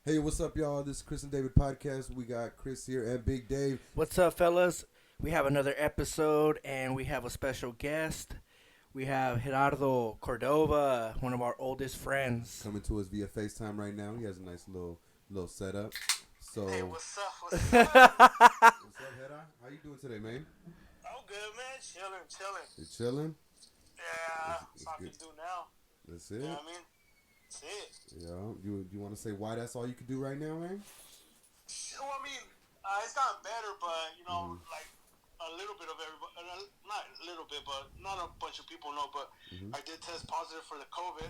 Hey, what's up, y'all? This is Chris and David podcast. We got Chris here and Big Dave What's up, fellas? We have another episode, and we have a special guest. We have Gerardo Cordova, one of our oldest friends. coming to us via FaceTime right now. He has a nice little setup. Hey, So, what's up? What's up? what's up, Hera? How you doing today, man? I'm good, man. Chilling, chilling. You chilling? Yeah, It's that's all I good. can do now. That's You know it. what I mean? That's it. Yeah. You want to say why that's all you can do right now, man? Well, I mean, it's gotten better, but, Mm-hmm. like a little bit of everybody, not a little bit, but not a bunch of people know, but Mm-hmm. I did test positive for the COVID.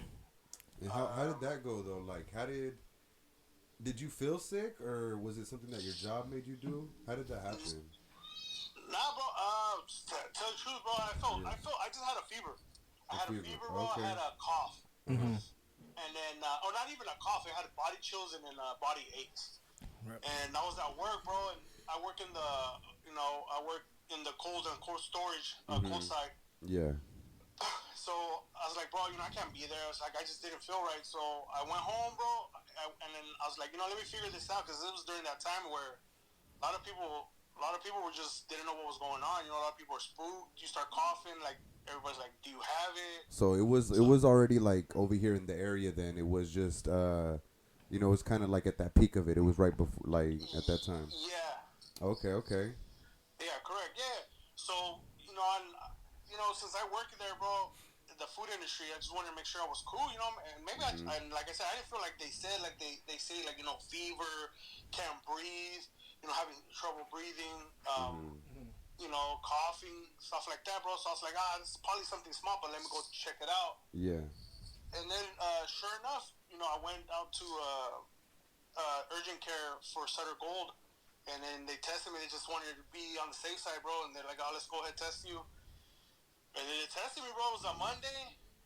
And how did Um, that go though? Like, how did you feel sick, or was it something that your job made you do? How did that happen? nah, bro, tell the truth, bro, Yeah. I just had a fever. I A had a fever. fever, bro. I Okay. had a cough. Mm-hmm. And then, not even a cough. I had body chills and then body aches. And I was at work, bro, and I work in the, I work in the cold storage, cold Mm-hmm. side. Yeah. So I was like, bro, I can't be there. I was like, I just didn't feel right. So I went home, bro, and then I was like, let me figure this out because it was during that time where a lot of people were just didn't know what was going on. A lot of people were spooked. You start coughing, like everybody's like, do you have it? So it was already like over here in the area. Then it was just it was kind of like at that peak of it. It was right before, like at that time. Yeah, Okay, okay. yeah, correct, yeah. So and since I work there, bro, the food industry, I just wanted to make sure I was cool, and maybe Mm-hmm. and like I said, I didn't feel like they said like they say like fever, can't breathe, having trouble breathing, Mm-hmm. coughing, stuff like that, bro. So I was like, it's probably something small, but let me go check it out. Yeah. And then, sure enough, I went out to urgent care for Sutter Gold, and then they tested me. They just wanted to be on the safe side, bro. And they're like, let's go ahead and test you. And then they tested me, bro. It was on Monday,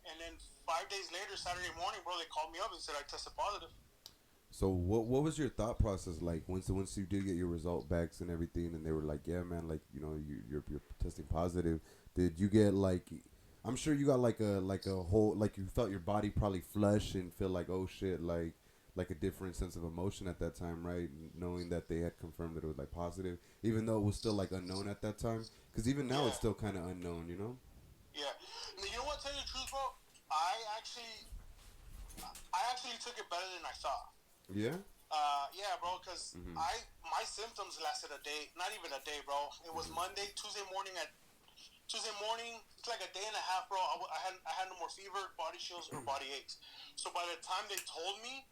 and then 5 days later, Saturday morning, bro, they called me up and said I tested positive. So what was your thought process like once you did get your result backs and everything, and they were like, yeah, man, like you're testing positive. Did you get like? I'm sure you got like a whole like you felt your body probably flush and feel like, oh shit, like a different sense of emotion at that time, right? Knowing that they had confirmed that it was like positive, even though it was still like unknown at that time, because even now it's Yeah, still kind of unknown, you know? yeah. And you know what? Tell you the truth, bro. I actually, I actually took it better than I thought. Yeah. Yeah, bro, because Mhm. my symptoms lasted a day, not even a day, bro. It was Mhm. Monday, Tuesday morning. It's like a day and a half, bro. I had no more fever, body chills, or body aches. So by the time they told me,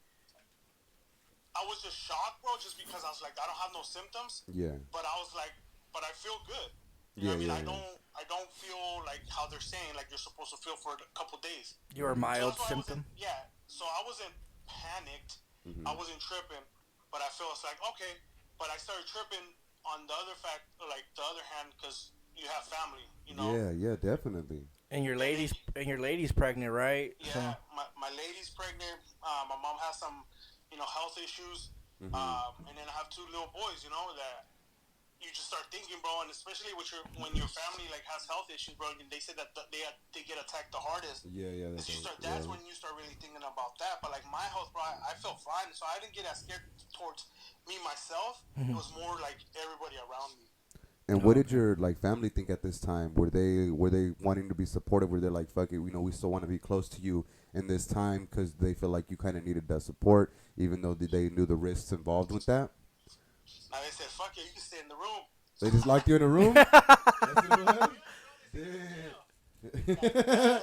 I was just shocked, bro, just because I was like, I don't have no symptoms, Yeah. but I was like, but I feel good. You know Yeah. what I mean? Yeah. I Yeah. don't feel like how they're saying like you're supposed to feel for a couple days. Your Mhm. So mild that's why I wasn't. symptom. Yeah. So I wasn't panicked. I Mhm. wasn't tripping, but I felt like okay. But I started tripping on the other fact, like the other hand, because you have family. Yeah. Yeah. Definitely. And then And your lady's pregnant, right? So yeah, my lady's pregnant. My mom has some, health issues. Mhm. And then I have two little boys. That you just start thinking, bro, and especially when your family like has health issues, bro. And they say that they get attacked the hardest. Yeah. Yeah. Is you start. Yeah. That's when you start really thinking about that. But like my health, bro, I felt fine, so I didn't get as scared towards me myself. It Mhm. was more like everybody around me. And what Oh, did okay. your like family think at this time? Were they wanting to be supportive? Were they like, fuck it, we still want to be close to you in this time because they feel like you kind of needed that support, even though they knew the risks involved with that? Now they said, "Fuck it, you can stay in the room." They just locked you in a room. That's what it was. Like, Damn. yeah.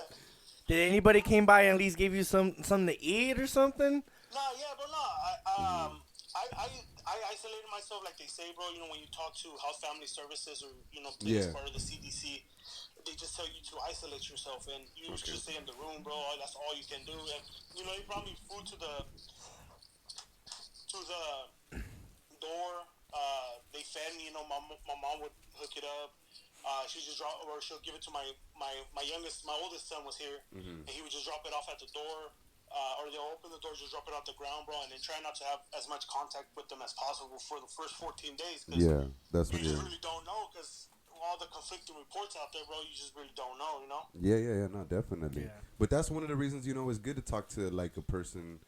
Did anybody came by and at least give you something to eat or something? No, yeah, but no. Mhm. I isolated myself, like they say, bro. When you talk to Health Family Services or police Yeah. part of the CDC, they just tell you to isolate yourself and you Okay. just stay in the room, bro. That's all you can do. And they brought me food to the door. They fed me. My mom would hook it up. She just drop, or she'll give it to my oldest son was here, Mhm. and he would just drop it off at the door. Or they'll open the door, just drop it off the ground, bro, and then try not to have as much contact with them as possible for the first 14 days, because Yeah. That's you when just you're. really don't know, because all the conflicting reports out there, bro, you just really don't know. Yeah. Yeah. Yeah. No, definitely. Yeah. But that's one of the reasons it's good to talk to like a person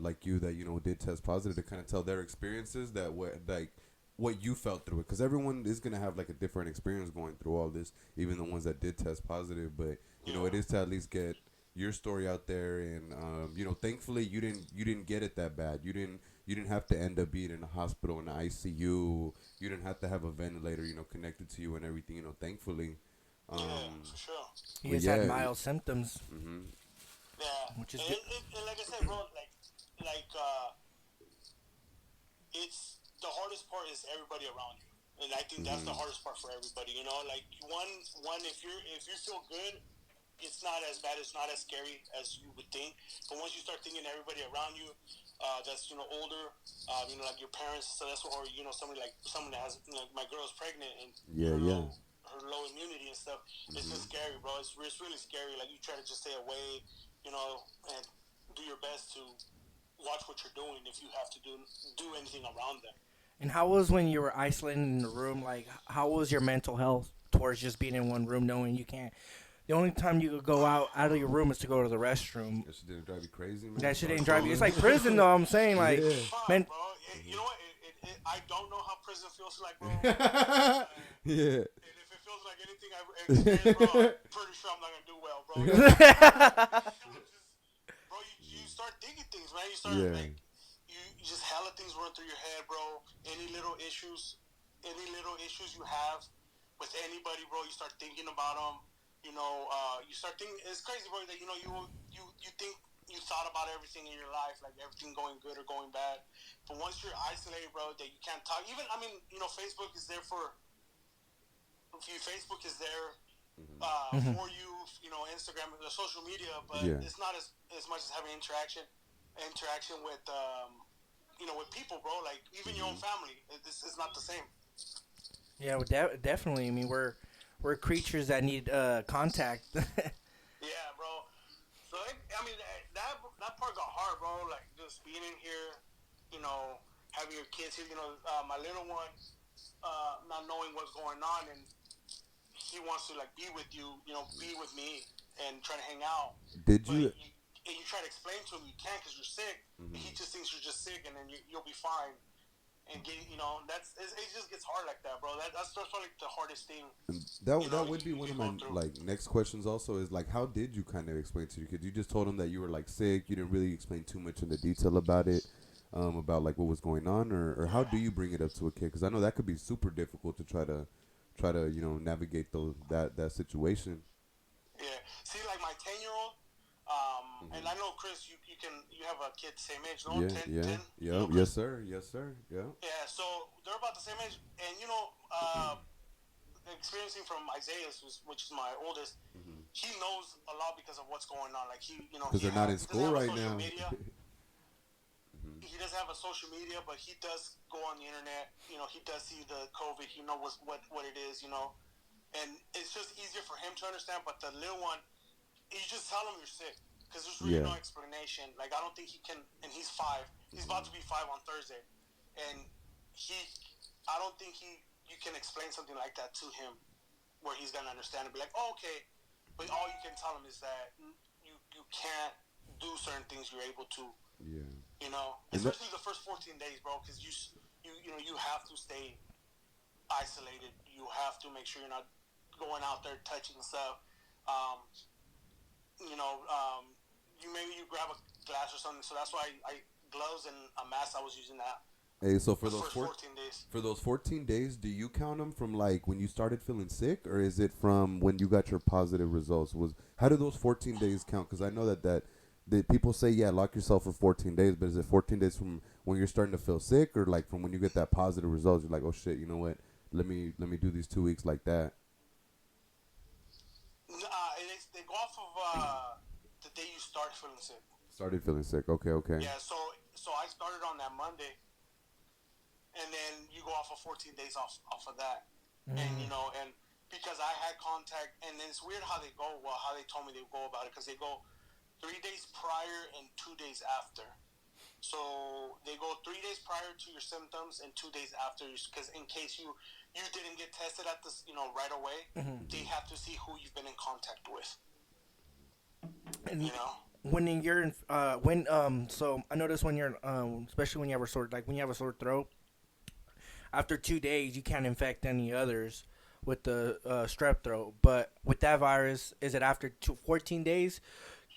like you that did test positive to kind of tell their experiences that what you felt through it, because everyone is gonna have like a different experience going through all this, even the ones that did test positive. But it is to at least get your story out there, and thankfully you didn't get it that bad. You didn't have to end up being in a hospital in the ICU. You didn't have to have a ventilator, connected to you and everything. Thankfully. Yeah, for sure. He But just had mild symptoms, hmm Yeah, which is and, good. and like I said, bro, like it's the hardest part is everybody around you, and I think that's the hardest part for everybody. Like one if you feel good, it's not as bad, it's not as scary as you would think. But once you start thinking everybody around you, that's older, like your parents, so that's or somebody like someone that has my girl's pregnant and Yeah, yeah. her low immunity and stuff. It's just scary, bro. It's really scary. Like you try to just stay away, and do your best to watch what you're doing if you have to do anything around them. And how was when you were isolated in the room? Like, how was your mental health towards just being in one room, knowing you can't? The only time you could go out of your room is to go to the restroom. That shit didn't drive you crazy, man. That shit didn't drive you. It's like prison, though. I'm saying, like, Yeah. Fuck, man. bro. You know what? I don't know how prison feels like, bro. Yeah. And if it feels like anything I've experienced, bro, I'm pretty sure I'm not gonna do well, bro. Bro, you start thinking things, man. You start like you just hella things run through your head, bro. Any little issues you have with anybody, bro, you start thinking about them. You start thinking. It's crazy, bro. That you think you thought about everything in your life, like everything going good or going bad. But once you're isolated, bro, that you can't talk. Even Facebook is there for. Facebook is there for you. Instagram, the social media, but it's not as much as having interaction with with people, bro. Like even your own family, it's not the same. Yeah, well, definitely. I mean, we're creatures that need contact. Yeah, bro. So that part got hard, bro. Like just being in here, having your kids here. My little one, not knowing what's going on, and he wants to like be with you, be with me, and try to hang out. Did But you? you try to explain to him you can't because you're sick. He just thinks you're just sick, and then you'll be fine. And it just gets hard like that, bro. That's probably the hardest thing. That would be one of my like next questions. Also, is like, how did you kind of explain to your kids? You just told them that you were like sick. You didn't really explain too much in the detail about it, about like what was going on, or how do you bring it up to a kid? Because I know that could be super difficult to try to navigate that situation. Yeah. See, like my 10-year-old, and I know Chris, you have a kid same age, no? Yeah, 10, yeah, 10? yeah. Yes, sir. Yes, sir. Yeah. Yeah. So they're about the same age, and experiencing from Isaiah, which is my oldest, he knows a lot because of what's going on. Like because they're not in school right now. He doesn't have a social media, but he does go on the internet. He does see the COVID. He knows what it is. And it's just easier for him to understand. But the little one, you just tell him you're sick because there's really no explanation. Like I don't think he can. And he's 5. He's about to be 5 on Thursday, and I don't think you can explain something like that to him where he's gonna understand and be like, oh, okay. But all you can tell him is that you can't do certain things you're able to. Yeah. Especially the first 14 days, bro, because you have to stay isolated. You have to make sure you're not going out there touching stuff. You grab a glass or something. So that's why I gloves and a mask. I was using that. Hey, so for the those first 14 days. For those 14 days, do you count them from like when you started feeling sick, or is it from when you got your positive results? How do those 14 days count? Because I know that people say, lock yourself for 14 days, but is it 14 days from when you're starting to feel sick, or like from when you get that positive results, you're like, oh shit, you know what? Let me do these 2 weeks like that. They go off of the day you start feeling sick. Started feeling sick. Okay. Yeah, so I started on that Monday, and then you go off of 14 days off of that, and and because I had contact, and then it's weird how they go. Well, how they told me they go about it, because they go 3 days prior and 2 days after. So they go 3 days prior to your symptoms and 2 days after, because in case you didn't get tested at this, right away, they have to see who you've been in contact with. And when you're in, so I noticed when you're especially when you have a when you have a sore throat, after 2 days you can't infect any others with the strep throat. But with that virus, is it after 14 days?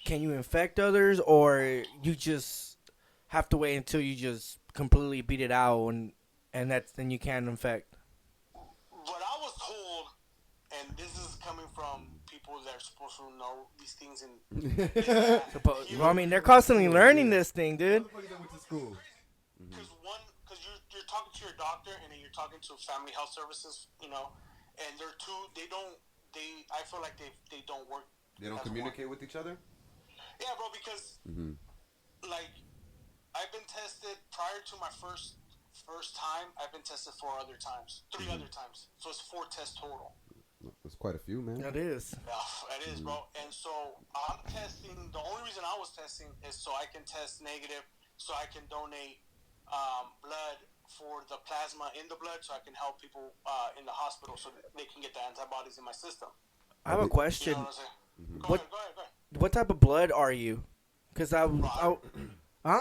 Can you infect others, or you just have to wait until you just completely beat it out, and that's then you can infect? What I was told, and this is coming from people that are supposed to know these things, and Well, I mean, they're constantly learning this thing, dude. Motherfuckers that went to school. because you're talking to your doctor and then you're talking to family health services, and they're two. I feel like they don't work. They don't communicate with each other. Yeah, bro. Because like I've been tested prior to my first time. I've been tested 4 other times, 3 other times. So it's 4 tests total. That's quite a few, man. That is. Yeah, it is, bro. And so I'm testing. The only reason I was testing is so I can test negative, so I can donate blood for the plasma in the blood, so I can help people in the hospital, so that they can get the antibodies in my system. I have a question. You know what I'm saying? Go ahead. What type of blood are you? Because huh? Yo, go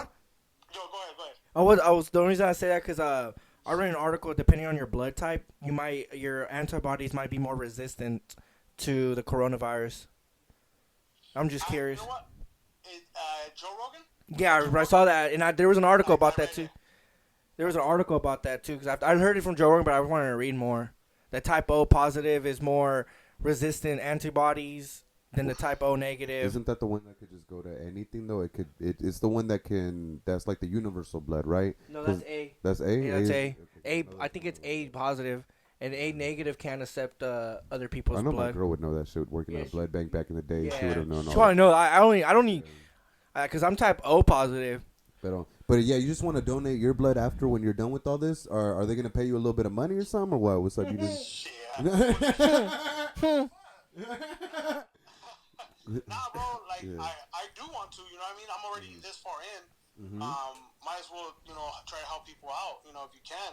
ahead. I was the only reason I say that because I read an article. Depending on your blood type, your antibodies might be more resistant to the coronavirus. I'm just curious. You know what? Joe Rogan? Yeah, I saw that, and there was an article about that too. There was an article about that too, because I heard it from Joe Rogan, but I wanted to read more. The type O positive is more resistant antibodies than the type O negative. Isn't that the one that could just go to anything though? It's the one that's like the universal blood, right? No, that's A. That's A. Yeah, that's A. Okay. I think it's A positive, and A negative can't accept other people's I know blood. my girl would know that shit. Working at a blood bank back in the day, Yeah. she would have known. She probably know. I don't need, because I'm type O positive. But yeah, you just want to donate your blood after when you're done with all this, or are they gonna pay you a little bit of money or something, or what? What's up? You just Nah, bro. Like I do want to. You know what I mean? I'm already this far in. Might as well, try to help people out. If you can.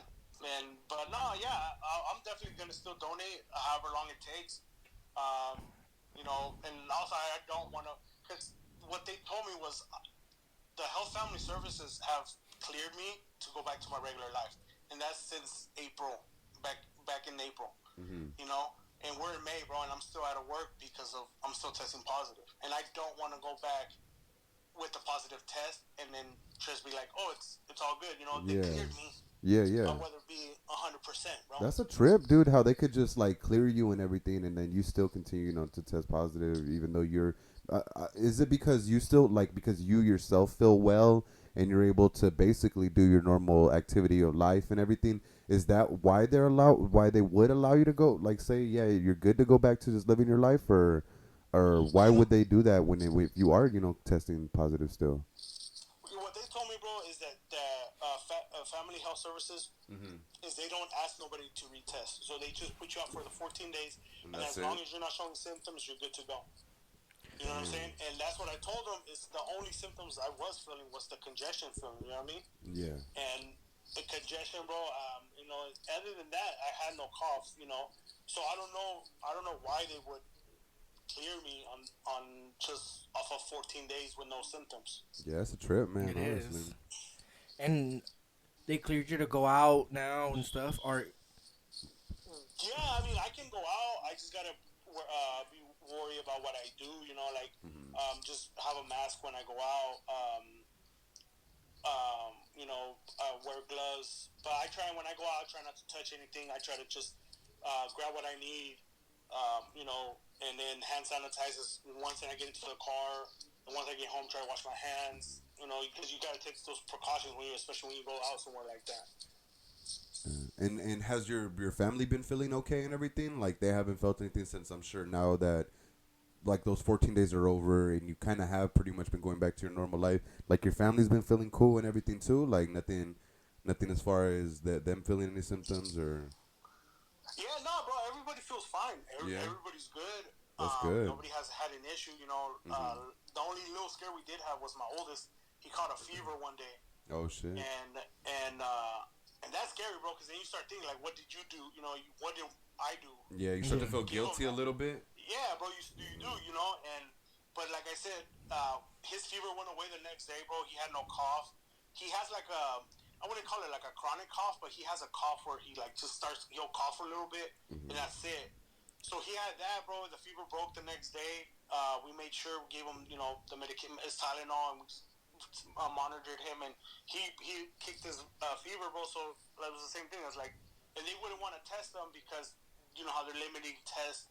But no, yeah, I'm definitely gonna still donate however long it takes. And also I don't want to, because what they told me was the health family services have cleared me to go back to my regular life, and that's since April, back in April. And we're in May, bro, and I'm still out of work because I'm still testing positive, and I don't want to go back with the positive test and then just be like, oh, it's all good. They cleared me. Yeah. Whether it be 100%, bro. That's a trip, dude. How they could just like clear you and everything, and then you still continue, to test positive, even though you're. Is it because you still because you yourself feel well and you're able to basically do your normal activity of life and everything? Is that why why they would allow you to go? Like, say, yeah, you're good to go back to just living your life, or why would they do that if you are, testing positive still? What they told me, bro, is that family health services is they don't ask nobody to retest, so they just put you out for the 14 days, and as long as you're not showing symptoms, you're good to go. You know what I'm saying? And that's what I told them, is the only symptoms I was feeling was the congestion feeling, you know what I mean? Yeah. And the congestion, bro, other than that, I had no cough, so I don't know why they would clear me on just off of 14 days with no symptoms. Yeah, that's a trip, man. It honestly. is. And they cleared you to go out now and stuff, or? Yeah, I can go out. I just gotta be worried about what I do. Just have a mask when I go out. Wear gloves. But when I go out, I try not to touch anything. I try to just grab what I need. And then hand sanitizers once I get into the car. And once I get home, try to wash my hands. Because you gotta take those precautions especially when you go out somewhere like that. And has your family been feeling okay and everything? Like, they haven't felt anything since, I'm sure, now that like those 14 days are over and you kind of have pretty much been going back to your normal life. Like, your family's been feeling cool and everything too. Like, nothing as far as them feeling any symptoms or. Yeah, no, bro. Everybody feels fine. Everybody's good. That's good. Nobody has had an issue. The only little scare we did have was my oldest. He caught a fever one day. Oh shit. And that's scary, bro. Because then you start thinking, like, what did you do? What did I do? Yeah, you start to feel guilty a little bit. Yeah, bro. You do. And But like I said, his fever went away the next day, bro. He had no cough. He has like I wouldn't call it like a chronic cough, but he has a cough where he like just starts, he'll cough for a little bit, and that's it. So he had that, bro. The fever broke the next day. We made sure we gave him, the medicament, his Tylenol, and we monitored him, and he kicked his fever, bro. So that was the same thing. It's like, and they wouldn't want to test him because you know how they're limiting tests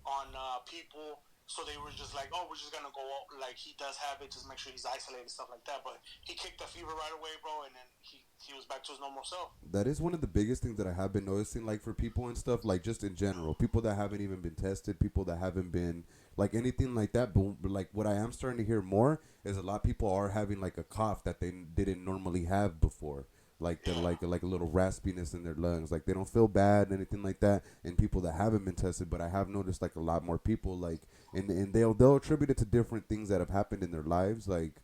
on people. So they were just like, oh, we're just gonna go like he does have it, just make sure he's isolated, stuff like that. But he kicked the fever right away, bro, and then he was back to his normal self. That is one of the biggest things that I have been noticing, like for people and stuff, like just in general, people that haven't even been tested, people that haven't been like anything like that. But like what I am starting to hear more is a lot of people are having like a cough that they didn't normally have before. Like they're like a little raspiness in their lungs, like they don't feel bad, anything like that. And people that haven't been tested, but I have noticed like a lot more people like, and they'll attribute it to different things that have happened in their lives, like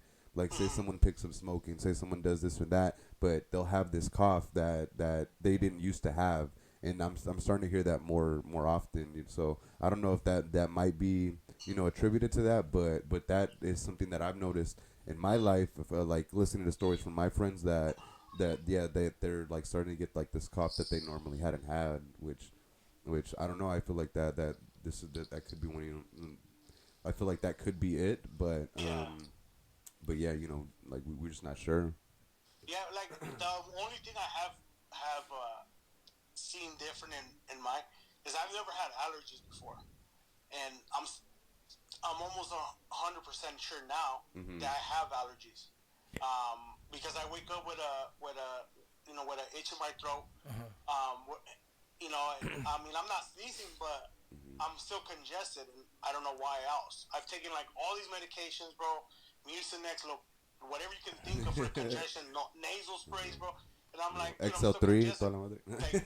say someone picks up smoking, say someone does this or that, but they'll have this cough that they didn't used to have, and I'm starting to hear that more often. So I don't know if that might be attributed to that, but that is something that I've noticed in my life, like listening to stories from my friends that they're like starting to get like this cough that they normally hadn't had, which I don't know. I feel like that that could be one. I feel like that could be it, but yeah, like we're just not sure. Yeah, like the only thing I have seen different in mine is I've never had allergies before, and I'm almost 100% sure now that I have allergies. Because I wake up with an itch in my throat. I mean, I'm not sneezing, but I'm still congested, and I don't know why else. I've taken like all these medications, bro, Mucinex, whatever you can think of for congestion, nasal sprays, bro, and I'm like, XL3, I'm still congested. Like,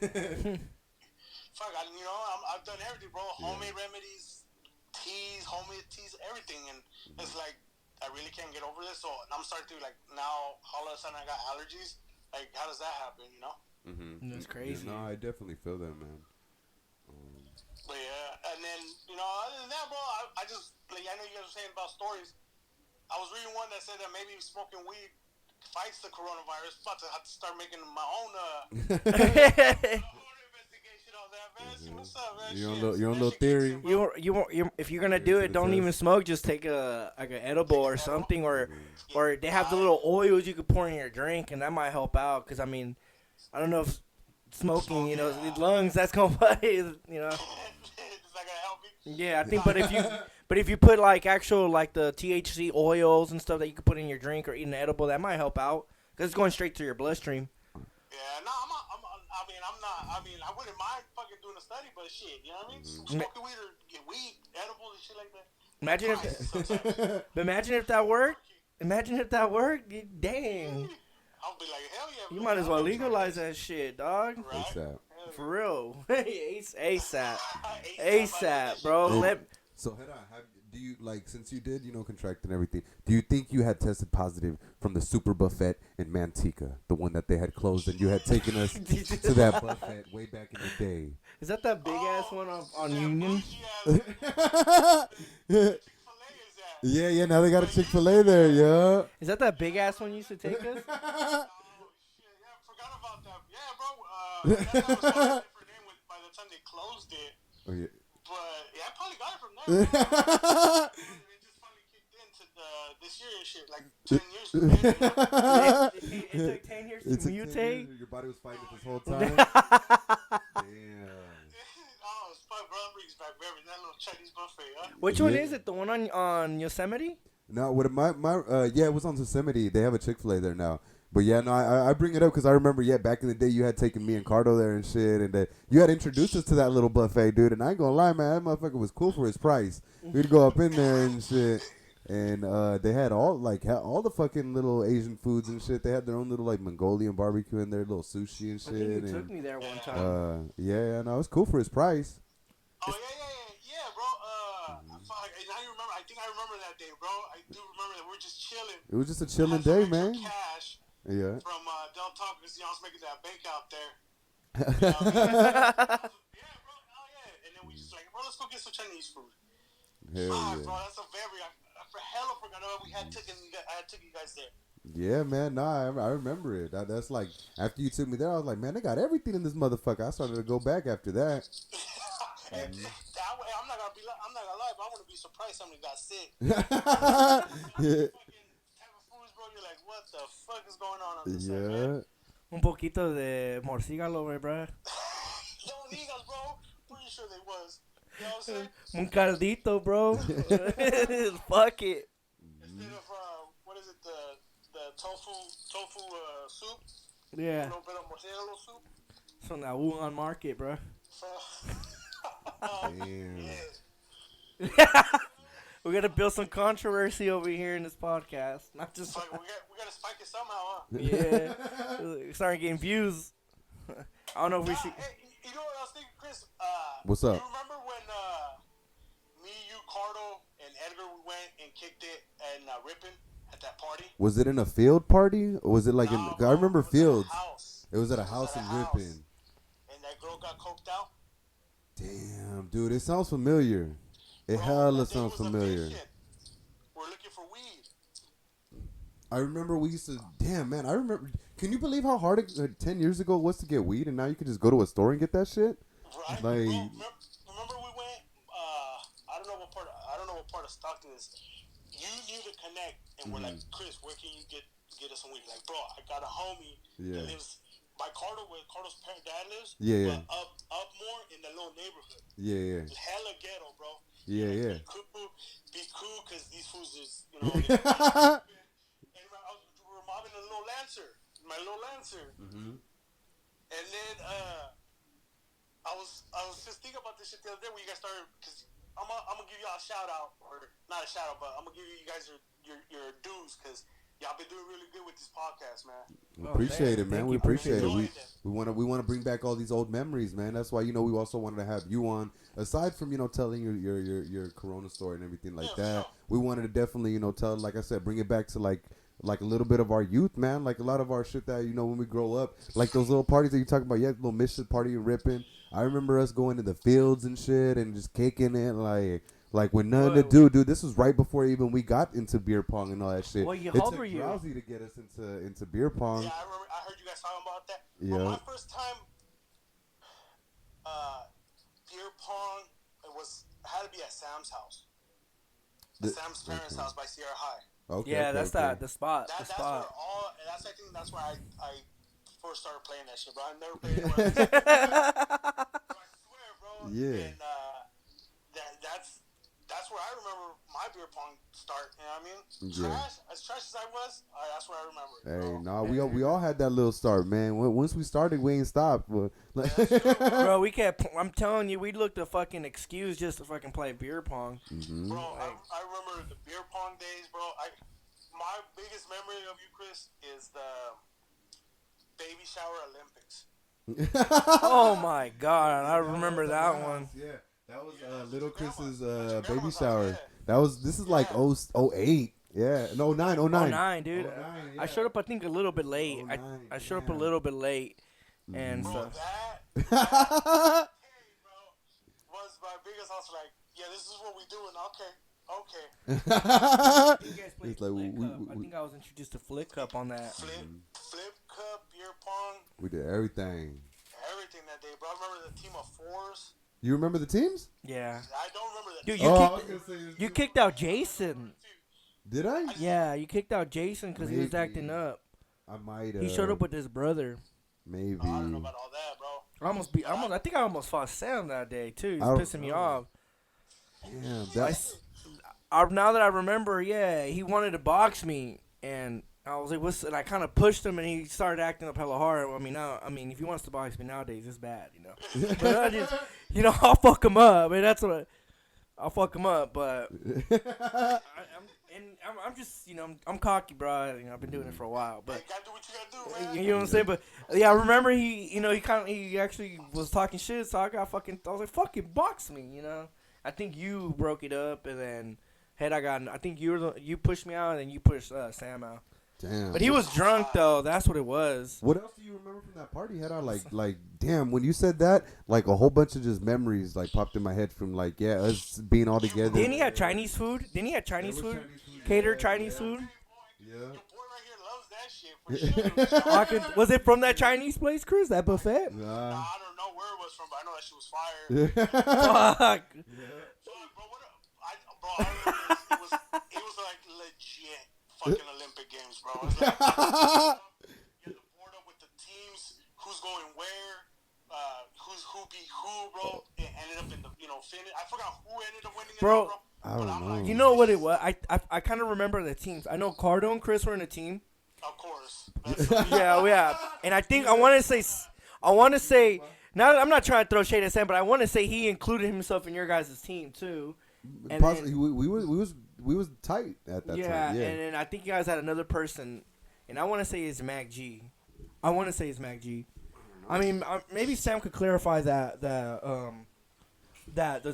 fuck, I've done everything, bro. Homemade remedies, homemade teas, everything, and it's like, I really can't get over this. So I'm starting to like now. All of a sudden, I got allergies. Like, how does that happen? That's crazy. Yeah, no, I definitely feel that, man. But yeah, and then other than that, bro, I just like I know you guys were saying about stories. I was reading one that said that maybe smoking weed fights the coronavirus. About to have to start making my own investigation on that, man. See what's up, man. Your own little theory. You if you're gonna do it, don't even smoke. Just take an edible or something, or they have the little oils you could pour in your drink, and that might help out. Cause I mean, I don't know if smoking, lungs, that's gonna fight, Is that gonna help me? Yeah, I think. But if you put like actual like the THC oils and stuff that you could put in your drink or eat an edible, that might help out. Cause it's going straight to your bloodstream. Yeah, no, I mean, I wouldn't mind fucking doing a study, but shit, you know what I mean? Smoking weed or get weed, edible and shit like that. Imagine if that worked. Imagine if that worked. Dang. I'll be like, hell yeah. You might as well legalize that shit, dog. Right? ASAP. For real. ASAP, bro. So, head on. Do you, like, since you did, contract and everything, do you think you had tested positive from the super buffet in Manteca, the one that they had closed, and you had taken us to that buffet way back in the day? Is that big ass one on Union? Yeah, now they got a Chick-fil-A there, yeah. Is that big ass one you used to take us? Oh, shit, yeah, I forgot about that. Yeah, bro, that was a different name by the time they closed it. Oh, yeah. But, yeah, I probably got it from there. It just finally kicked into this year and shit, like 10 years from It took 10 years to mutate. Your body was fighting it this whole time? Damn. Oh, it's fun, bro. Brings back memories. That little Chinese buffet, huh? Which one is it? The one on Yosemite? No, it was on Yosemite. They have a Chick-fil-A there now. But yeah, no, I bring it up because I remember, back in the day, you had taken me and Cardo there and shit, and you had introduced us to that little buffet, dude. And I ain't gonna lie, man, that motherfucker was cool for his price. We'd go up in there and shit, and they had all the fucking little Asian foods and shit. They had their own little like Mongolian barbecue in there, little sushi and shit. I think you took me there one time. Yeah, no, it was cool for his price. Oh yeah, bro. Fuck, now you remember? I think I remember that day, bro. I do remember that we were just chilling. It was just a chilling day, man. Cash. Yeah. From Del Taco, because I was making that bank out there. Yeah, bro. Oh yeah. And then we just like, bro, let's go get some Chinese food. Hell yeah. Bro, that's a very. I hella forgot about we had taken I had took you guys there. Yeah, man. Nah, I remember it. That's like after you took me there, I was like, man, they got everything in this motherfucker. I started to go back after that. And that way, I'm not gonna lie, but I'm gonna be surprised somebody got sick. Yeah. Fucking type of foods, bro. You're like, what the fuck is going on this side, man? Un poquito de morcígalo, bro. Don't eat us, bro. Pretty sure they was. You know what I'm saying? Un caldito, bro. Fuck it. Instead of what is it, the tofu soup? Yeah. A little bit of murciélago soup. It's on that Wuhan market, bro. Damn. Yeah. We gotta build some controversy over here in this podcast. Not just Fuck, we gotta spike it somehow, huh? yeah. Starting getting views. I don't know if we should. Hey, you know what I was thinking, Chris? What's up? You remember when me, you, Cardo, and Edgar we went and kicked it and Rippin at that party? Was it in a field party or was it like in? I remember it was fields. At a house. It was at a house in Ripon. And that girl got coked out. Damn, dude, it sounds familiar. It hella sounds familiar. We're looking for weed. I remember we used to. Damn, man, I remember. Can you believe how hard 10 years ago it was to get weed, and now you can just go to a store and get that shit? Right. Like, remember we went. I don't know what part of Stockton is. You knew to connect, and we're like, Chris, where can you get us some weed? Like, bro, I got a homie that lives by Cardo, where Cardo's dad lives. Yeah. But up more in the little neighborhood. Yeah. Hella ghetto, bro. Yeah. Be cool, cause these fools is, you know. And we were mobbing a little Lancer, my little Lancer. Mm-hmm. And then I was just thinking about this shit the other day when you guys started, cause I'm gonna give y'all a shout out, or not a shout out, but I'm gonna give you guys your dues, cause y'all been doing really good with this podcast, man. We appreciate it, man. We appreciate it. We it. want to bring back all these old memories, man. That's why we also wanted to have you on. Aside from telling your Corona story and everything like that, we wanted to definitely tell, like I said, bring it back to like a little bit of our youth, man. Like a lot of our shit that when we grow up, like those little parties that you talk about. Yeah, little mission party and ripping. I remember us going to the fields and shit and just kicking it like with nothing to do, dude. This was right before even we got into beer pong and all that shit. Well, it how took were you? Rousey to get us into beer pong. Yeah, I heard you guys talking about that. Yeah. Well, my first time beer pong, it had to be at Sam's house. Sam's parents' house by Sierra High. Okay. Yeah, okay, that's okay. the spot. That's spot. I think that's where I first started playing that shit, bro. I never played anywhere else. I swear, bro. Yeah. And that's where I remember my beer pong start. You know what I mean? Yeah. As trash as I was, that's where I remember. Hey, bro. we all had that little start, man. Once we started, we ain't stopped. But, Bro, we kept. I'm telling you, we looked a fucking excuse just to fucking play beer pong. Mm-hmm. Bro, I remember the beer pong days, bro. My biggest memory of you, Chris, is the baby shower Olympics. Oh my god, I remember that one. Yeah, that was little Chris's baby shower. This is like 08. Yeah, no 09. 09, dude. 09, yeah. I showed up, I think, a little bit late. 09, I showed up a little bit late, and Bro, stuff. that bro, was my biggest. I was like, yeah, this is what we doing. Okay. You guys played It's like, Flick Cup. I think I was introduced to Flick Cup on that. Flip cup, beer pong, We did everything. everything that day, bro. I remember the team of fours. You remember the teams? Yeah. I don't remember that. Dude, team. I was gonna say you kicked out Jason. Did I? Yeah, you kicked out Jason because he was Maybe. acting up. I might have. He showed up with his brother. Maybe. I don't know about all that, bro. I think I almost fought Sam that day too. He I was don't pissing me know. off. Damn, that's. Now that I remember, yeah, he wanted to box me, and I was like, "What's?" And I kind of pushed him, and he started acting up hella hard. I mean, if he wants to box me nowadays, it's bad, But I just, I'll fuck him up, and I'll fuck him up. But I'm just, I'm cocky, bro. I've been doing it for a while, but You gotta do what you gotta do, man. you know what I'm saying. But yeah, I remember he actually was talking shit, so I was like, fucking box me, I think you broke it up, and then I think you pushed me out, and then you pushed Sam out. Damn. But he was drunk though. That's what it was. What else do you remember from that party? Had I like, damn, when you said that, like a whole bunch of just memories like popped in my head from like, yeah, us being all together. Didn't he have Chinese food? Didn't he have Chinese food? Catered Chinese food? Yeah. Your boy right here loves that shit for sure. Was it from that Chinese place, Chris? That buffet? Nah, I don't know where it was from, but I know that shit was fire. Fuck. Fuck, bro, I remember it was like legit fucking Olympic Games, bro. It was like, you had to board up with the teams, who's going where, who beat who, bro. It ended up in the finish. I forgot who ended up winning it, Bro. I don't know. You know what it was? I kind of remember the teams. I know Cardo and Chris were in a team. Of course. Yeah. And I think I want to say. Now I'm not trying to throw shade at Sam, but I want to say he included himself in your guys' team too. And Possibly, we was tight at that time. Yeah, and then I think you guys had another person, and I want to say it's Mac G. I mean, maybe Sam could clarify that those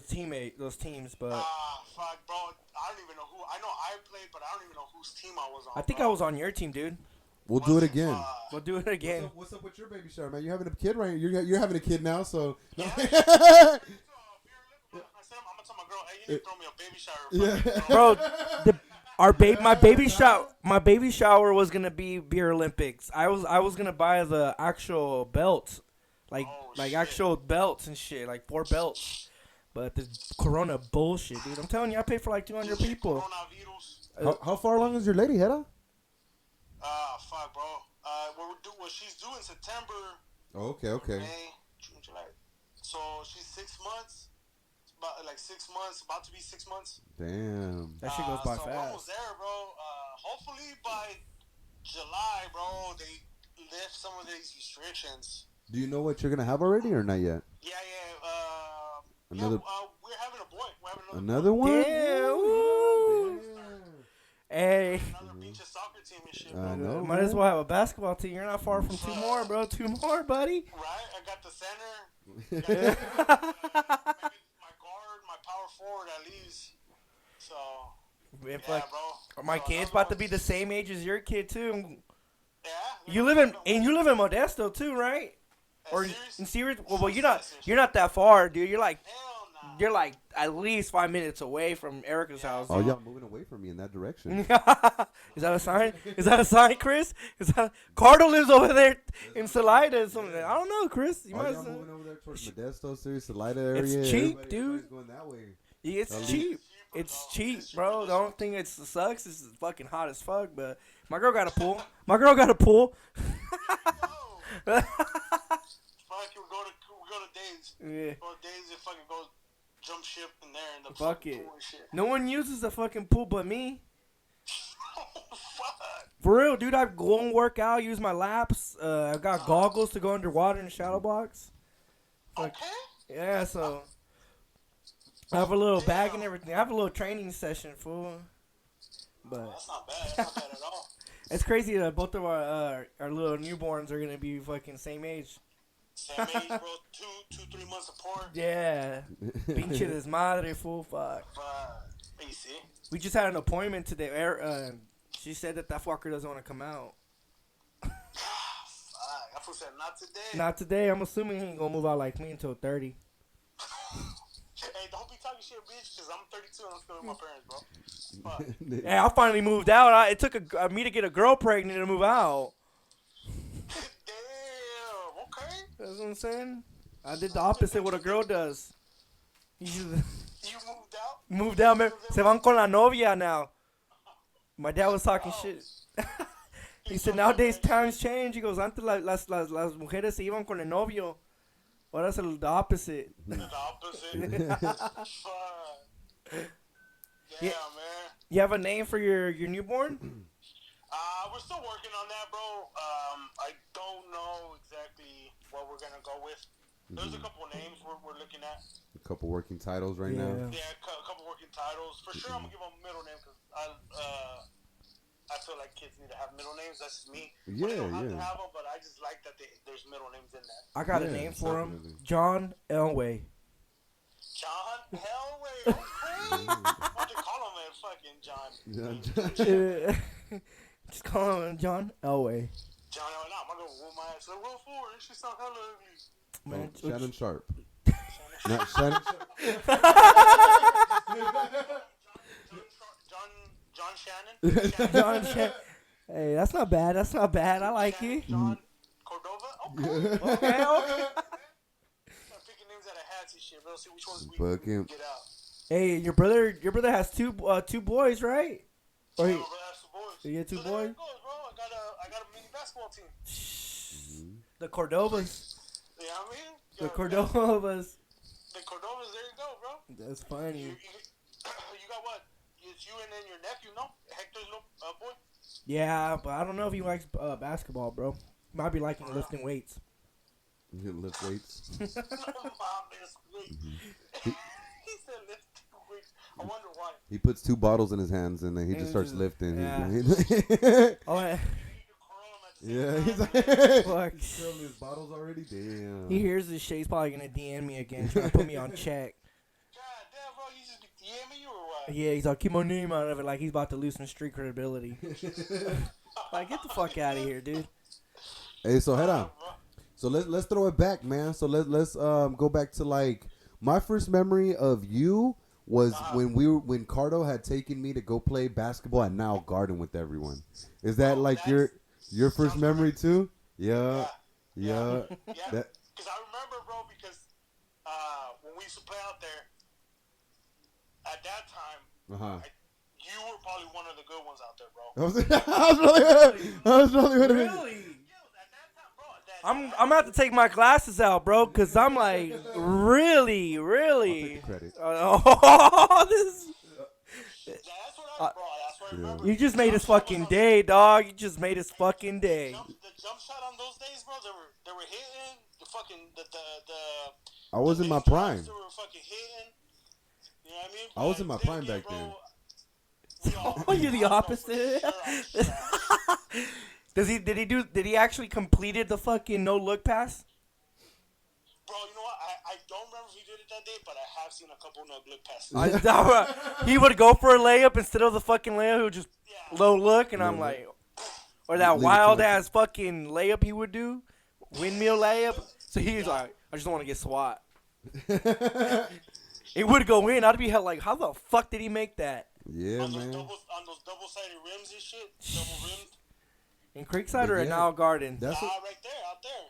teams, but fuck, bro. I don't even know who. I know I played, but I don't even know whose team I was on. I think I was on your team, dude. We'll do it again. We'll do it again. What's up with your baby shower, man? You're having a kid, right? You're having a kid now, so. No. I said I'm gonna tell my girl, hey, you need to throw me a baby shower. Bro, my baby shower was gonna be beer Olympics. I was gonna buy the actual belts, like actual belts and shit, like 4 belts. But the Corona bullshit, dude. I'm telling you, I paid for like 200 people. How far along is your lady, Gera? Fuck, bro. What she's due in September. Oh, okay. May, June, July. So she's 6 months. About 6 months. About to be 6 months. Damn. That shit goes by so fast. We're almost there, bro. Hopefully by July, bro, they lift some of these restrictions. Do you know what you're gonna have already or not yet? Yeah. Another. We're having a boy. We're having Another one. Damn. Woo. Hey. Another beach soccer team and shit. I know. Might as well have a basketball team. You're not far from 2 more, bro. 2 more, buddy. Right? I got the center. Maybe my guard, my power forward at least. So. Yeah, bro. My kid's about to be the same age as your kid too. Yeah. You live in Modesto too, right? Or in Sirius? Well, you're not that far, dude. You're like Hell nah. you're like at least 5 minutes away from Erica's house. Oh, y'all moving away from me in that direction. Is that a sign? Is that a sign, Chris? Cardo lives over there in Salida or something. I don't know, Chris. You Y'all might moving over there towards Modesto, Sirius, Salida area. It's cheap, everybody's dude. going that way. Yeah, it's cheap. It's cheap, bro. The only thing it sucks is it's fucking hot as fuck. But my girl got a pool. Fuck, we go to Days. Yeah. Go to Days and fucking go jump ship in there in the Fuck fucking it. pool and shit. No one uses the fucking pool but me. Fuck. For real, dude. I go and work out, use my laps. I've got goggles to go underwater in the shadow box. Okay. Yeah, so I have a little bag and everything. I have a little training session, fool. But That's not bad. That's not bad at all. it's crazy that both of our little newborns are gonna be fucking same age. Same age, bro. 3 months apart. Yeah. Pinche desmadre, fool. Fuck. You see? We just had an appointment today. She said that fucker doesn't want to come out. Fuck. I fool said not today. Not today. I'm assuming he ain't gonna move out like me until 30. Hey, don't be talking shit, bitch, because I'm 32 and I'm still with my parents, bro. Fuck. Hey, I finally moved out. It took me to get a girl pregnant to move out. Damn. Okay. That's what I'm saying. I did the opposite of what a girl does. You moved out? Moved out. Se van con la novia now. My dad was talking shit. He said, nowadays times change. He goes, antes las mujeres se iban con el novio. Ahora es the opposite. The opposite? Fuck. Yeah, man. You have a name for your newborn? We're still working on that, bro. I don't know exactly what we're gonna go with. There's a couple of names we're looking at. A couple working titles right now. Yeah, a couple working titles. For sure, I'm gonna give them a middle name because I feel like kids need to have middle names. That's just me. Yeah, they don't have to yeah. have them, but I just like that there's middle names in there. I got a Yeah, name for definitely. him. John Elway. John Hellway. Okay. What do you call him, man? Fucking John. Just call him John Elway. John, no, I'm gonna whoop my ass. Like, roll forward. She sound hella ugly. Man, Shannon Sharp. John, Not Shannon Sharp. John Shannon. John Hey, that's not bad. That's not bad. I like Shannon, it. John Cordova. Okay. Okay. I'm picking names out of hats and shit, bro. See which ones we Fuck him. get out. Hey, your brother has two boys, right? Or Yeah, he, bro, that's the boys. you get two So there boys? it goes, bro. I got a mini basketball team. The Cordovas. You know what I mean? The Yeah, Cordovas. The Cordovas, there you go, bro. That's funny. You got what? It's you and then your nephew, no? Hector's little boy? Yeah, but I don't know if he likes basketball, bro. Might be liking lifting weights. You lift weights. No, mom, this weight. He said lifting weights. I wonder why. He puts 2 bottles in his hands and then he just starts lifting. Yeah. Oh, yeah. Yeah, he's like, Fuck. he's filling his bottles already. Damn. He hears this shit. He's probably gonna DM me again, trying to put me on check. God damn, bro, you just be DMing you or what? Yeah, he's like, keep my name out of it, like he's about to lose some street credibility. Like, get the fuck out of here, dude. Hey, so head on. Bro. So let's throw it back, man. So let's go back to like my first memory of you was when Cardo had taken me to go play basketball at Nile Garden with everyone. Is that like your first memory too? Yeah. Yeah. That, Because I remember, bro, because when we used to play out there, at that time, you were probably one of the good ones out there, bro. I was really with him. Really? I'm gonna have to take my glasses out, bro, cause I'm like really. I'll take the credit. Oh, this. Yeah, that's what I remember. You just made his fucking day, dog. You just made his fucking day. The jump shot on those days, bro, they were hitting. The fucking the I was in my late prime. drives, they were fucking hitting. You know what I mean? I was in my Then prime again, back then. bro, You're the opposite. Did he actually completed the fucking no look pass? Bro, you know what? I don't remember if he did it that day, but I have seen a couple no look passes. He would go for a layup instead of the fucking layup. He would just low look, and I'm like, or that wild ass fucking layup he would do, windmill layup. So he's like, I just don't want to get swat. It would go in. I'd be hell like, how the fuck did he make that? Yeah, on man. those double-sided rims and shit, double rimmed. In Creekside or at Nile Garden? That's what, Right there, out there.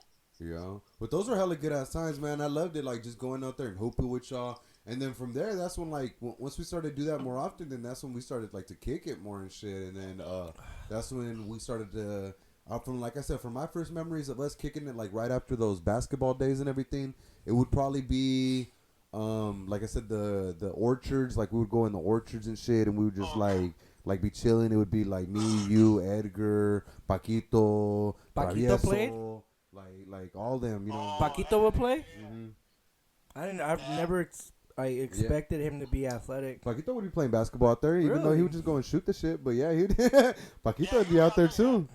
you know. But those are hella good ass times, man. I loved it, like just going out there and hooping with y'all. And then from there, that's when like once we started to do that more often, then that's when we started like to kick it more and shit. And then that's when we started to. From like I said, from my first memories of us kicking it, like right after those basketball days and everything, it would probably be, like I said, the orchards. Like we would go in the orchards and shit, and we would just like be chilling. It would be like me, you, Edgar, Paquito Paquito Travieso, played? like all them, you know. Paquito would play? Mm-hmm. I've never I expected him to be athletic. Paquito would be playing basketball out there, even though he Really? would just go and shoot the shit. But yeah, he'd Paquito would be out there too.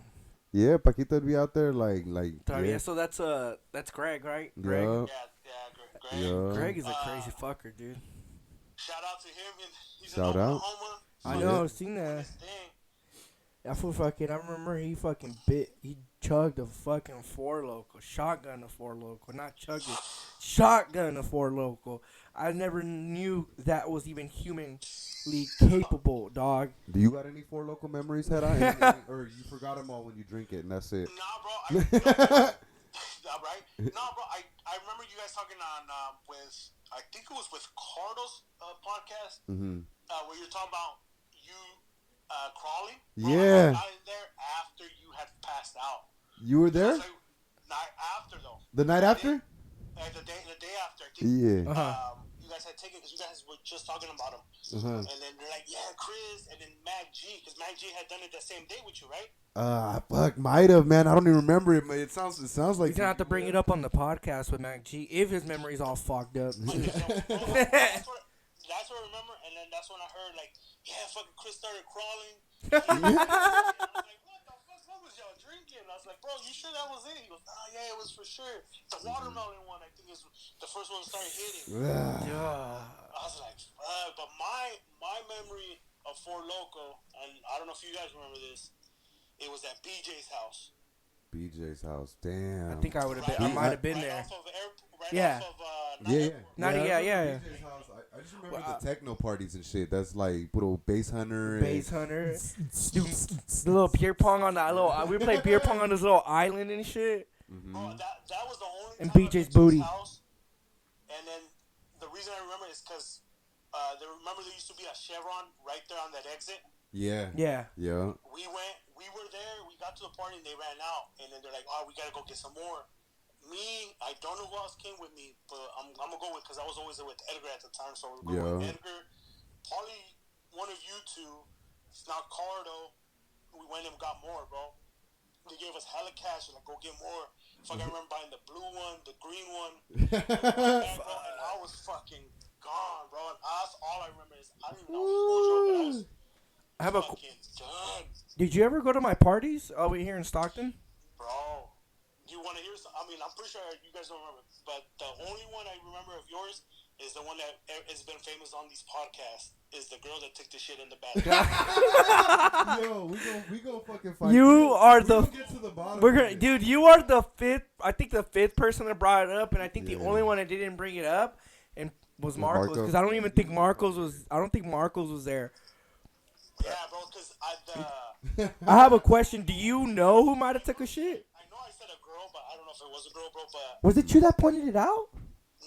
Yeah, Paquito would be out there like. Yeah, so that's Greg, right? Greg. Yeah. Greg. Yeah. Greg is a crazy fucker, dude. Shout out to him. He's Shout in out. Oklahoma. I know, I've seen that. Dang. I remember he fucking he chugged a fucking Four Loco, shotgun a Four Loco, not chugged it, shotgun a Four Loco. I never knew that was even humanly capable, dog. Do you got any Four Local memories, Head on? Or you forgot them all when you drink it and that's it? Nah, bro. Right? Nah, bro. I remember you guys talking on with I think it was with Cardo's podcast where you're talking about you crawling. Bro, Yeah. I got in there after you had passed out. You were there? Like, night after though. The night after? The day after. I think, Yeah. you guys had taken because you guys were just talking about him. And then they're like, yeah, Chris, and then Mag G, because Mag G had done it that same day with you, right? Fuck, might have, man. I don't even remember it, but it sounds like He's gonna have to bring it up on the podcast with Mac G if his memory's all fucked up. That's what I remember, and then that's when I heard like, yeah, fucking Chris started crawling. I was like, what the fuck? What was y'all drinking? I was like, bro, you sure that was it? He goes, yeah, it was for sure. The watermelon one, I think, is the first one started hitting. I was like, fuck. But my memory of Four Loko, and I don't know if you guys remember this, It was at BJ's house. BJ's house. Damn. I think I would have been. Right I might have been right there. off of Yeah. off of Yeah, yeah. Not I yeah, remember yeah. BJ's house. I just remember the techno parties and shit. That's like little bass hunter. Base hunter. The little beer pong on that little. We played beer pong on this little island and shit. Mm-hmm. Bro, that was the only And time BJ's I went to his booty. house. And then the reason I remember is because there used to be a Chevron right there on that exit. Yeah. Yeah. Yeah. We were there, we got to the party and they ran out. And then they're like, oh, we gotta go get some more. Me, I don't know who else came with me, but I'm gonna go with, because I was always there with Edgar at the time. So we're going with Edgar. Probably one of you two, it's not Cardo. We went and got more, bro. They gave us hella cash, like, go get more. Fuck, I remember buying the blue one, the green one. And I was fucking gone, bro. And that's all I remember is I didn't even know who drove, but I was I have a. fucking done. Did you ever go to my parties over here in Stockton? Bro, you want to hear some? I mean, I'm pretty sure you guys don't remember, but the only one I remember of yours is the one that has been famous on these podcasts. Is the girl that took the shit in the bathroom. Yo, we go fucking find. You are the. Get to the bottom. We're gonna, dude. You are the fifth. I think the fifth person that brought it up, and I think the only one that didn't bring it up, and was Marcos, because I don't even think Marcos was. I don't think Marcos was there. Yeah, bro, because I have a question. Do you know who might have took a shit? I know I said a girl, but I don't know if it was a girl, bro. But Was it you that pointed it out?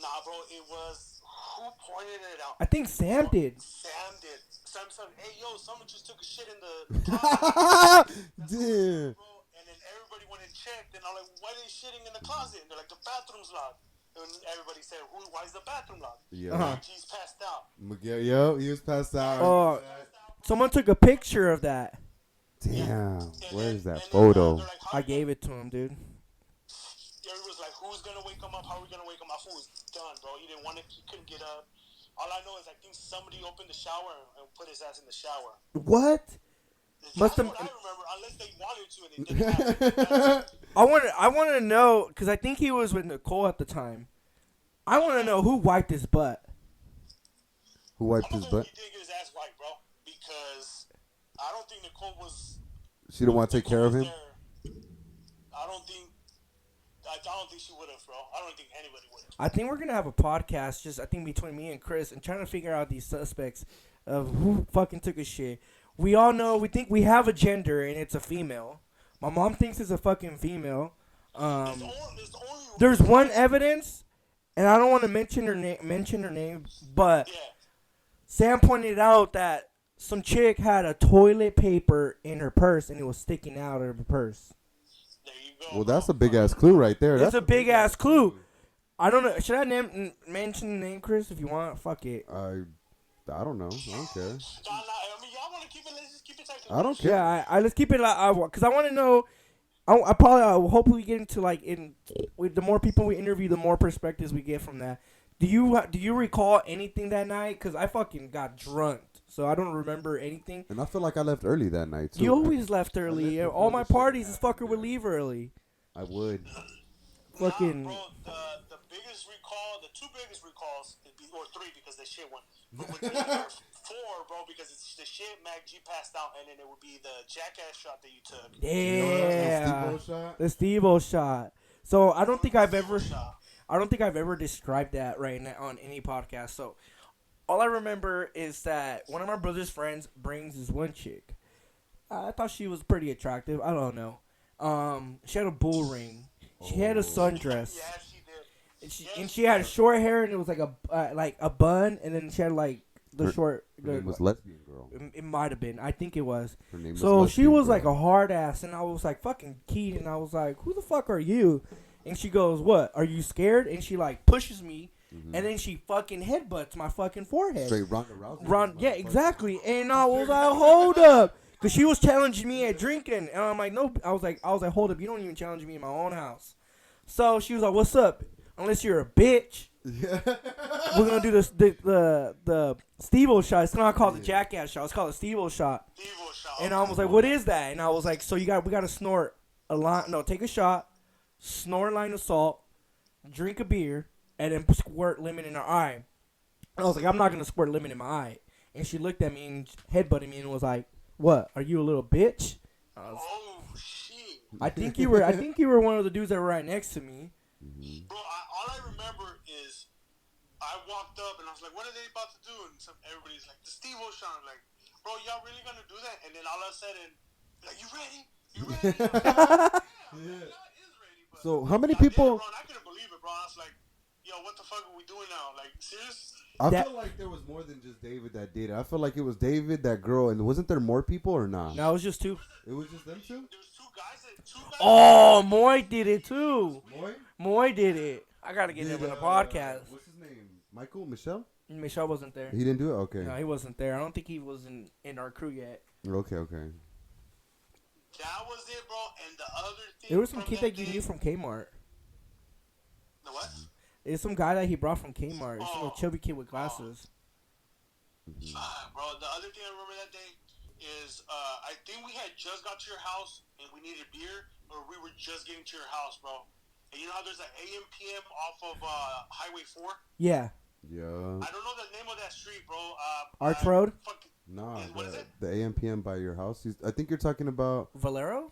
nah, bro, it was who pointed it out. I think Sam did. Sam did. Sam said, "Hey, yo, someone just took a shit in the closet." Damn. Bro, and then everybody went and checked, and I'm like, "Why are they shitting in the closet?" And they're like, "The bathroom's locked." And everybody said, "Why is the bathroom locked?" Yeah. He's passed out. Miguel, yo, he was passed out. Oh, someone took a picture of that. Damn. Where's that And photo? they're like, I gave it to him, dude. Everybody's like, "Who's gonna wake him up? How are we gonna wake him up?" Fool was done, bro. He didn't want to. He couldn't get up. All I know is I think somebody opened the shower and put his ass in the shower. What? That's what I remember, unless they wanted to and they didn't have to. I want to know, because I think he was with Nicole at the time. I want to know who wiped his butt. Who wiped his butt? He did get his ass wiped, bro, because I don't think Nicole was. She didn't want to take care of him. I don't think she would have, bro. I don't think anybody would have. I think we're gonna have a podcast, just I think between me and Chris, and trying to figure out these suspects of who fucking took a shit. We all know, we think we have a gender, and it's a female. My mom thinks it's a fucking female. There's one evidence, and I don't want to mention her name, but Yeah. Sam pointed out that some chick had a toilet paper in her purse, and it was sticking out of her purse. There you go. Well, that's a big ass clue right there. It's That's a big ass clue. I don't know. Should I mention the name, Chris? If you want, fuck it. I don't know. I don't care. Nah, I mean, y'all want to keep it? Let's just keep it tight. I don't care. Yeah, I let's keep it like because I want to know. I probably hopefully get into like with the more people we interview, the more perspectives we get from that. Do you recall anything that night? Because I fucking got drunk, so I don't remember anything. And I feel like I left early that night too. You always left early. left All before my the shit parties, this fucker would leave early. I would. Fucking. Nah, bro, the biggest recall, the two biggest recalls, or three because the shit one, but would be four, bro, because it's the shit Mac G passed out, and then it would be the jackass shot that you took. Yeah, the Steve-O shot. So I don't think I've ever described that right now on any podcast. So all I remember is that one of my brother's friends brings this one chick. I thought she was pretty attractive. I don't know. She had a bull ring. She had a sundress. Yeah, she did. And she had short hair, and it was like a bun, and then she had like the short. Her name was lesbian girl. It might have been. I think it was. Her name So was she was lesbian like girl. a hard ass, and I was like fucking keyed, and I was like, "Who the fuck are you?" And she goes, "What? Are you scared?" And she like pushes me, and then she fucking headbutts my fucking forehead. Straight Ronda Rousey. Yeah, exactly. And I was like, "Hold up." Because she was challenging me at drinking. And I'm like, no. I was like, hold up. You don't even challenge me in my own house. So she was like, what's up? Unless you're a bitch. Yeah. We're going to do this, the Steve-O shot. It's not called the jackass shot. It's called the Steve-O shot. Steve-O shot. And I was like, what is that? And I was like, so we got to snort a line. No, take a shot, snort a line of salt, drink a beer, and then squirt lemon in her eye. And I was like, I'm not going to squirt lemon in my eye. And she looked at me and headbutted me and was like, what? Are you a little bitch? I think you were. I think you were one of the dudes that were right next to me. Mm-hmm. Bro, all I remember is I walked up and I was like, "What are they about to do?" And everybody's like, "The Steve O Sean." I'm like, "Bro, y'all really gonna do that?" And then all of a sudden, like, "You ready? You ready?" I was like, "Yeah, God is ready." But So how many I did it, people? bro, and I couldn't believe it, bro. I was like, "Yo, what the fuck are we doing now? Like, serious?" I That- feel like there was more than just David that did it. I feel like it was David, that girl, and wasn't there more people or not? No, it was just two. It was just them two. There was two guys. Oh, Moy did it too. Moy Moy did it. I gotta get him on the podcast. What's his name? Michael? Michelle? Michelle wasn't there. He didn't do it. Okay. No, he wasn't there. I don't think he was in our crew yet. Okay. Okay. That was it, bro. And the other thing. There was some from kid that that you day- knew from Kmart. The what? It's some guy that he brought from Kmart. Some little Oh. chubby kid with glasses. Bro, the other thing I remember that day is I think we had just got to your house and we needed beer, or we were just getting to your house, bro. And you know how there's an AM PM off of Highway 4? Yeah. Yeah. I don't know the name of that street, bro. Arch Road? Nah. What is it? The AMPM by your house. I think you're talking about. Valero?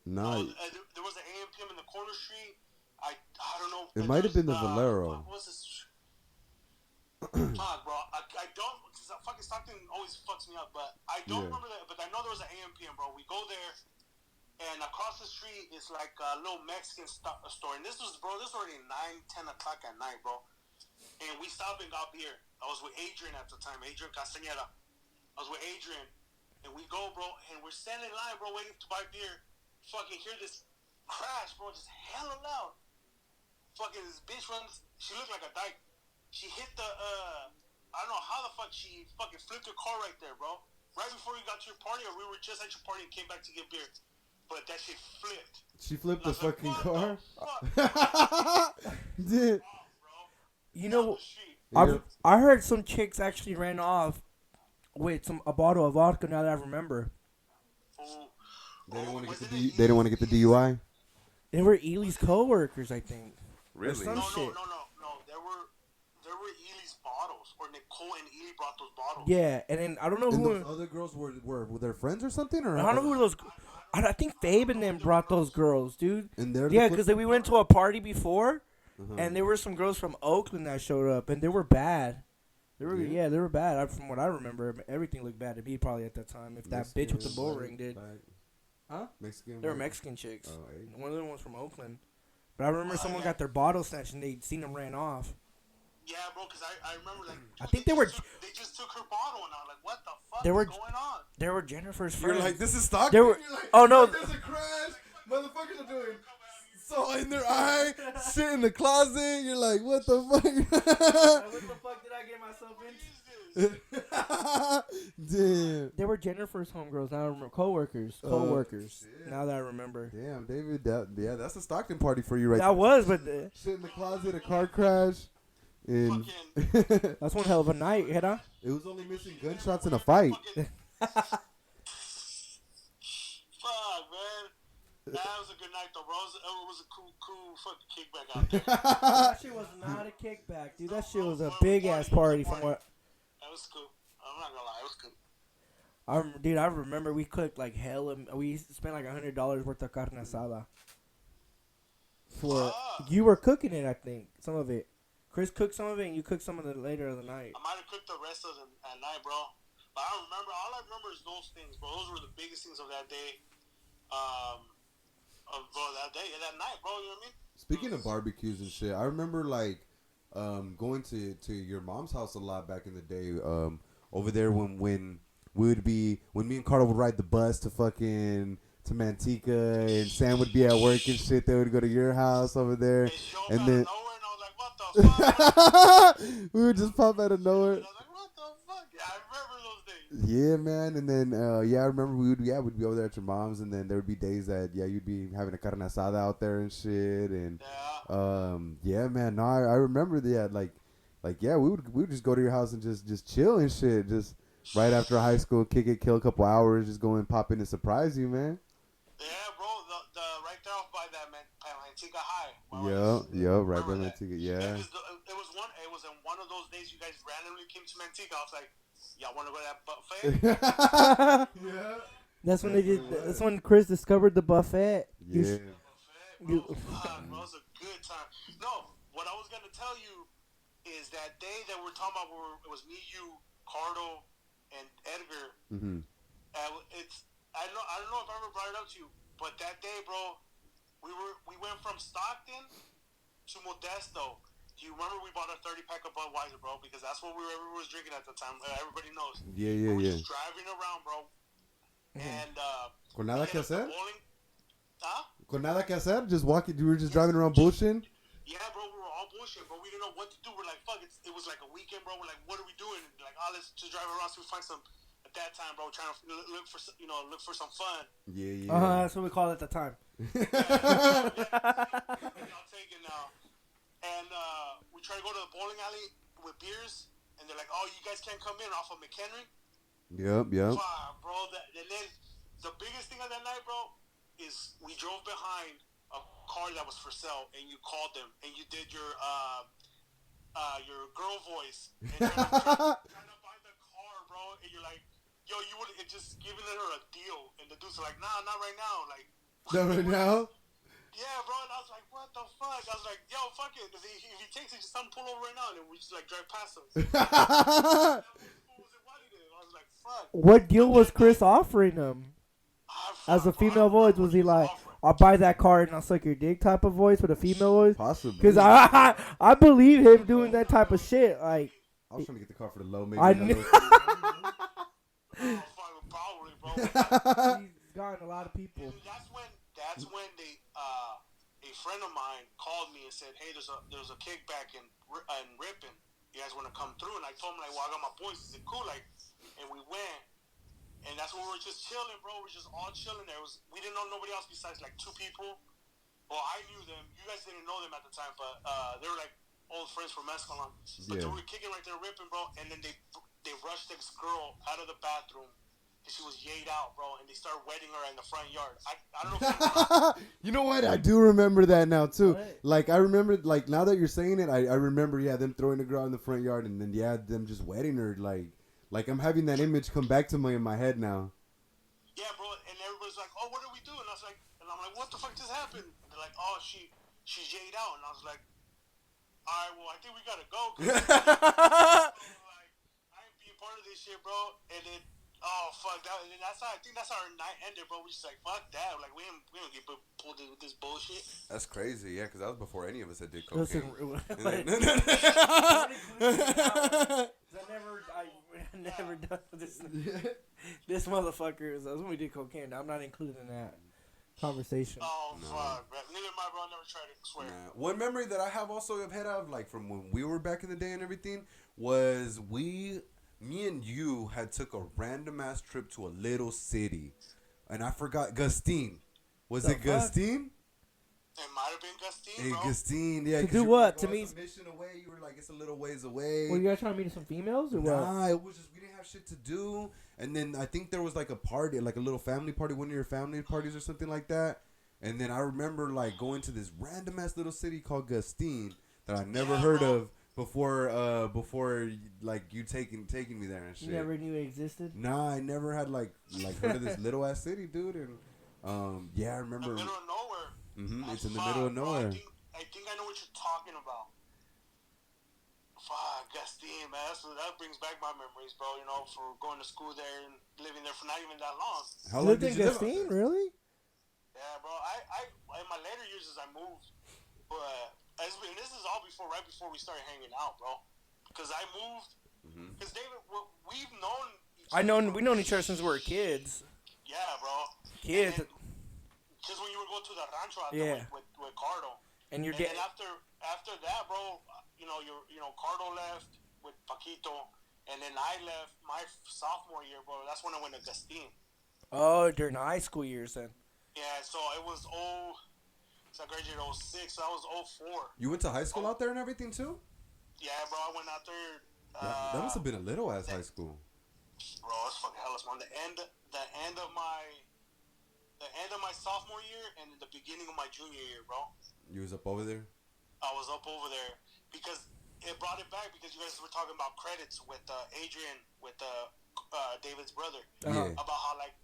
Nah. There was an AM PM in the corner street. I don't know. It might have been the Valero. What was this? Fuck, bro. I don't, because fucking Stockton always fucks me up, but I don't remember that. But I know there was an AM PM, bro. We go there, and across the street is like a little Mexican store. And this was already 9, 10 o'clock at night, bro. And we stopped and got beer. I was with Adrian at the time, Adrian Castañeda. I was with Adrian, and we go, bro, and we're standing in line, bro, waiting to buy beer. Fucking hear this crash, bro, just hella loud. Fucking this bitch runs. She looked like a dyke. She hit the, I don't know how the fuck she fucking flipped her car right there, bro. Right before we got to your party, or we were just at your party and came back to get beer. But that shit flipped. She flipped the And I was like, fucking what car. the fuck? Dude. You know, Down the street. I heard some chicks actually ran off with a bottle of vodka. Now that I remember, Ooh. They didn't want to Wasn't get it they didn't want to get the DUI. they were Ely's co-workers, I think. Really? Some No, shit. no. There were Ely's bottles, or Nicole and Ely brought those bottles. Yeah, and then I don't know And who. those other girls were their friends or something, or I don't know who those. I think Fabe and them brought those girls, dude. And they're Yeah, because we went to a party before, Uh-huh. and there were some girls from Oakland that showed up, and they were bad. They were they were bad. From what I remember, everything looked bad to me probably at that time. If that bitch with the bull ring did, huh? Mexican. They were white? Mexican chicks. Oh, hey. One of them was from Oakland. But I remember someone got their bottle snatched and they'd seen them ran off. Yeah, bro, because I remember, like, I think they were- they just took her bottle, and I'm like, what the fuck They is were- going on? They were Jennifer's You're friends. like, this is Stockton. They were- You're like, oh, no. there's a crash. Motherfuckers are doing so in their eye, shit in the closet. You're like, what the fuck? What the fuck did I get myself into? Damn. They were Jennifer's homegirls. Now I remember. Co-workers. Now that I remember. Damn, David. That's a Stockton party for you, right? That was, but Shit in the closet, a car crash, and Fucking, that's one hell of a night, huh? it was only missing gunshots in a fight. fucking, fuck, man. That was a good night, though, bro. It was a cool fucking kickback out there. That shit was not a kickback, dude. That shit was a big ass party from what. That was cool. I'm not gonna lie, it was cool. Dude, I remember we cooked like hell. We spent like $100 worth of carne asada. You were cooking it, I think, some of it. Chris cooked some of it, and you cooked some of it later of the night. I might have cooked the rest of them at night, bro. But I don't remember. All I remember is those things, bro. Those were the biggest things of that day. That night, bro. You know what I mean? Speaking of barbecues and shit, I remember like going to your mom's house a lot back in the day. Over there when me and Carter would ride the bus to Manteca, and Sam would be at work and shit. They would go to your house over there, They showed and out then of nowhere, and I was like, what the fuck? we would just pop out of nowhere. I was like, what the fuck? Yeah, I remember those days. Yeah, man. And then I remember we'd be over there at your mom's, and then there would be days that you'd be having a carne asada out there and shit, and Yeah. man. No, I remember that. We would just go to your house and just chill and shit, just right after high school, kick it, kill a couple hours, just go and pop in and surprise you, man. Yeah, bro. The right there off by that, man. Manteca High. Right by Remember that? Manteca, yeah. It was in one of those days you guys randomly came to Manteca. I was like, y'all want to go to that buffet? That's when That's they what did. it That's was. when Chris discovered the buffet. Yeah. You- Bro, fuck, bro, it was a good time. No, what I was gonna tell you is that day that we're talking about, where it was me, you, Cardo, and Edgar. Mm-hmm. It's I don't know if I ever brought it up to you, but that day, bro, we went from Stockton to Modesto. Do you remember we bought a 30 pack of Budweiser, bro? Because that's what everyone was drinking at the time. Everybody knows. Yeah, We were yeah. just driving around, bro, and Con we nada hit que up the hacer? bowling. Huh? Con nada que hacer? Just walking. You were just driving around bullshitting? Yeah, bro, we were all bullshit, bro. We didn't know what to do. We're like, fuck, it was like a weekend, bro. We're like, what are we doing? Like, oh, let's just drive around so we find some. At that time, bro, trying to look for some fun. Yeah, That's what we called it at the time. I'll take it now. And we try to go to the bowling alley with beers, and they're like, oh, you guys can't come in off of McHenry. Yep. Wow, bro. And then the biggest thing of that night, bro, is we drove behind a car that was for sale, and you called them, and you did your girl voice, and you're like, trying to buy the car, bro, and you're like, yo, you would have just given her a deal, and the dudes are like, nah, not right now, like. Not right now? Yeah, bro, and I was like, what the fuck? I was like, yo, fuck it, if he takes it, just tell him pull over right now, and then we just like drive past him. I was like, fuck. What deal was Chris offering him? As a female voice, was he like, I'll buy that car and I'll suck your dick type of voice with a female voice? Possibly. Because I believe him doing that type of shit. Like, I was trying to get the car for the low. Maybe I that knew. little- Probably, bro. He's gotten a lot of people. And that's when they a friend of mine called me and said, hey, there's a kickback in Ripon. You guys want to come through? And I told him, like, well, I got my boys. Is it cool? Like, and we went. And that's when we were just chilling, bro. We're just all chilling there. We didn't know nobody else besides like two people. Well, I knew them. You guys didn't know them at the time, but they were like old friends from Escalon. But they were kicking right there, ripping, bro. And then they rushed this girl out of the bathroom. And she was yayed out, bro. And they started wetting her in the front yard. I don't know if you remember. You know what? I do remember that now too. What? Like I remember, like now that you're saying it, I remember, yeah, them throwing the girl in the front yard, and then them just wetting her, like I'm having that image come back to me in my head now. Yeah, bro. And everybody's like, oh, what do we do? And I was like, and I'm like, what the fuck just happened? And they're like, oh, she's yayed out. And I was like, all right, well, I think we gotta go. Like, I ain't being part of this shit, bro. And then, oh fuck that. And then I think that's how our night ended, bro. We just like, fuck that. Like, we don't get pulled in with this bullshit. That's crazy, yeah, because that was before any of us had did Listen, cocaine. I never done this. This motherfucker is when we did cocaine. I'm not included in that conversation. Oh fuck, bro. Neither am I, bro. I never tried to swear. One memory that I have also of head of, like from when we were back in the day and everything, was me and you had took a random ass trip to a little city, and I forgot Gustine. Was it Gustine? It might have been Gustine, Hey, bro. Gustine, yeah. To 'cause do you were, what? like, To on meet- some mission away. You were like, it's a little ways away. Were you guys trying to meet some females or what? Nah, it was just we didn't have shit to do. And then I think there was like a party, like a little family party, one of your family parties or something like that. And then I remember like going to this random ass little city called Gustine that I never heard of before like you taking me there and shit. You never knew it existed? Nah, I never had like heard of this little ass city, dude. And yeah, I remember. In the middle of nowhere. It's in the middle of nowhere. Bro, I think I know what you're talking about. Fuck, Gustine, man. That brings back my memories, bro. You know, for going to school there and living there for not even that long. How You long lived did in you live out Gustine, there? really? Yeah, bro. I in my later years as I moved, but this is all right before we started hanging out, bro. Because I moved. Because David, we've known. We've known each other since we were kids. Yeah, bro. Kids. Just when you would go to the rancho out Yeah. there with Cardo. And you're And then getting. after that, bro, Cardo left with Paquito, and then I left my sophomore year, bro. That's when I went to Gustine. Oh, during the high school years then. Yeah, so it was so I graduated 06, so I was 04. You went to high school out there and everything too? Yeah, bro, I went out there. That must have been a little ass high school. Bro, it's fucking hell. It's on the end of my sophomore year and the beginning of my junior year, bro. You was up over there? I was up over there because it brought it back because you guys were talking about credits with Adrian, with David's brother, Yeah. about how like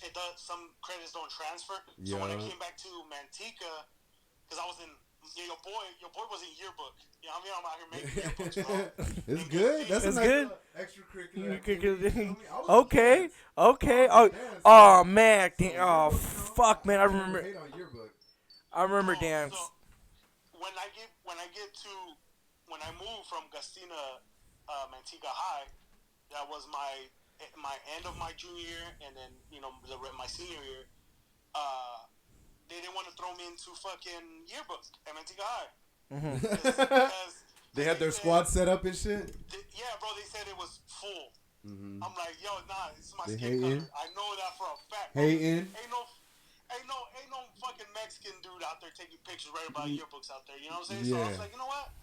it does, some credits don't transfer. So when I Yeah. came back to Manteca, because I was in your boy was in yearbook. You know what I mean? I'm out here making yearbooks, bro. It's And good. That's a It's nice good. extracurricular activity. You feel me? I was in Okay, dance. okay. I was Oh, in dance, oh so- man. so Oh, yearbook, fuck, man. I I never remember. hate on yearbook. I remember bro, so dance. when I get to when I moved from Gastina, Manteca High, that was my end of my junior year, and then my senior year. They didn't want to throw me into fucking yearbook at Manteca High because They had their squad set up and shit. Yeah, bro. They said it was full. Mm-hmm. I'm like, yo, nah, it's my They skin hating. color. I know that for a fact. Bro. Hating. Ain't no fucking Mexican dude out there taking pictures right about yearbooks out there. You know what I'm saying? Yeah. So I was like, you know what?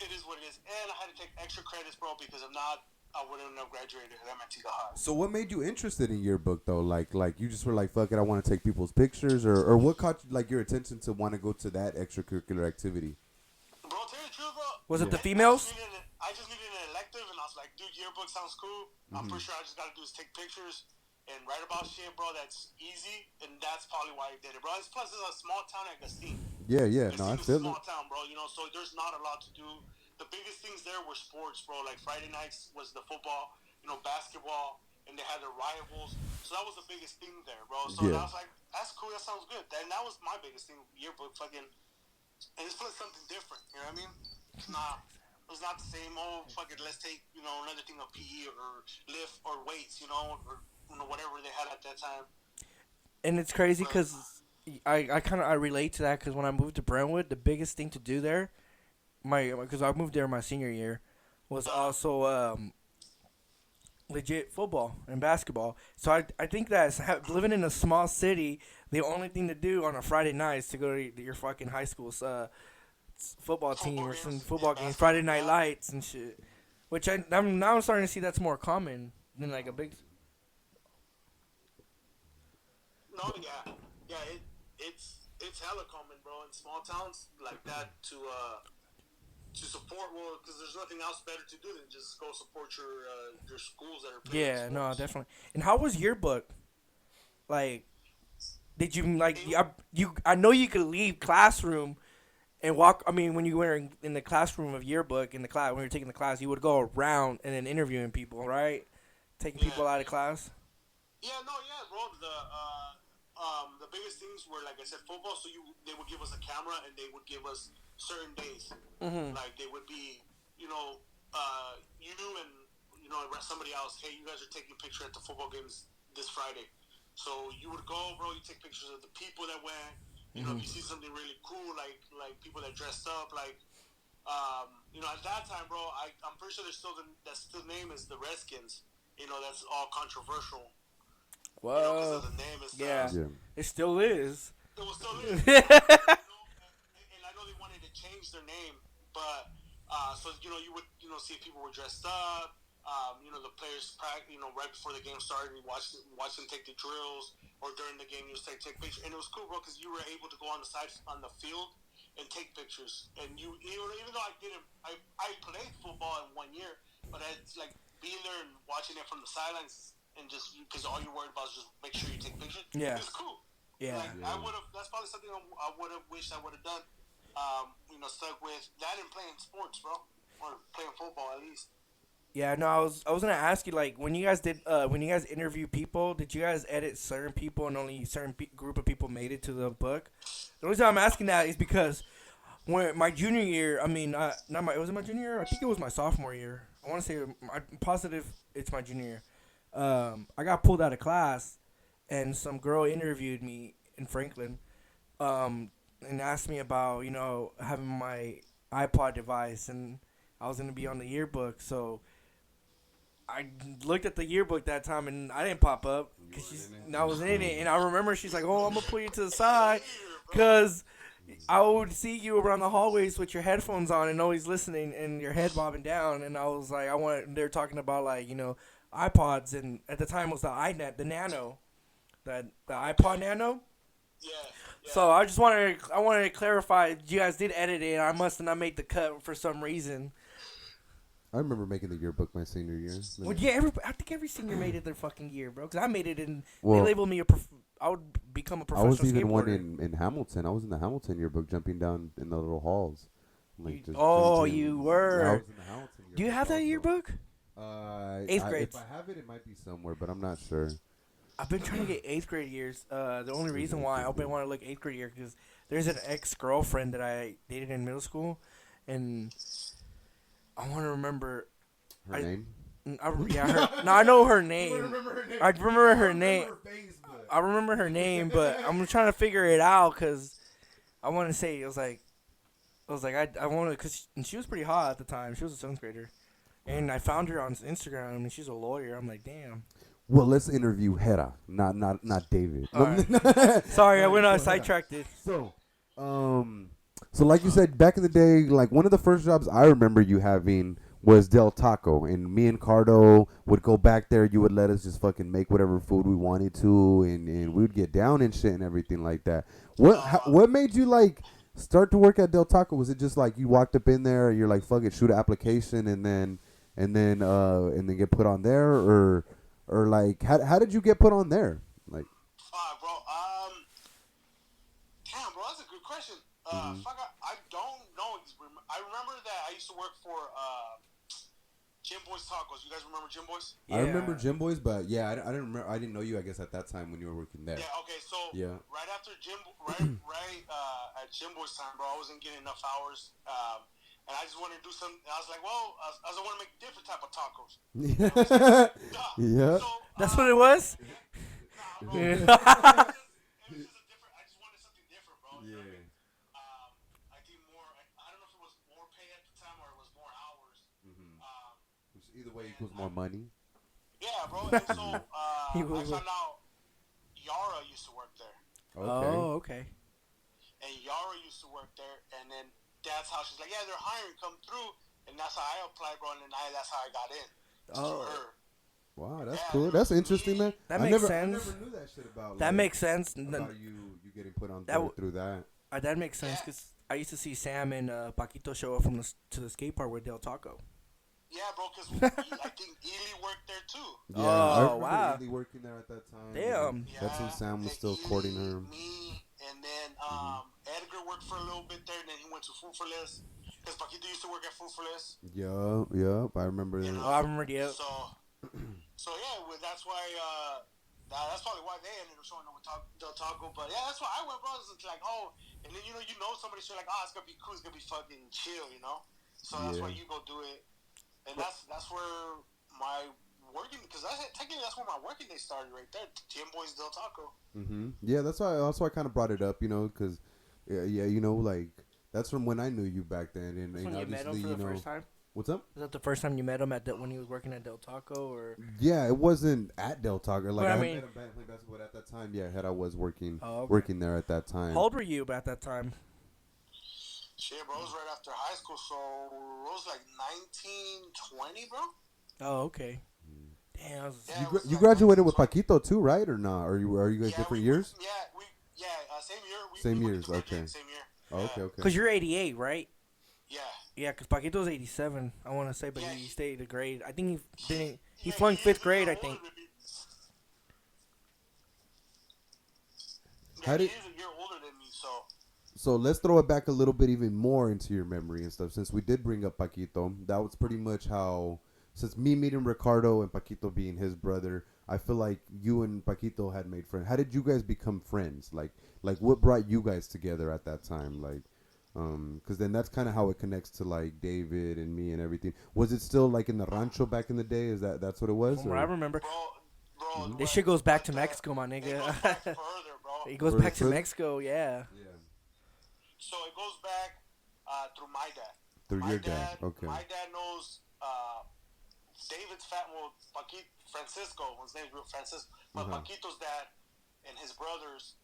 It is what it is. And I had to take extra credits, bro, because if not, I wouldn't have graduated at Manteca High. So what made you interested in yearbook though? Like you just were like, fuck it, I want to take people's pictures, or what caught like your attention to want to go to that extracurricular activity? Bro, tell you the truth, bro. Was it the Yeah. females? I just needed an elective, and I was like, dude, yearbook sounds cool. I'm pretty sure I just got to do is take pictures and write about shit, bro. That's easy, and that's probably why I did it, bro. Plus, it's a small town at Gastine. Yeah, no, I Gastine is feel a small it. town, bro. So there's not a lot to do. The biggest things there were sports, bro. Like Friday nights was the football, basketball, and they had their rivals. So that was the biggest thing there, bro. So I was like, that's cool. That sounds good. And that was my biggest thing. Yearbook, fucking, and it's something different. You know what I mean? It's not the same old fucking. Let's take another thing of PE or lift or weights, or whatever they had at that time. And it's crazy because I kind of relate to that because when I moved to Brentwood, the biggest thing to do there, because I moved there my senior year, was also legit football and basketball. So I think that living in a small city, the only thing to do on a Friday night is to go to your fucking high school's football team or some football games, Friday night lights and shit. Which I'm now starting to see that's more common than like a big. No, it's hella common, bro, in small towns like that to support. Well, because there's nothing else better to do than just go support your schools that are playing. Yeah, no, definitely. And how was yearbook? Like, did you like I know you could leave classroom and walk. I mean, when you were in the classroom of yearbook in the class when you were taking the class, you would go around and then interviewing people, right? Taking people out of class. Yeah, bro. The biggest things were, like I said, football. So they would give us a camera and they would give us certain days. Mm-hmm. Like they would be, you and somebody else. Hey, you guys are taking a picture at the football games this Friday. So you would go, bro. You take pictures of the people that went. If you see something really cool, like people that dressed up, like at that time, bro. I'm pretty sure the name is the Redskins. That's all controversial. Whoa. Because of the name and stuff. Yeah. It still is. It was still is. And I know they wanted to change their name, but so you would see people were dressed up. The players right before the game started, you watch them take the drills, or during the game you just take pictures, and it was cool, bro, because you were able to go on the field and take pictures. And even though I played football in 1 year, but it's like being there and watching it from the sidelines. And just because all you're worried about is just make sure you take pictures. Yeah, it's cool. Yeah, I would have. That's probably something I would have wished I would have done. Stuck with that and playing sports, bro, or playing football at least. Yeah, no, I was gonna ask you, like, when you guys interview people, did you guys edit certain people and only certain group of people made it to the book? The reason I'm asking that is because when my junior year, was it my junior year? I think it was my sophomore year. I want to say I'm positive it's my junior year. I got pulled out of class, and some girl interviewed me in Franklin, and asked me about having my iPod device, and I was gonna be on the yearbook. So I looked at the yearbook that time, and I didn't pop up because I was in it. And I remember she's like, "Oh, I'm gonna put you to the side," because I would see you around the hallways with your headphones on and always listening, and your head bobbing down. And I was like, they're talking about iPods, and at the time it was the Nano, the iPod Nano. Yeah. So I wanted to clarify, you guys did edit it, and I must have not made the cut for some reason. I remember making the yearbook my senior year. Well, yeah, I think every senior made it their fucking year, bro. Because I made it in. They Well, labeled me I would become a I was professional even one skateboarder. in Hamilton. I was in the Hamilton yearbook, jumping down in the little halls, like just Oh, jumping. you I were. was in the Hamilton Do you yearbook have that also. yearbook? Eighth If grades. I have it, it might be somewhere, but I'm not sure. I've been trying to get eighth grade years. The only reason why I've been wanting to look eighth grade year because there's an ex girlfriend that I dated in middle school, and I want to remember. Her name? No, I know her name. Remember her name. I remember her name. Her face, but I remember her name, but I'm trying to figure it out because I want to say I want to because she was pretty hot at the time. She was a seventh grader, and I found her on Instagram and she's a lawyer. I'm like, damn. well, let's interview Gera, not David. All right. Sorry, I went on sidetracked. So, so like you said, back in the day, like one of the first jobs I remember you having was Del Taco, and me and Cardo would go back there. You would let us just fucking make whatever food we wanted to, and we would get down and shit and everything like that. What made you like start to work at Del Taco? Was it just like you walked up in there, and you're like, fuck it, shoot an application, and then get put on there, or like how did you get put on there? Like, Bro. Damn, bro, that's a good question. Fuck, I don't know. I remember that I used to work for Jim Boy's Tacos. You guys remember Jim Boy's? I remember Jim Boys, but yeah, I didn't remember. I didn't know you. I guess at that time when you were working there. Yeah. Okay. So right after at Jim Boy's time, bro, I wasn't getting enough hours. And I just wanted to do something. I was like, well, I want to make different type of tacos. Yeah. So, That's what it was. Nah, bro. It was just a different. I just wanted something different, bro. You know what I mean? I think more. I don't know if it was more pay at the time or it was more hours. Which either way equals more money. Yeah, bro. And so I found out Yara used to work there. Okay. Oh, okay. And Yara used to work there, and then that's how she's like, yeah, they're hiring, come through, and that's how I applied, bro, and then that's how I got in. Through her. Wow, that's cool. That's interesting, man. That makes sense. I never knew that shit about. That makes sense. About you getting put on through that. That makes sense because I used to see Sam and Paquito show up to the skate park with Del Taco. Yeah, bro, because I think Ely worked there too. Yeah, I remember wow. Ely working there at that time. Damn. That's when Sam was still courting her. Me, and then Edgar worked for a little bit there, and then he went to Food for Less. Because Paquito used to work at Food for Less. Yeah, I remember that. I remember, yeah. So yeah, that's why. That's probably why they ended up showing up with Del Taco. But yeah, that's why I went, bro. It's like, and then you know somebody, so like, it's gonna be cool, it's gonna be fucking chill, you know. So that's why you go do it, and that's where my working, because technically that's where my working day started right there. Jim Boy's Del Taco. Yeah, that's why I kind of brought it up, you know, because you know, like that's from when I knew you back then, and When you met him for the first time? What's up? Was that the first time you met him when he was working at Del Taco, or? Yeah, it wasn't at Del Taco. Like I mean, met him playing basketball at that time. Yeah, I was working okay. working there at that time. How old were you at that time? Shit, bro, it was right after high school, so it was like 19, 20, bro. Oh, okay. Damn. You graduated with Paquito too, right? Or not? Are you guys different years? Same year. Same years, okay. Same year. Oh, okay. Because you're 88, right? Yeah. Yeah, because Paquito's 87, I want to say, but he stayed a grade. I think he flunked he's 5th grade, I think. He's a year older than me, so. So let's throw it back a little bit even more into your memory and stuff. Since we did bring up Paquito, that was pretty much how, since me meeting Ricardo and Paquito being his brother, I feel like you and Paquito had made friends. How did you guys become friends? Like what brought you guys together at that time? Like, because then that's kind of how it connects to like David and me and everything. Was it still like in the rancho back in the day? That's what it was? From what I remember. Bro, this shit goes back to Mexico, my nigga. It goes back further, bro. It goes back to Mexico, yeah. So it goes back through my dad. Through your dad, okay. My dad knows David's Francisco. His name's Francisco. But Paquito's dad and his brothers.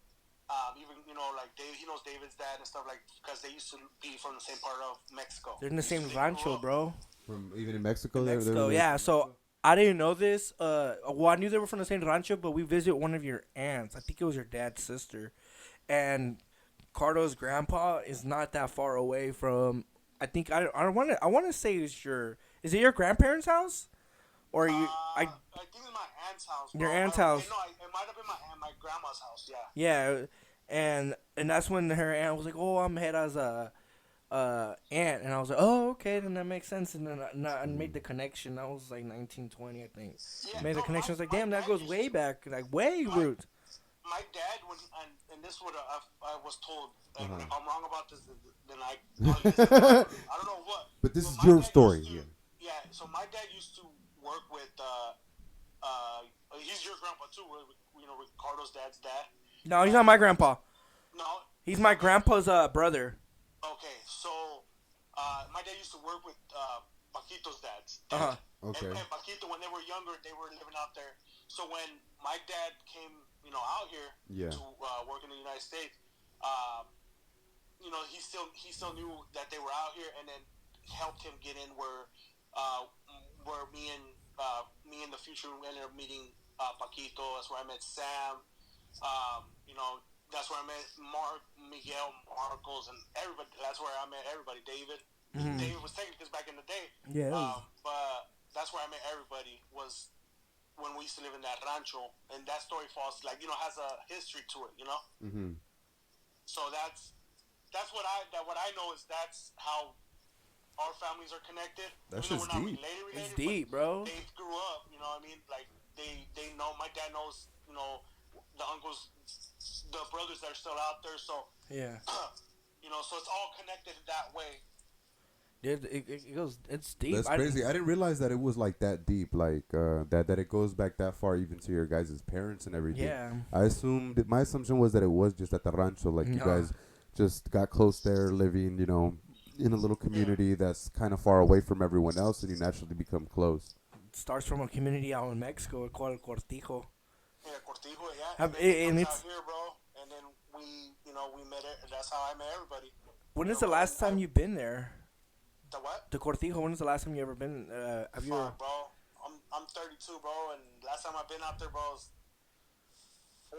Even like Dave, he knows David's dad and stuff, like, because they used to be from the same part of Mexico. They're in the same rancho, bro. From even in Mexico. Mexico, yeah. So I didn't know this. Well, I knew they were from the same rancho, but we visited one of your aunts. I think it was your dad's sister, and Cardo's grandpa is not that far away from. I think I want to say it's Is it your grandparents' house? Or you? I think it's my aunt's house, bro. Your aunt's Okay, house. no, it might have been my grandma's house. Yeah. Yeah, and that's when her aunt was like, "Oh, I'm head as a aunt," and I was like, "Oh, okay, then that makes sense." And then I made the connection. That was like 1920, I think. Yeah, Made the no, connection. I was like, my "Damn, that dad goes used way to. back, like way My roots." my dad when and this would I was told, and if I'm wrong about this, then I I don't know what. But this But is my your dad used story. to, Yeah. yeah. So my dad used to work with he's your grandpa too, Ricardo's dad's dad. No, he's not my grandpa. No, He's my okay, grandpa's brother. okay. So my dad used to work with Paquito's dad's Uh dad. huh. Okay. And Paquito, when they were younger, they were living out there. So when my dad came, out here Yeah. to work in the United States, he still knew that they were out here, and then helped him get in where me and the future ended up meeting Paquito. That's where I met Sam. That's where I met Mark, Miguel, Marcos, and everybody. That's where I met everybody. David. Mm-hmm. David was taken because back in the day. Yeah. But that's where I met everybody was when we used to live in that rancho, and that story falls has a history to it. Mm-hmm. So that's what I know is that's how our families are connected. That's Even though just we're not deep. related, It's deep, bro. they grew up. You know what I mean? Like they know. My dad knows. The uncles, the brothers that are still out there. So Yeah. so it's all connected that way. It goes. It's deep. That's crazy. I didn't realize that it was like that deep, like that it goes back that far, even to your guys' parents and everything. Yeah. My assumption was that it was just at the rancho, like you No. guys just got close there, living, in a little community that's kind of far away from everyone else, and you naturally become close. It starts from a community out in Mexico called Cortijo. Yeah, Cortijo, yeah. Have- And then and he it's- comes out here, bro. And then we met it. That's how I met everybody. When is the last time you've been there? The what? The Cortijo. When is the last time you ever been? Have you? Fuck, bro. I'm 32, bro, and last time I've been out there, bro, was 4.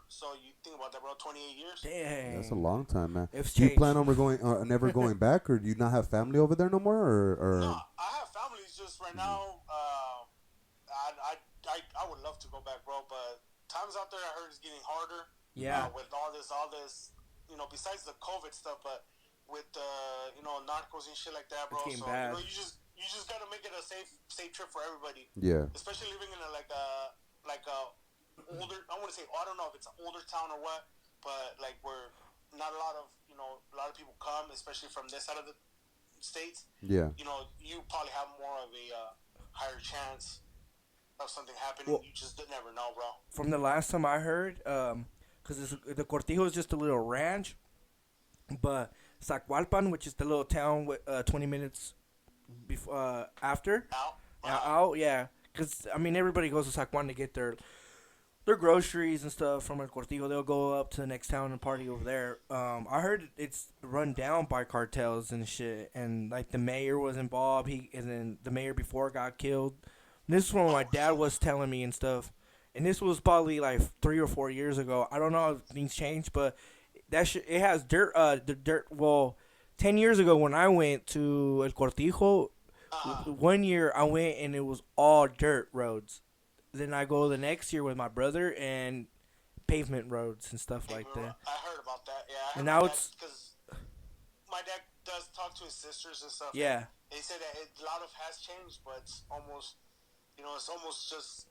So you think about that, bro. 28 years. Dang. That's a long time, man. It's Do you changed. plan on never going back, or do you not have family over there no more, or? No, I have families. Just right now, I would love to go back, bro. But times out there, I heard it's getting harder. Yeah. With all this, besides the COVID stuff, but with narcos and shit like that, bro. It's getting So bad. you just gotta make it a safe trip for everybody. Yeah. Especially living in a older. I want to say, I don't know if it's an older town or what, but like where not a lot of people come, especially from this side of the states. Yeah. You probably have more of a higher chance of something happening. Well, you just never know, bro. From the last time I heard, because the Cortijo is just a little ranch, but Zacualpan, which is the little town with 20 minutes after. Out, yeah. Because, everybody goes to Zacualpan to get their groceries and stuff from El Cortijo. They'll go up to the next town and party over there. I heard it's run down by cartels and shit. And, like, the mayor was involved. And then the mayor before got killed. And this is what my dad was telling me and stuff. And this was probably, like, 3 or 4 years ago. I don't know if things changed, but it has dirt. The dirt. Well, 10 years ago when I went to El Cortijo, 1 year I went and it was all dirt roads. Then I go the next year with my brother and pavement roads and stuff like that. I heard about that. Yeah. I heard And now about it's- that because my dad does talk to his sisters and stuff. Yeah. They said that a lot of has changed, but it's almost, it's almost just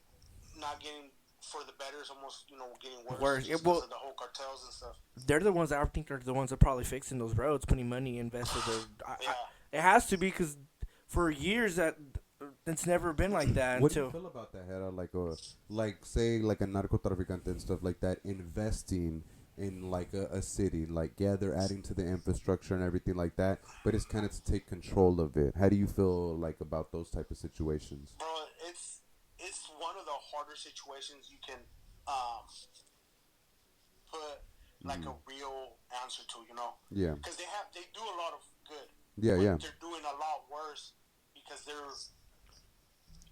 not getting for the better. It's almost, getting worse. Yeah, Just well- because of the whole cartels and stuff. They're the ones that I think are the ones that probably fixing those roads, putting money invested. Yeah. It has to be because for years it's never been like that What do you until. feel about that, Hera? Like say, like a narcotraficante and stuff like that, investing in like a city, like they're adding to the infrastructure and everything like that, but it's kind of to take control of it. How do you feel like about those type of situations? Bro, it's one of the harder situations you can put like a real answer to, Yeah. because they do a lot of good. Yeah, but yeah. They're doing a lot worse because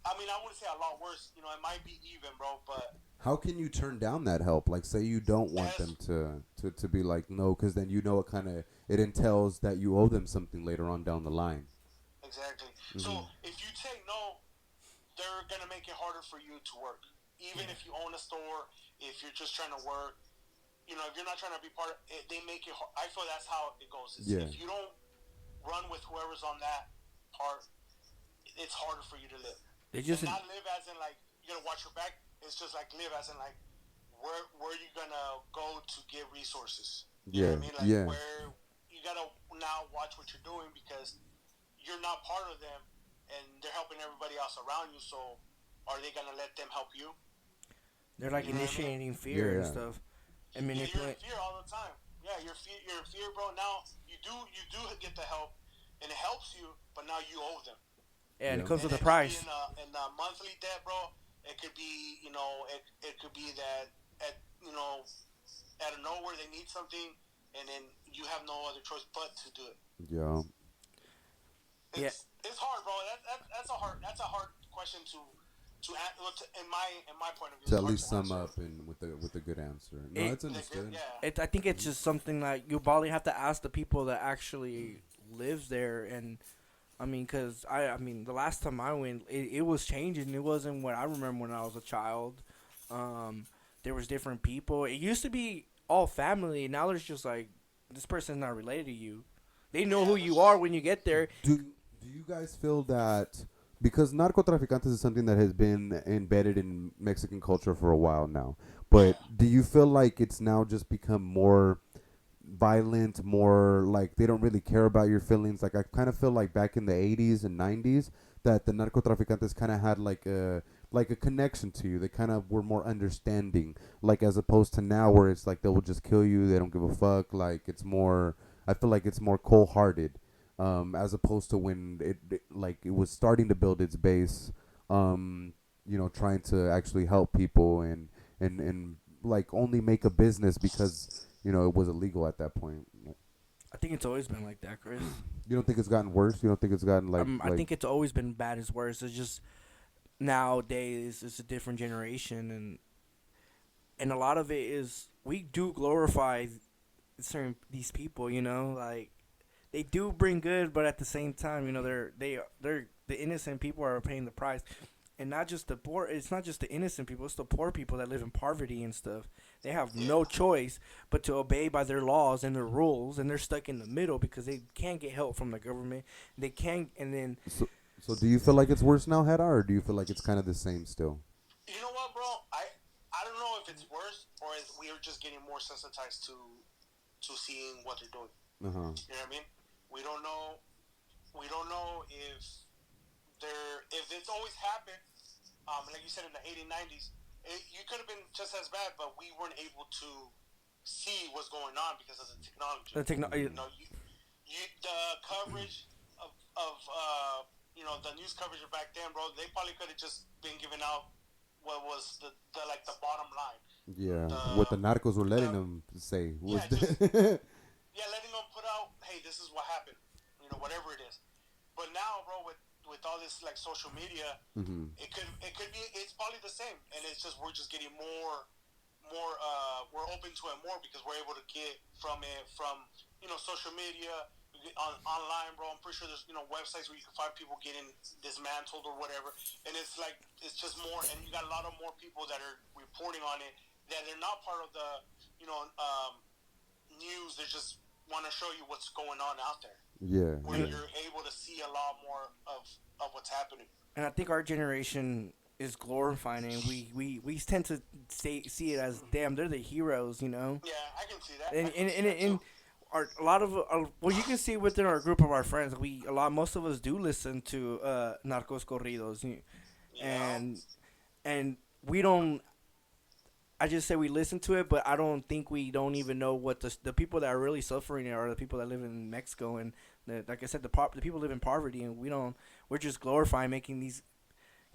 I wouldn't say a lot worse. It might be even, bro, but How can you turn down that help? Like, say you don't want them to be like, no, because then it kind of, it entails that you owe them something later on down the line. Exactly. Mm-hmm. So if you say no, they're gonna make it harder for you to work. Even if you own a store, if you're just trying to work, if you're not trying to be part of it, they make it. I feel that's how it goes. It's, Yeah. if you don't run with whoever's on that part, it's harder for you to live. They And just not live as in like you gotta watch your back. It's just like live as in like where are you gonna go to get resources? You know Yeah. what I mean? Like Yeah. where you gotta now watch what you're doing because you're not part of them, and they're helping everybody else around you. So are they gonna let them help you? they're like You know what I mean? initiating Yeah. fear and Yeah. stuff and Yeah, you're in manipulate. fear all the time. Yeah, you're in fear, bro. Now you do get the help, and it helps you, but now you owe them, And it Yeah. comes and with a it could be price. in a monthly debt, bro. It could be it could be that at out of nowhere they need something, and then you have no other choice but to do it. Yeah. Yeah, It's hard, bro. That's a hard question in my point of view. To It's at hard to least sum answer. up and with a good answer. No, it it's understood. Yeah, I think it's just something that you probably have to ask the people that actually lives there. And I mean, cause I mean, the last time I went, it was changing. It wasn't what I remember when I was a child. Um, there was different people. It used to be all family. Now there's just like this person's not related to you. They know yeah. who There's you are just when you get there. Do you guys feel that because narcotraficantes is something that has been embedded in Mexican culture for a while now, but yeah. do you feel like it's now just become more violent, more like they don't really care about your feelings? Like I kind of feel like back in the 80s and 90s that the narcotraficantes kind of had like a connection to you. They kind of were more understanding, like as opposed to now where it's like they will just kill you. They don't give a fuck. Like it's more. I feel like it's more cold-hearted, as opposed to when like it was starting to build its base. Trying to actually help people and like only make a business because it was illegal at that point. I think it's always been like that, Chris. You don't think it's gotten worse? You don't think it's gotten I think it's always been bad as worse. It's just nowadays it's a different generation, and a lot of it is we do glorify certain these people. Like they do bring good, but at the same time, they're the innocent people are paying the price, and not just the poor. It's not just the innocent people; it's the poor people that live in poverty and stuff. They have Yeah. no choice but to obey by their laws and their rules, and they're stuck in the middle because they can't get help from the government. They can't, and then so. Do you feel like it's worse now, Hedda, or do you feel like it's kind of the same still? You know what, bro? I don't know if it's worse or if we're just getting more sensitized to seeing what they're doing. Uh huh. You know what I mean? We don't know. We don't know if it's always happened. Like you said in the 80s, 90s, you could have been just as bad, but we weren't able to see what's going on because of the technology. the technology. The coverage of the news coverage back then, bro. They probably could have just been giving out what was the like the bottom line. Yeah. What the The narcos were letting the them say was. yeah, just letting them put out, hey, this is what happened, whatever it is. But now, bro, with all this like social media, Mm-hmm. it's probably the same, and it's just we're just getting more we're open to it more because we're able to get from it from social media online, bro. I'm pretty sure there's websites where you can find people getting dismantled or whatever, and it's like it's just more, and you got a lot of more people that are reporting on it that they're not part of the news. They just want to show you what's going on out there, Yeah. where Yeah. you're able to see a lot more of what's happening. And I think our generation is glorifying it. And we tend to see it as damn, they're the heroes. Yeah, I can see that. And I can and see and, that too. and a lot of well, you can see within our group of our friends, most of us do listen to narcos corridos, You know? and and we don't. I just say we listen to it, but I don't think we don't even know what the people that are really suffering are the people that live in Mexico, and like I said, the people live in poverty, and we're just glorifying making these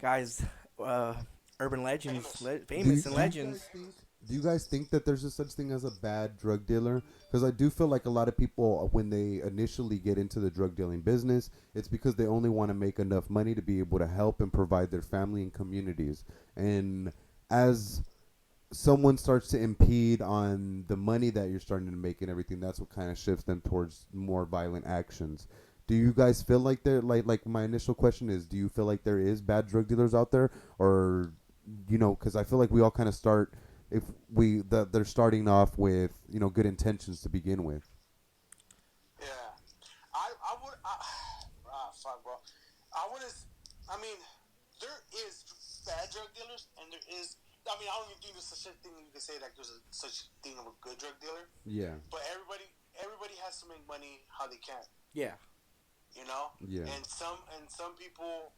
guys uh, urban legends, Famous. famous and legends. Do you guys think that there's a such thing as a bad drug dealer? Because I do feel like a lot of people, when they initially get into the drug dealing business, it's because they only want to make enough money to be able to help and provide their family and communities. And as someone starts to impede on the money that you're starting to make and everything, that's what kind of shifts them towards more violent actions. Do you guys feel like there like my initial question is, do you feel like there is bad drug dealers out there, or because I feel like we all kind of start if they're starting off with good intentions to begin with. Yeah, I would. Fuck, bro. I would. I mean, there is bad drug dealers, and there is. I mean, I don't even think there's such a thing you can say like there's such thing of a good drug dealer. Yeah. But everybody has to make money how they can. Yeah. You know. Yeah. And some people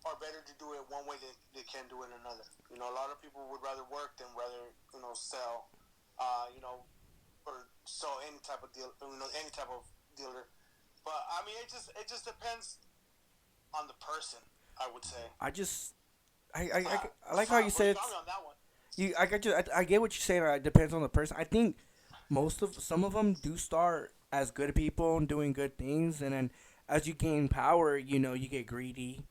are better to do it one way than they can do it another. A lot of people would rather work than rather sell. Or sell any type of deal. Any type of dealer. But I mean, it just depends on the person. I would say. I like how you said got me on that one. I get what you're saying. It depends on the person. I think some of them do start as good people and doing good things, and then as you gain power, you get greedy,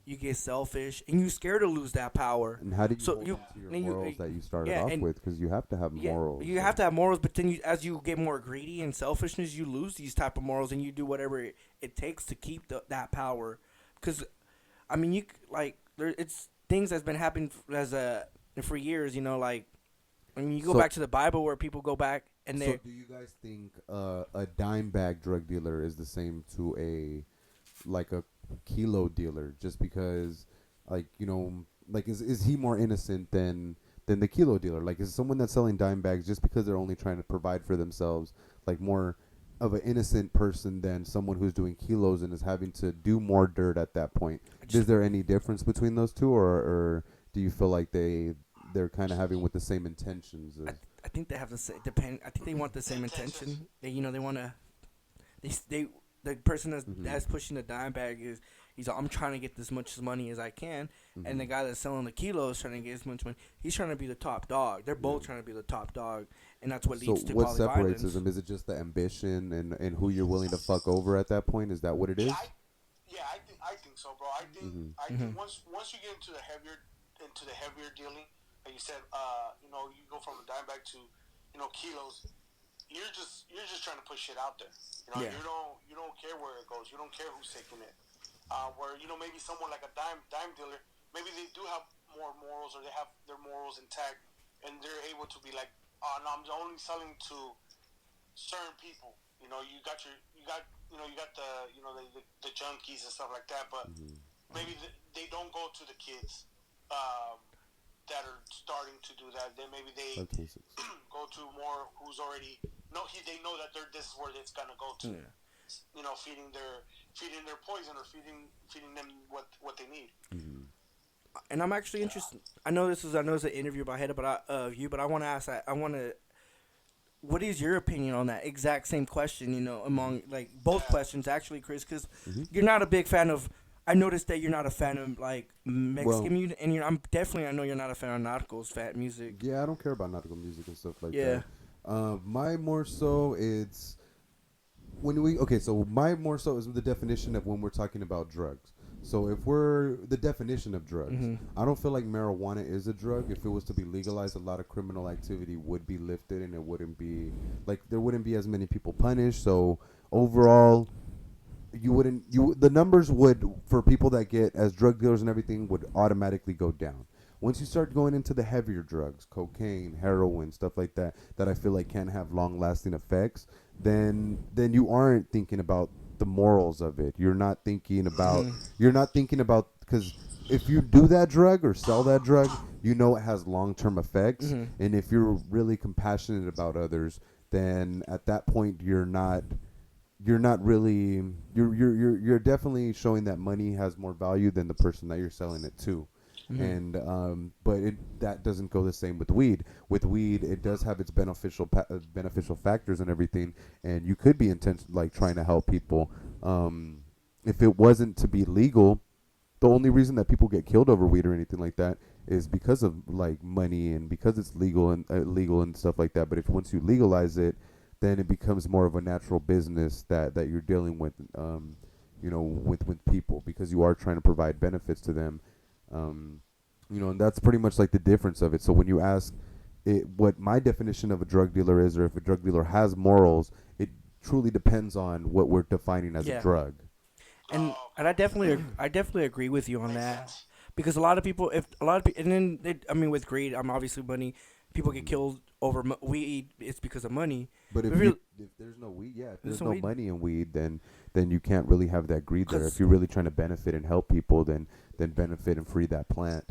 you get selfish, and you're scared to lose that power. And how do you So hold you on to your then you morals that you started yeah, off and with? Because you have to have yeah, morals. you have to have morals, but then as you get more greedy and selfishness, you lose these type of morals, and you do whatever it takes to keep that power. Because I mean, it's things that's been happening for years. Like I mean, you go So- back to the Bible where people go back and So they do you guys think a dime bag drug dealer is the same to a kilo dealer? Just because, is he more innocent than the kilo dealer? Like, is someone that's selling dime bags just because they're only trying to provide for themselves, like more of an innocent person than someone who's doing kilos and is having to do more dirt at that point? Is there any difference between those two, or do you feel like they're kind of having with the same intentions? I think they have the same depend. I think they want the same intention. They want to. They the person that's pushing the dime bag he's like, I'm trying to get as much money as I can, and the guy that's selling the kilos trying to get as much money. He's trying to be the top dog. They're both trying to be the top dog, and that's what leads to So what poly separates violence. them? Is it just the ambition and who you're willing to fuck over at that point? Is that what it is? I think so, bro. I think once you get into the heavier dealing, like you said, you go from a dime bag to kilos. You're just trying to put shit out there. Yeah. You don't care where it goes. You don't care who's taking it. Where maybe someone like a dime dealer, maybe they do have more morals, or they have their morals intact, and they're able to be like, oh no, I'm only selling to certain people. You got the junkies and stuff like that, but maybe they don't go to the kids that are starting to do that. Then maybe they Ep.6. go to more who's already they know that this is where it's gonna go to. Yeah. Feeding their poison, or feeding them what they need. And I'm actually interested. I know it's an interview about head of you, but I want to ask that. What is your opinion on that exact same question? Among like both questions actually, Chris, because you're not a big fan of. I noticed that you're not a fan of like Mexican music, and I know you're not a fan of Narcos, fat music. Yeah, I don't care about nautical music and stuff like Yeah. that. My more so it's so my more so is the definition of when we're talking about drugs. So if we're the definition of drugs, I don't feel like marijuana is a drug. If it was to be legalized, a lot of criminal activity would be lifted, and it wouldn't be there wouldn't be as many people punished. So overall, the numbers would, for people that get as drug dealers and everything, would automatically go down. Once you start going into the heavier drugs, cocaine, heroin, stuff like that I feel like can have long lasting effects, then you aren't thinking about the morals of it. You're not thinking about because if you do that drug or sell that drug, it has long term effects. And if you're really compassionate about others, then at that point you're definitely showing that money has more value than the person that you're selling it to. And but that doesn't go the same with weed. With weed, it does have its beneficial factors and everything, and you could be trying to help people. If it wasn't to be legal, the only reason that people get killed over weed or anything like that is because of like money and because it's legal and stuff like that. But if once you legalize it, then it becomes more of a natural business that you're dealing with, with people, because you are trying to provide benefits to them. And that's pretty much like the difference of it. So when you ask what my definition of a drug dealer is, or if a drug dealer has morals, it truly depends on what we're defining as a Yeah. drug. And I definitely agree with you on Makes that, sense. because a lot of people, if a lot of people, and then I mean, with greed, I'm obviously money. People get Mhm. killed over weed. It's because of money. But But really, if there's no weed, yeah, if there's there's some no weed, money in weed, then you can't really have that greed there. If cause you're really trying to benefit and help people, then benefit and free that plant.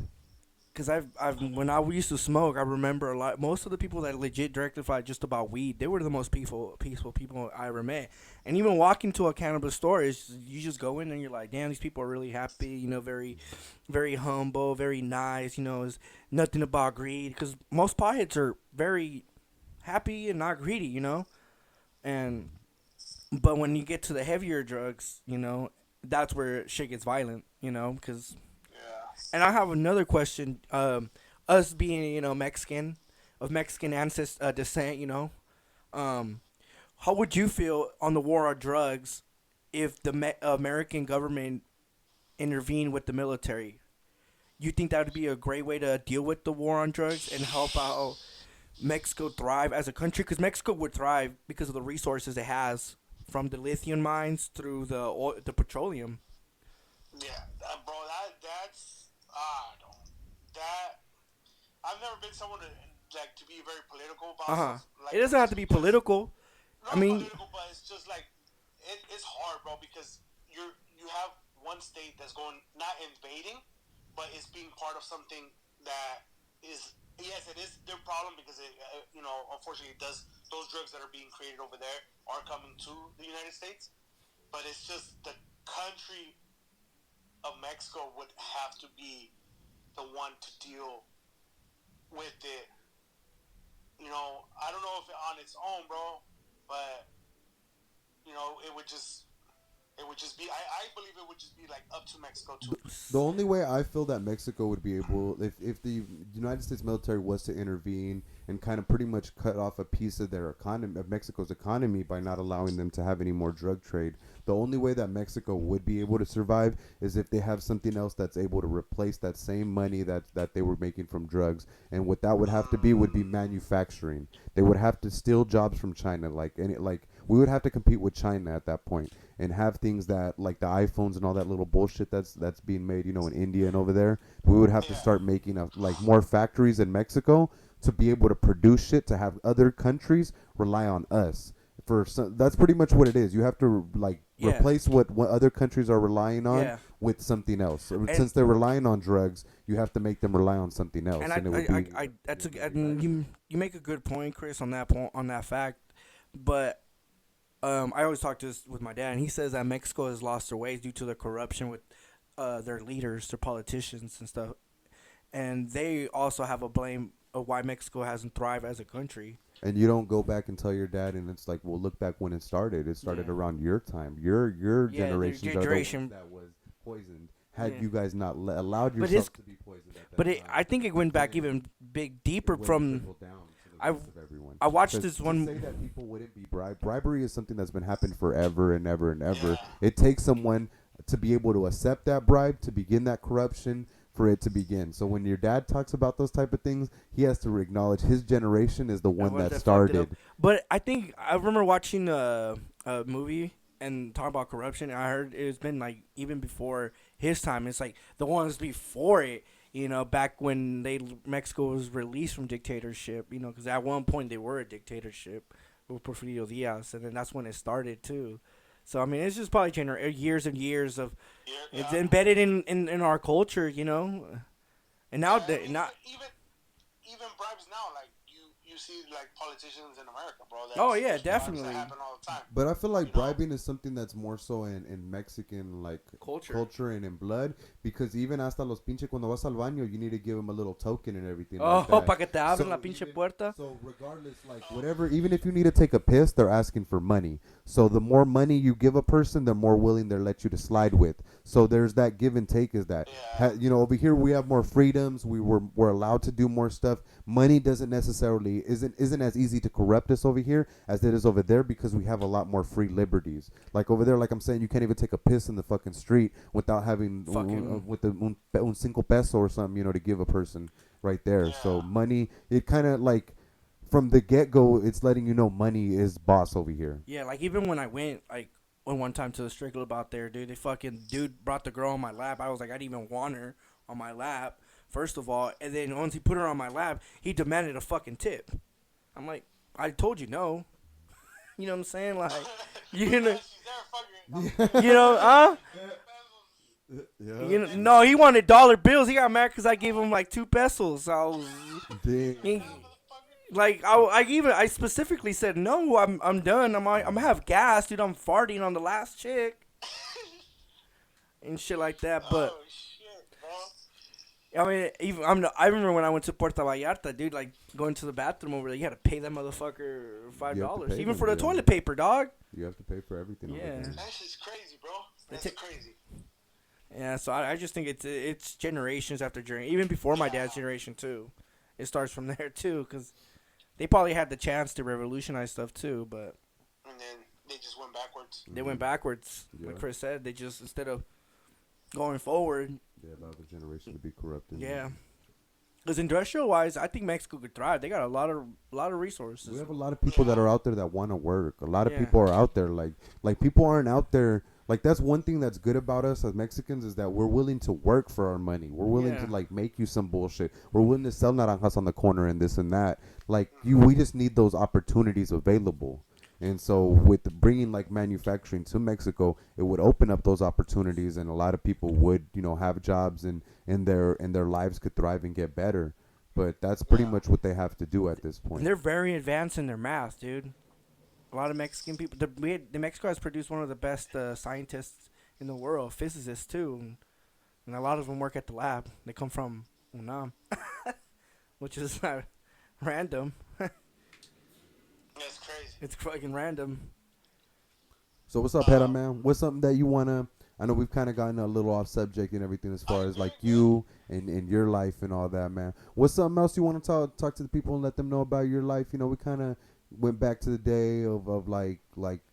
Cause I've when I used to smoke, I remember a lot. Most of the people that legit directified just about weed, they were the most peaceful people I ever met. And even walking to a cannabis store is you just go in and you're like, damn, these people are really happy. You know, very, very humble, very nice. You know, is nothing about greed. Cause most potheads are very happy and not greedy. You know, and but when you get to the heavier drugs, you know, that's where shit gets violent. You know, because Yeah. and I have another question. Us being, Mexican, of Mexican descent, um, how would you feel on the war on drugs if the American government intervened with the military? You think that would be a great way to deal with the war on drugs and help out Mexico thrive as a country? Because Mexico would thrive because of the resources it has, from the lithium mines through the petroleum. Yeah, bro. That's I don't that. I've never been someone to be very political Uh about huh. stuff It like doesn't have this to be because political. I not mean, political, but it's just like it's hard, bro. Because you have one state that's going not invading, but is being part of something that is yes, it is their problem because unfortunately, it does those drugs that are being created over there are coming to the United States, but it's just the country of Mexico would have to be the one to deal with it. I don't know if it on its own, bro, but it would just be. I believe it would just be like up to Mexico to. The only way I feel that Mexico would be able, if the United States military was to intervene and kind of pretty much cut off a piece of their economy, of Mexico's economy, by not allowing them to have any more drug trade, the only way that Mexico would be able to survive is if they have something else that's able to replace that same money that they were making from drugs. And what that would have to be would be manufacturing. They would have to steal jobs from China, like we would have to compete with China at that point and have things that, like the iPhones and all that little bullshit that's being made, in India and over there. We would have to Yeah. start making like more factories in Mexico to be able to produce shit, to have other countries rely on us. That's pretty much what it is. You have to like yeah, replace what other countries are relying on yeah. with something else. So And since they're relying on drugs, you have to make them rely on something else, and and it would be that's and you make a good point, Chris, on that point, on that fact. But I always talk to this with my dad, and he says that Mexico has lost their ways due to the corruption with their leaders, their politicians, and stuff. And they also have a blame of why Mexico hasn't thrived as a country. And you don't go back and tell your dad, and it's like, well, look back when it started. It started Yeah. around your time. Your Yeah, their generations are the generation. ones that was poisoned. Had Yeah. you guys not allowed But yourself to be poisoned at that But time, I think it went back then even big it deeper would from. trickle down to the I rest of everyone. I watched 'Cause this to one. say that people wouldn't be bribery is something that's been happening forever and ever and ever. Yeah. It takes someone to be able to accept that bribe, to begin that corruption, for it to begin. So when your dad talks about those type of things, he has to acknowledge his generation is the one ones that that fucked it started. up. But I think I remember watching a movie and talking about corruption. And I heard it's been like even before his time. It's like the ones before it. Back when Mexico was released from dictatorship. Because at one point they were a dictatorship with Porfirio Diaz, and then that's when it started too. So I mean, it's just probably years and years of Yeah, it's yeah. embedded in our culture. And now Yeah, I mean, not. even bribes now, like you see like politicians in America, bro. Oh yeah, There's bribes definitely that happen all the time. But I feel like You know? bribing is something that's more so in Mexican like Culture. and in blood, because even hasta los pinche cuando vas al baño, you need to give them a little token and everything Oh, like that. pa' que te abran So la pinche even- puerta. So regardless, like whatever, even if you need to take a piss, they're asking for money. So the more money you give a person, the more willing they'll let you to slide with. So there's that give and take. Is that over here we have more freedoms. We're allowed to do more stuff. Money doesn't necessarily isn't as easy to corrupt us over here as it is over there, because we have a lot more free liberties. Like over there, like I'm saying, you can't even take a piss in the fucking street without having with un cinco peso or something, to give a person right there. So money, it kind of like from the get go, it's letting you know money is boss over here. Yeah, like even when I went like one time to the strip club out there, dude, they fucking dude brought the girl on my lap. I was like, I didn't even want her on my lap, first of all, and then once he put her on my lap, he demanded a fucking tip. I'm like, I told you no. You know what I'm saying? Like, you know, She's there, fucking. you know, huh? Yeah. You know, no, he wanted dollar bills. He got mad because I gave him like 2 pesos. I was. Damn. He, like I specifically said no. I'm done. I'm gonna have gas, dude. I'm farting on the last chick and shit like that. But Oh shit, bro. I mean, even I remember when I went to Puerto Vallarta, dude. Like going to the bathroom over there, you had to pay that motherfucker $5, pay even them, for the yeah. toilet paper, dog. You have to pay for everything. over Yeah. there. That shit's crazy, bro. That's ta- crazy. Yeah, so I just think it's generations after generation, even before my dad's generation too. It starts from there too, because they probably had the chance to revolutionize stuff too, but And then they just went backwards. they went backwards. Yeah. Like Chris said, they just instead of going forward, Yeah, allow the generation to be corrupted. yeah. Because industrial wise, I think Mexico could thrive. They got a lot of resources. We have a lot of people that are out there that want to work. A lot of Yeah. people are out there like people aren't out there. Like that's one thing that's good about us as Mexicans is that we're willing to work for our money. We're willing Yeah. to like make you some bullshit. We're willing to sell naranjas on the corner and this and that. Like we just need those opportunities available. And so with bringing like manufacturing to Mexico, it would open up those opportunities, and a lot of people would have jobs and their lives could thrive and get better. But that's pretty much what they have to do at this point. And they're very advanced in their math, dude. A lot of Mexican people. The Mexico has produced one of the best scientists in the world, physicists too, and a lot of them work at the lab. They come from UNAM, which is random. That's crazy. It's fucking random. So what's up, Hera, man? What's something that you wanna? I know we've kind of gotten a little off subject and everything as far as like you and your life and all that, man. What's something else you want to talk to the people and let them know about your life? You know, we kind of went back to the day of like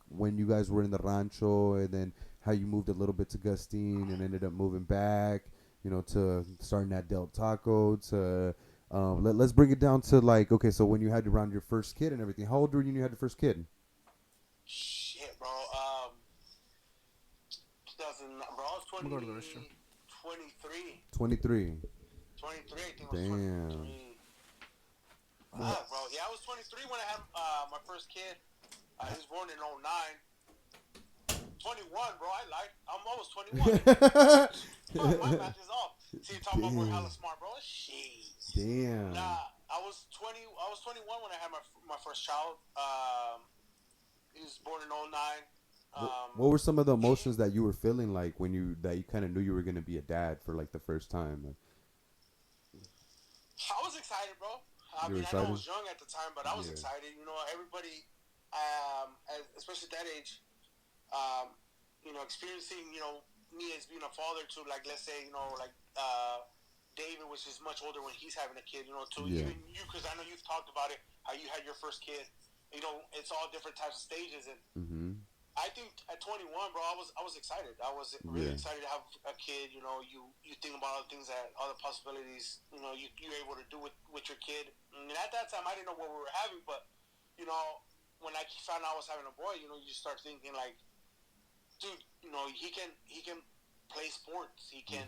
when you guys were in the rancho, and then how you moved a little bit to Gustine and ended up moving back. You know, to starting at Del Taco. To let's bring it down to like, okay, so when you had around your first kid and everything, how old were you when you had your first kid? Shit, bro. 2000, bro. I was We'll go to the restroom. 23. 23. 23, I think. Damn. 23. Bro. Yeah, I was 23 when I had my first kid. He was born in 09. 21, bro. I lied. I'm almost 21. My math is off. See, you're talking about we're hella smart, bro. Jeez. Damn. Nah, I was 20. I was 21 when I had my first child. He was born in 09. What were some of the emotions that you were feeling like when you kind of knew you were gonna be a dad for like the first time? I was excited, bro. I You were mean, I know I excited? was young at the time, but I was Yeah. excited. You know, everybody, especially at that age, experiencing, me as being a father to, like, let's say, like David, which is much older when he's having a kid, to Yeah. even you, because I know you've talked about it, how you had your first kid. It's all different types of stages, and Mm-hmm. I think at 21, bro, I was excited. I was really excited to have a kid. You think about all the things all the possibilities, you're able to do with your kid. And at that time, I didn't know what we were having, but, when I found out I was having a boy, you start thinking like, dude, he can play sports. He can,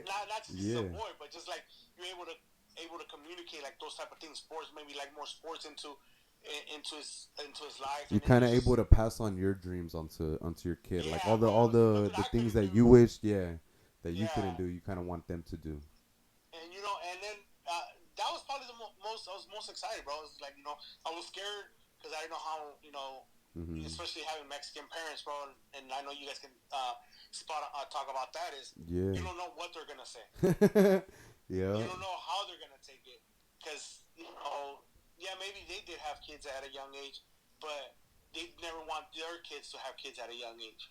not just he's a boy, but just like you're able to communicate like those type of things, sports, maybe like more sports into his life. You're kind of able to pass on your dreams onto your kid, like all bro. the things that you wished, that you couldn't do. You kind of want them to do. And and then that was probably the most I was most excited, bro. It was like I was scared because I didn't know how Mm-hmm. especially having Mexican parents, bro. And I know you guys can talk about that. Is Yeah. you don't know what they're gonna say. Yeah. You don't know how they're gonna take it because yeah, maybe they did have kids at a young age, but they never want their kids to have kids at a young age.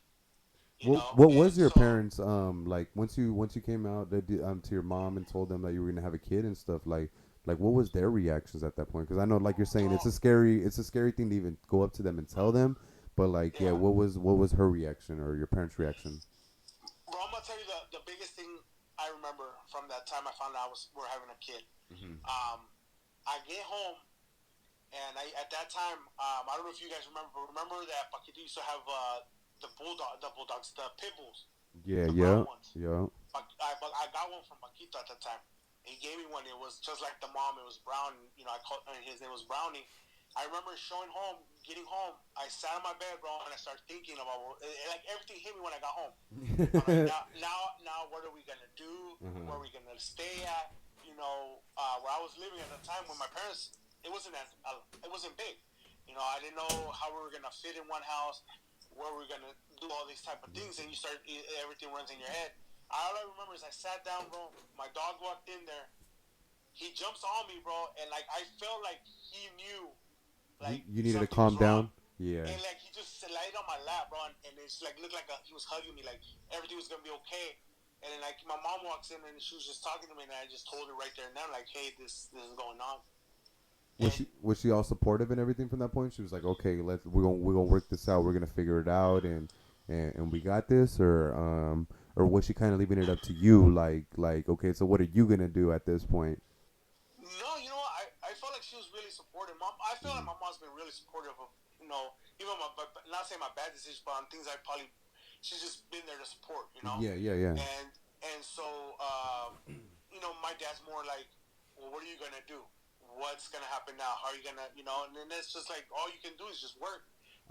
What was your parents like once you came out to your mom and told them that you were gonna have a kid and stuff, like what was their reactions at that point? Because I know, like you're saying, it's a scary thing to even go up to them and tell them, but like what was her reaction or your parents' reaction? Bro, I'm gonna tell you the biggest thing I remember from that time I found out we're having a kid. Mm-hmm. I get home And at that time, I don't know if you guys remember, but remember that Paquito used to have the bulldogs, the pit bulls, Yeah, the yeah, brown ones. yeah. I got one from Paquito at the time. He gave me one. It was just like the mom. It was brown. You know, I called his name was Brownie. I remember getting home. I sat on my bed, bro, and I started thinking about like everything hit me when I got home. I'm like, now, what are we gonna do? Where are we gonna stay at? You know, where I was living at the time with my parents, it wasn't big. You know, I didn't know how we were gonna fit in one house, where we are gonna do all these type of things, and everything runs in your head. All I remember is I sat down, bro. My dog walked in there. He jumps on me, bro, and like I felt like he knew like You needed to something was calm wrong. down. Yeah. And like he just laid on my lap, bro, and it's like looked like he was hugging me, like everything was gonna be okay. And then like my mom walks in and she was just talking to me, and I just told her right there and then, like, hey, this is going on. And Was she all supportive and everything from that point? She was like, okay, we're gonna work this out. We're gonna figure it out, and we got this, or was she kind of leaving it up to you, like okay, so what are you gonna do at this point? no, you know what? I felt like she was really supportive. I feel like Mm-hmm. my mom's been really supportive of, even but not saying my bad decisions, but on things I probably she's just been there to support, Yeah, yeah, yeah. and so my dad's more like, well, what are you gonna do? What's gonna happen now? How are you gonna, And then it's just like all you can do is just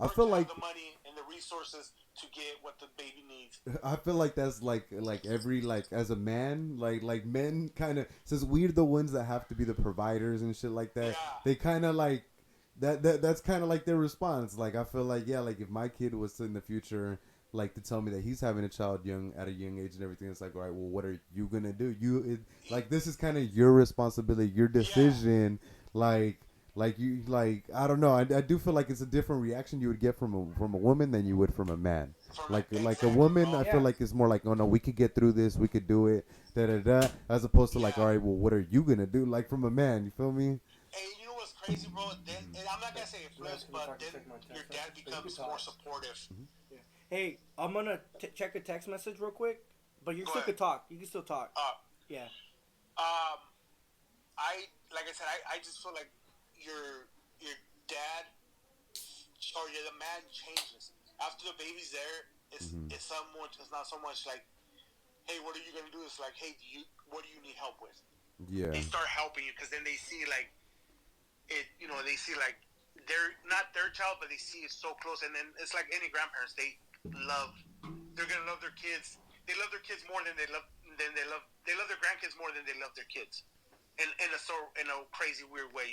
I work feel to have like the money and the resources to get what the baby needs. I feel like that's like every like as a man like men kind of since we're the ones that have to be the providers and shit like that Yeah, they kind of like that's kind of like their response. Like I feel like yeah, like if my kid was in the future like to tell me that he's having a child young at a young age and everything, it's like all right, well, what are you gonna do? Like this is kind of your responsibility, your yeah. decision. Like you like I don't know. I do feel like it's a different reaction you would get from a woman than you would from a man. From Like a exactly, woman, I bro. feel Yeah. like it's more like, oh no, we could get through this, we could do it, da da da. As opposed to like, all Yeah. right, well, what are you gonna do? Like from a man, you feel me? And you know what's crazy, bro? Then, and I'm not Hey, gonna say it you guys flips, gonna but talk to then check my your text dad message, but you can becomes more talk. supportive. Yeah. Hey, I'm gonna check a text message real quick, but you Go still ahead. could talk. You can still talk. Uh, Yeah. um, like I said, I just feel like your dad or the man changes after the baby's there. Hmm. It's not so much like, hey, what are you gonna do? It's like, hey, what do you need help with? Yeah. They start helping you because then they see like it. They see like they're not their child, but they see it so close. And then it's like any grandparents, love. They're gonna love their kids. They love their kids more they love their grandkids more than they love their kids. In a crazy weird way,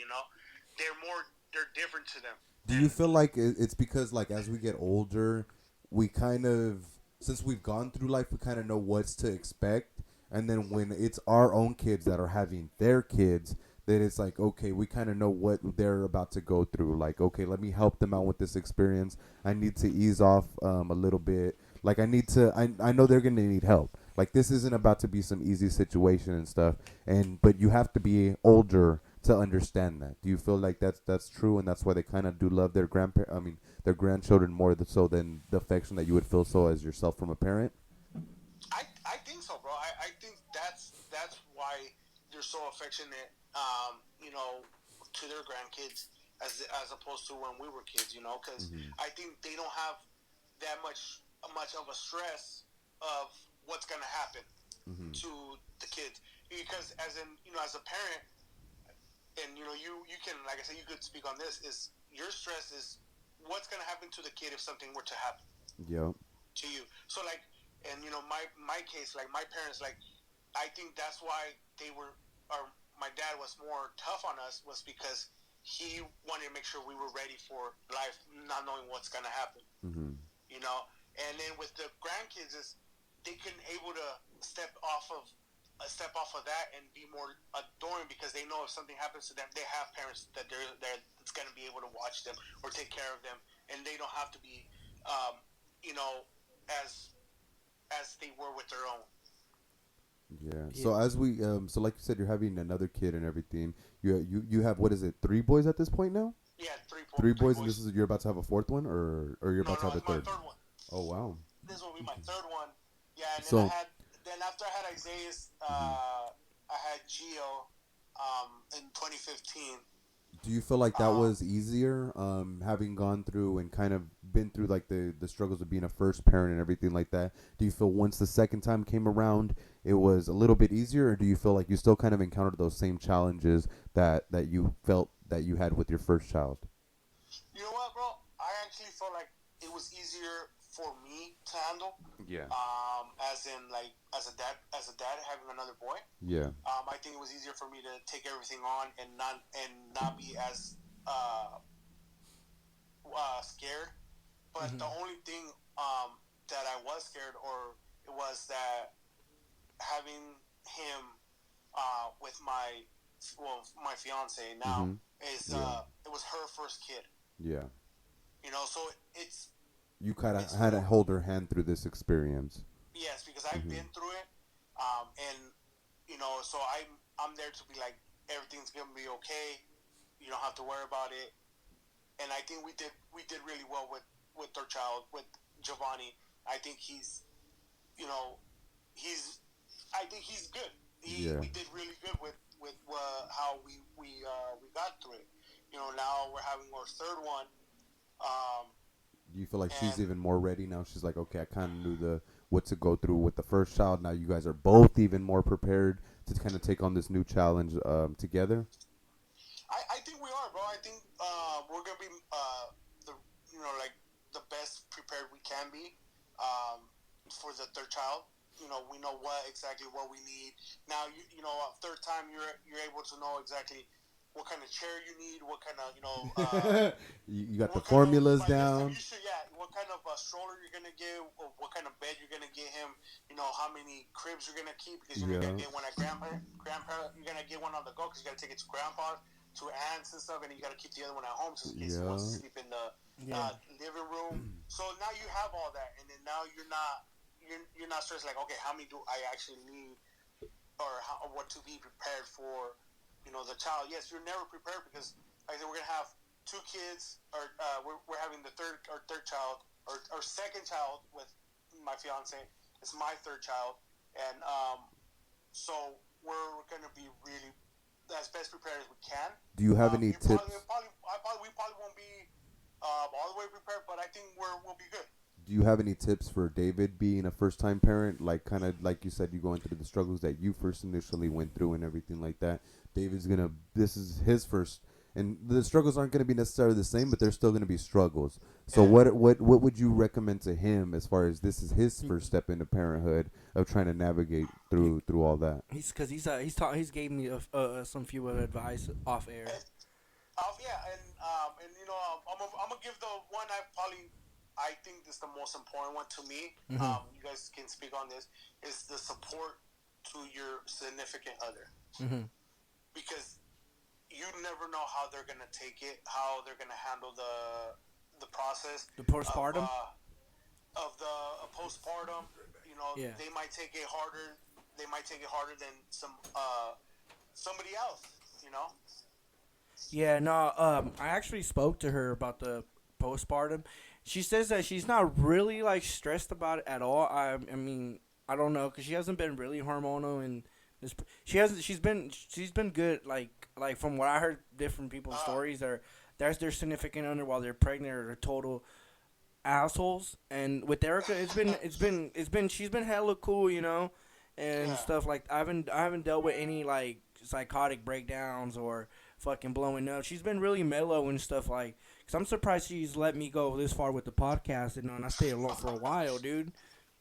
they're different to them. Do you And feel like it's because like as we get older, we kind of since we've gone through life, we kind of know what's to expect, and then when it's our own kids that are having their kids, then it's like okay, we kind of know what they're about to go through. Like okay, let me help them out with this experience. I need to ease off a little bit. Like I need to. I know they're gonna need help. Like this isn't about to be some easy situation and stuff. And but you have to be older to understand that. Do you feel like that's true, and that's why they kind of do love their grandparent? I mean, their grandchildren more so than the affection that you would feel so as yourself from a parent. I think so, bro. I think that's why they're so affectionate, to their grandkids as opposed to when we were kids, because Mm-hmm. I think they don't have that much of a stress of what's gonna happen Mm-hmm. to the kids because as a parent, and you can, like I said, you could speak on this, is your stress is what's gonna happen to the kid if something were to happen Yep. to you. So like, and my case, like my parents, like I think that's why or my dad was more tough on us was because he wanted to make sure we were ready for life, not knowing what's gonna happen. Mm-hmm. You know, and then with the grandkids is they can able to step off of that and be more adoring because they know if something happens to them, they have parents that's going to be able to watch them or take care of them, and they don't have to be, um, you know, as they were with their own. Yeah. Yeah. So as we so like you said, you're having another kid and everything. You have what is it? Three boys at this point now. Yeah, Three three boys, and this boys. is you're about to have a fourth one, or you're No, about to no, have a it's my third. third one. Oh wow. This will be my third one. Yeah, and So. then after I had Isaiah, Mm-hmm. I had Gio, in 2015. Do you feel like that Um, was easier, having gone through and kind of been through like the struggles of being a first parent and everything like that? Do you feel once the second time came around, it was a little bit easier, or do you feel like you still kind of encountered those same challenges that you felt that you had with your first child? you know what, bro? I actually felt like it was easier for me to handle. Yeah. As in like as a dad having another boy. Yeah. I think it was easier for me to take everything on and not be as uh, scared. But the Hmm. only thing that I was scared, or it was that having him with my fiance now Mm-hmm. is Yeah. it was her first kid. Yeah. So it's You kind of it's had to more. hold her hand through this experience. Yes, because I've Mm-hmm. been through it, and so I'm there to be like everything's gonna be okay. You don't have to worry about it. And I think we did really well with our child, with Giovanni. I think you know he's I think he's good. Yeah. We did really good with how we got through it. Now we're having our third one, um, Do you feel like she's and even more ready now? She's like, okay, I kind of knew the what to go through with the first child. Now you guys are both even more prepared to kind of take on this new challenge together. I think we are, bro. I think we're gonna be the like the best prepared we can be for the third child. We know what we need. Now third time you're able to know exactly what kind of chair you need, what kind of You got the what kind of formulas by this time down. you should what kind of stroller you're gonna get, or what kind of bed you're gonna get him. How many cribs you're gonna keep, because you're gonna Yeah. get one at grandpa. You're gonna get one on the go because you gotta take it to grandpa, to aunts and stuff, and you gotta keep the other one at home just in case he wants to Yeah. sleep in the Yeah. living room. So now you have all that, and then now you're not stressed like, okay, how many do I actually need, or what to be prepared for, the child. Yes, you're never prepared because, like I said, we're gonna have two kids, or we're having the third child, or second child with my fiance. It's my third child, and so we're gonna be really as best prepared as we can. Do you have any You probably, tips? we probably won't be all the way prepared, but I think we'll be good. Do you have any tips for David being a first time parent? Like kind of like you said, you going through the struggles that you first initially went through and everything like that. David's gonna. This is his first, and the struggles aren't gonna be necessarily the same, but they're still gonna be struggles. So Yeah. what would you recommend to him as far as this is his first step into parenthood of trying to navigate He, through all that? he's gave me some few advice off air. And, yeah, and I'm gonna give the one I think is the most important one to me. Hmm. You guys can speak on this. Is the support to your significant other, Hmm. because you never know how they're gonna take it, how they're gonna handle the process The of postpartum. the postpartum. Yeah. They might take it harder. They might take it harder than somebody else. You know. Yeah, no, I actually spoke to her about the postpartum. She says that she's not really like stressed about it at all. I mean, I don't know, cause she hasn't been really hormonal and this. She hasn't. She's been good. Like from what I heard, different people's Uh, stories. There's their significant other while they're pregnant are total assholes. And with Erica, it's been she's been hella cool, and yeah. stuff like I haven't dealt with any like psychotic breakdowns or fucking blowing up. She's been really mellow and stuff like. Cause I'm surprised she's let me go this far with the podcast, and I stayed alone for a while, dude.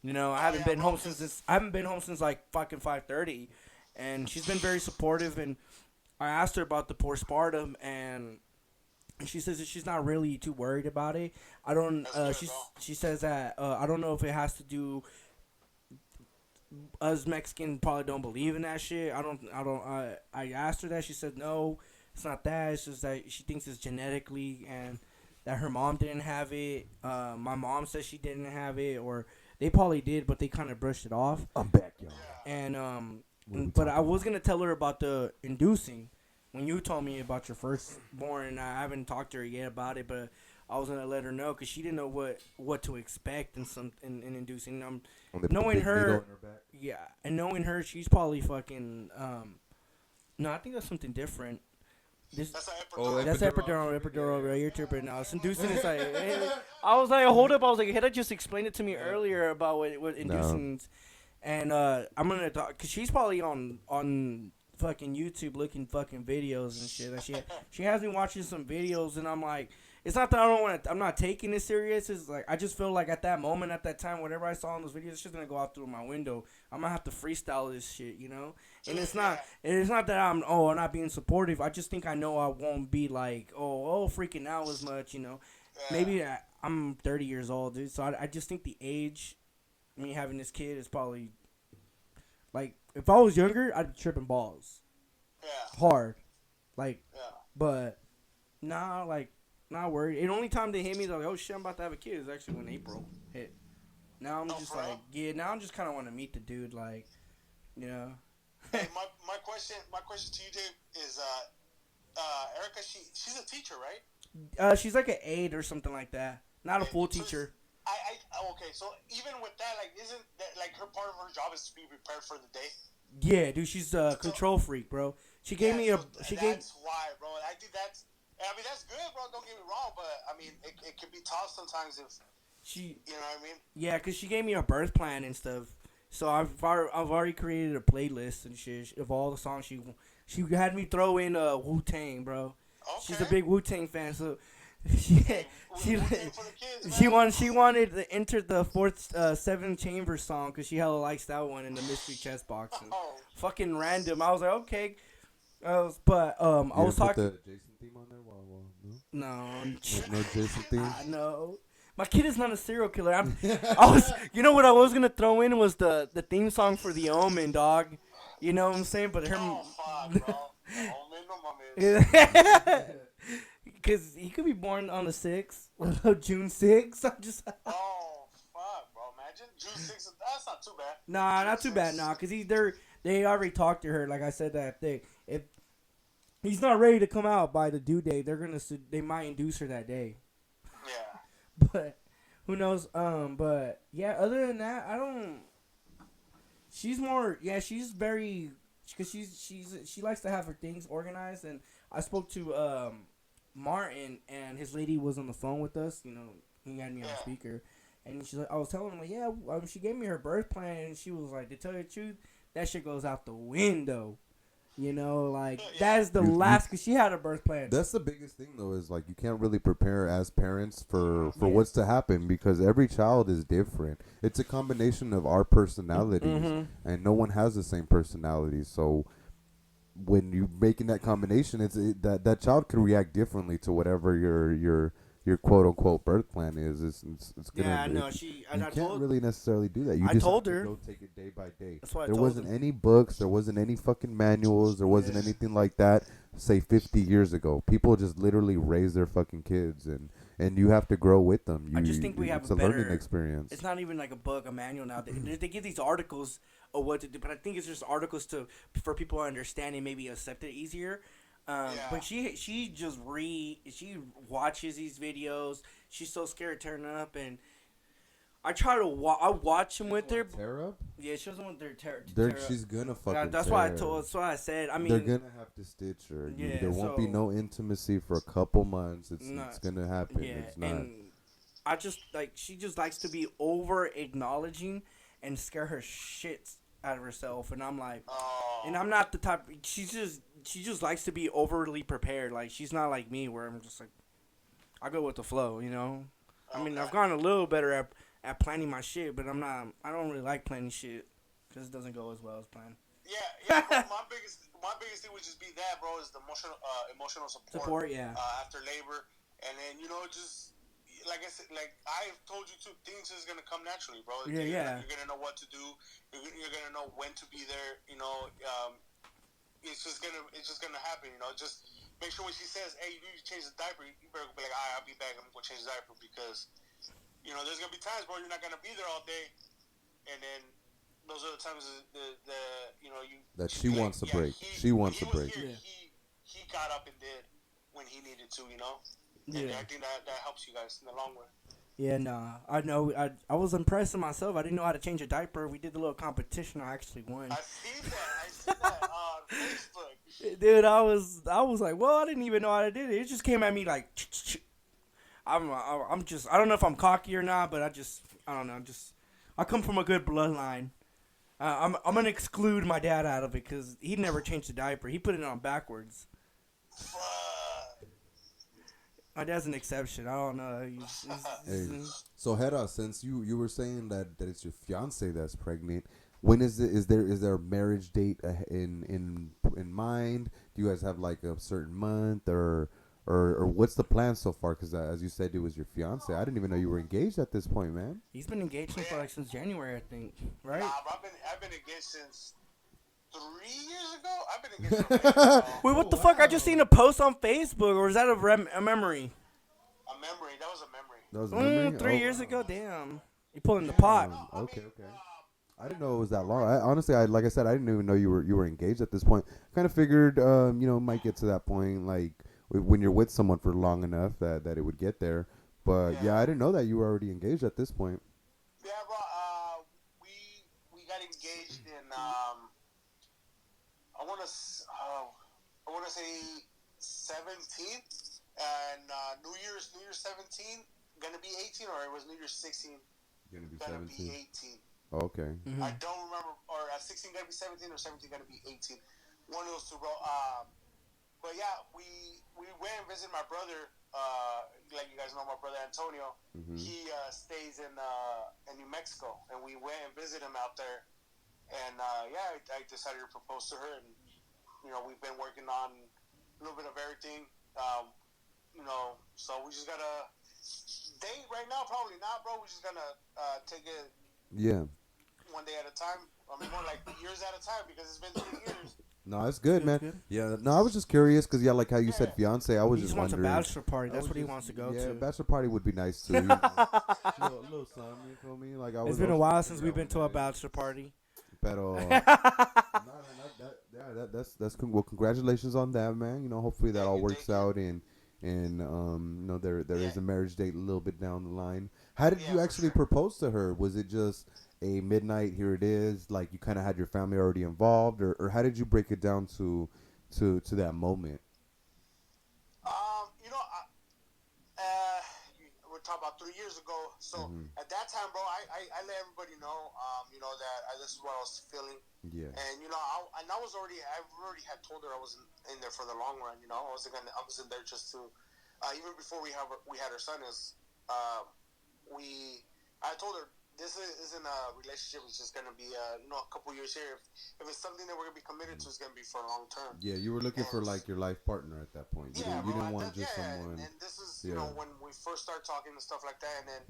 I Oh haven't yeah, been bro. home since Cause this. I haven't been home since like fucking 5:30, and she's been very supportive. And I asked her about the postpartum, and she says that she's not really too worried about it. I don't. that's good, bro. She says that I don't know if it has to do. Us Mexican probably don't believe in that shit. I asked her that. She said no, it's not that. It's just that she thinks it's genetically and that her mom didn't have it. My mom says she didn't have it, or they probably did, but they kind of brushed it off. I'm back, y'all. Yeah. And What are we but I talking was about? gonna tell her about the inducing when you told me about your firstborn, and I haven't talked to her yet about it, but I was gonna let her know because she didn't know what to expect in inducing. When they put the Knowing big needle her, in her back. yeah, and knowing her, she's probably fucking. No, I think that's something different. That's an Oh, epidural. That's epidural. epidural, bro. Yeah. You're tripping now. Inducing is like. I was like, hold up. I was like, Hedda just explained it to me earlier about what inducing is. And I'm gonna talk, cause she's probably on fucking YouTube looking fucking videos and shit. And she has me watching some videos, and I'm like, it's not that I don't want to. I'm not taking it serious. It's like I just feel like at that moment, at that time, whatever I saw in those videos, it's just gonna go out through my window. I'm gonna have to freestyle this shit, you know. And it's not. And it's not that I'm not being supportive. I just think I know I won't be like freaking out as much, you know. Maybe I'm 30 years old, dude. So I just think the age, me having this kid is probably like if I was younger, I'd be tripping balls. Yeah. Hard. Like, Yeah. but nah, like not worried. The only time they hit me, they're like, oh shit, I'm about to have a kid is actually when April hit. Now I'm just like, now I'm just kind of want to meet the dude, like, you know. Hey, my question to you, Dave, is Erica. She's a teacher, right? She's like an aide or something like that. Not a full teacher. Okay, so even with that, like, isn't that like her part of her job is to be prepared for the day? Yeah, dude, she's a control freak, bro. She gave me a. That's why, bro. I think that's. I mean, that's good, bro. Don't get me wrong, but I mean, it can be tough sometimes if she. You know what I mean? Yeah, cause she gave me a birth plan and stuff. So I've already created a playlist and shit of all the songs she had me throw in Wu-Tang, bro. Okay. She's a big Wu-Tang fan, so she wanted to enter the fourth Seven Chamber song because she hella likes that one in the mystery chest box. And fucking random. I was like, okay. I was talking. The Jason theme on there? No. No Jason theme. No. My kid is not a serial killer. You know what I was gonna throw in was the theme song for The Omen, dog. You know what I'm saying? But her. Oh fuck, bro. Omen, Because he could be born on the 6th, June 6th. I'm just. Oh fuck, bro! Imagine June 6th. That's not too bad. Nah, not too bad. Nah, because they already talked to her. Like I said, that if he's not ready to come out by the due date, they might induce her that day. Yeah. But who knows? But yeah, other than that, I don't. She's more. Yeah, she's very. Because she likes to have her things organized, and I spoke to Martin, and his lady was on the phone with us. You know, he had me on speaker, and she's like, I was telling him like, yeah, she gave me her birth plan, and she was like, to tell you the truth, that shit goes out the window. You know, like that is the last, because she had a birth plan. That's the biggest thing, though, is like you can't really prepare as parents for what's to happen, because every child is different. It's a combination of our personalities, and no one has the same personality. So when you're making that combination, that child could react differently to whatever your quote unquote birth plan is. It's gonna. Yeah, no, you can't really necessarily do that. You just told have her. to go take it day by day. That's why there wasn't any books. There wasn't any fucking manuals. There wasn't anything like that. Say 50 years ago, people just literally raise their fucking kids, and you have to grow with them. I just think we have it's a learning experience. It's not even like a book, a manual now. They give these articles of what to do, but I think it's just articles for people to understand and maybe accept it easier. But she watches these videos. She's so scared to turn up, and I try to I watch them with her. Tear up? Yeah, she doesn't want their tear up. She's gonna fucking. That's why I said. I mean, they're gonna have to stitch her. Yeah, there won't be no intimacy for a couple months. It's gonna happen. Yeah, it's not. And I just she just likes to be over acknowledging and scare her shit out of herself, and I'm like, and I'm not the type. She just likes to be overly prepared. Like, she's not like me, where I'm just like, I go with the flow, you know. I mean, I've gotten a little better at planning my shit, but I don't really like planning shit because it doesn't go as well as planned. Yeah. my biggest thing would just be that, bro, is the emotional support. After labor, and then just like I said, like I've told you too, things is gonna come naturally, bro. Yeah. You're gonna know what to do. You're gonna know when to be there. It's just gonna happen. Just make sure when she says, "Hey, you need to change the diaper," you better be like, "All right, I'll be back. I'm gonna change the diaper," because there's gonna be times, bro, you're not gonna be there all day, and then those are the times that she wants a break. She wants a break. He got up and did when he needed to, And I think that helps you guys in the long run. Yeah, nah. I know. I was impressed with myself. I didn't know how to change a diaper. We did the little competition. I actually won. I see that on Facebook. Dude, I was like, well, I didn't even know how to do it. It just came at me like, I'm just, I don't know if I'm cocky or not, but I don't know, I come from a good bloodline. I'm gonna exclude my dad out of it because he never changed the diaper. He put it on backwards. Fuck. My dad's an exception. I don't know. Hey, so Hera, since you were saying that it's your fiance that's pregnant, when is it? Is there a marriage date in mind? Do you guys have like a certain month or what's the plan so far? Because as you said, it was your fiance. I didn't even know you were engaged at this point, man. He's been engaged for like since January, I think. Right? Nah, bro, I've been engaged since 3 years ago. I've been engaged for a minute, bro. Wait, what the fuck? I just seen a post on Facebook, or is that a memory? A memory. That was a memory. That was a memory? 3 years ago. Damn, you pulling the pot. Okay. I didn't know it was that long. Honestly, like I said, I didn't even know you were engaged at this point. Kind of figured, might get to that point, like when you're with someone for long enough that it would get there. But yeah, I didn't know that you were already engaged at this point. Yeah, bro. We got engaged in I wanna say 17, and New Year's 17 gonna be 18, or it was New Year's 16 Gonna be gonna 17. be 18. Okay. Mm-hmm. I don't remember, or 16 gonna be 17 or 17 gonna be 18. One of those two, bro. But yeah, we went and visited my brother. Like you guys know, my brother Antonio. Mm-hmm. He stays in New Mexico, and we went and visited him out there. And I decided to propose to her, and we've been working on a little bit of everything. So we just gotta date right now. Probably not, bro. We're just gonna take it. Yeah. One day at a time. I mean, more like years at a time, because it's been 3 years. No, it's good, man. Good. Yeah. No, I was just curious because like how you said fiance, I was He just just wants a wondering. bachelor party. That's what he wants to go Yeah, to. bachelor party would be nice too. little something, you feel me? Like It's been a while since we've been to a bachelor party. Pero, that's cool. Well, congratulations on that, man. Hopefully that all works out and there is a marriage date a little bit down the line. How did you actually propose to her? Was it just a midnight, here it is, like you kind of had your family already involved, or how did you break it down to that moment? We're talking about 3 years ago. So at that time, bro, I let everybody know, that this is what I was feeling. Yeah. And I already had told her I wasn't in there for the long run. I wasn't I was in there just to, even before we had our son. I told her this isn't a relationship. It's just gonna be a couple years here. If it's something that we're gonna be committed to, it's gonna be for long term. Yeah, you were looking for like your life partner at that point. You didn't want just someone. And this is when we first started talking and stuff like that, and then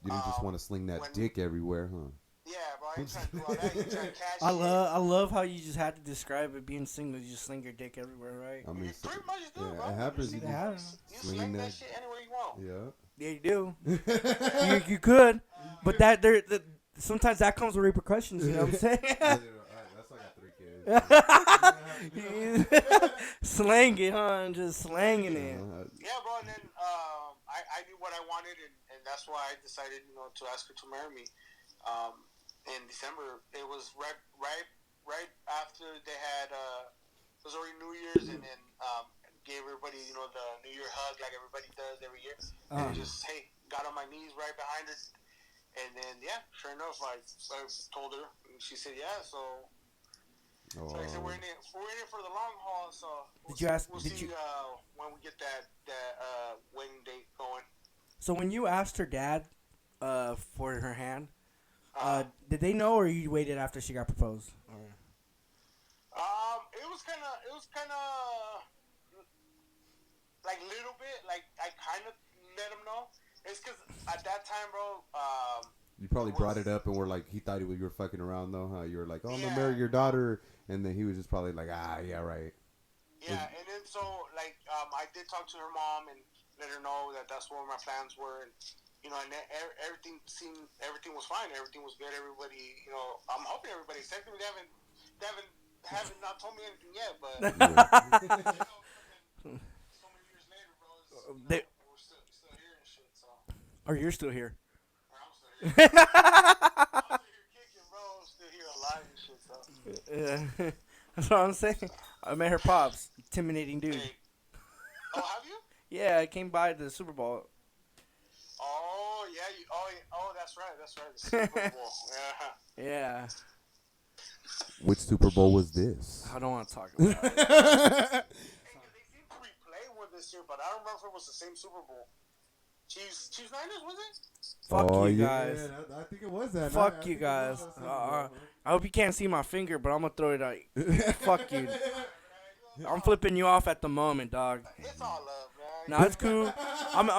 you didn't just want to sling that dick everywhere, huh? Yeah, bro. I ain't trying to do all that. You trying to cash I love how you just had to describe it being single. You just sling your dick everywhere, right? I mean, You pretty much do, bro. it happens. You You sling that shit anywhere you want. Yeah. Yeah, you do. you could, but sometimes that comes with repercussions. You know what I'm saying? That's like I got 3 kids. Slang it, huh? Just slanging it. Yeah, bro. And then I knew what I wanted, and that's why I decided, to ask her to marry me. In December, it was right after they had it was already New Year's, and then gave everybody the New Year hug like everybody does every year, and just got on my knees right behind her, and then sure enough, I told her, and she said so. So I said we're in it for the long haul. So we'll see when we get that wedding date going. So when you asked her dad for her hand, did they know, or you waited after she got proposed? It was kind of like little bit, like I kind of let him know. It's because at that time, bro. You probably brought it up and were like, he thought you were fucking around though, huh? You were like, I'm gonna marry your daughter, and then he was just probably like, yeah, right. Yeah, and then so like I did talk to her mom and let her know that that's what my plans were, and and everything was fine, everything was good, everybody, I'm hoping everybody accepted me. They haven't not told me anything yet, but so many years later, bro, we're still here and shit. So. Or you're still here. I'm still here. I'm still here kicking, bro. I'm still here alive and shit. So. That's what I'm saying. I met her pops. Intimidating dude. Hey. Oh, have you? Yeah, I came by the Super Bowl. Oh yeah. That's right. That's right. The Super Bowl. Yeah. Yeah. Which Super Bowl was this? I don't want to talk about it. Hey, 'cause they seem to replay one this year, but I don't remember if it was the same Super Bowl. Chiefs Niners, was it? Fuck Oh, you yeah, guys. I think it was that. Fuck I you think it was guys. that Super Bowl, I hope you can't see my finger, but I'm gonna throw it out. man. Fuck you. I'm flipping you off at the moment, dog. It's all love, man. Nah, it's cool. I'm a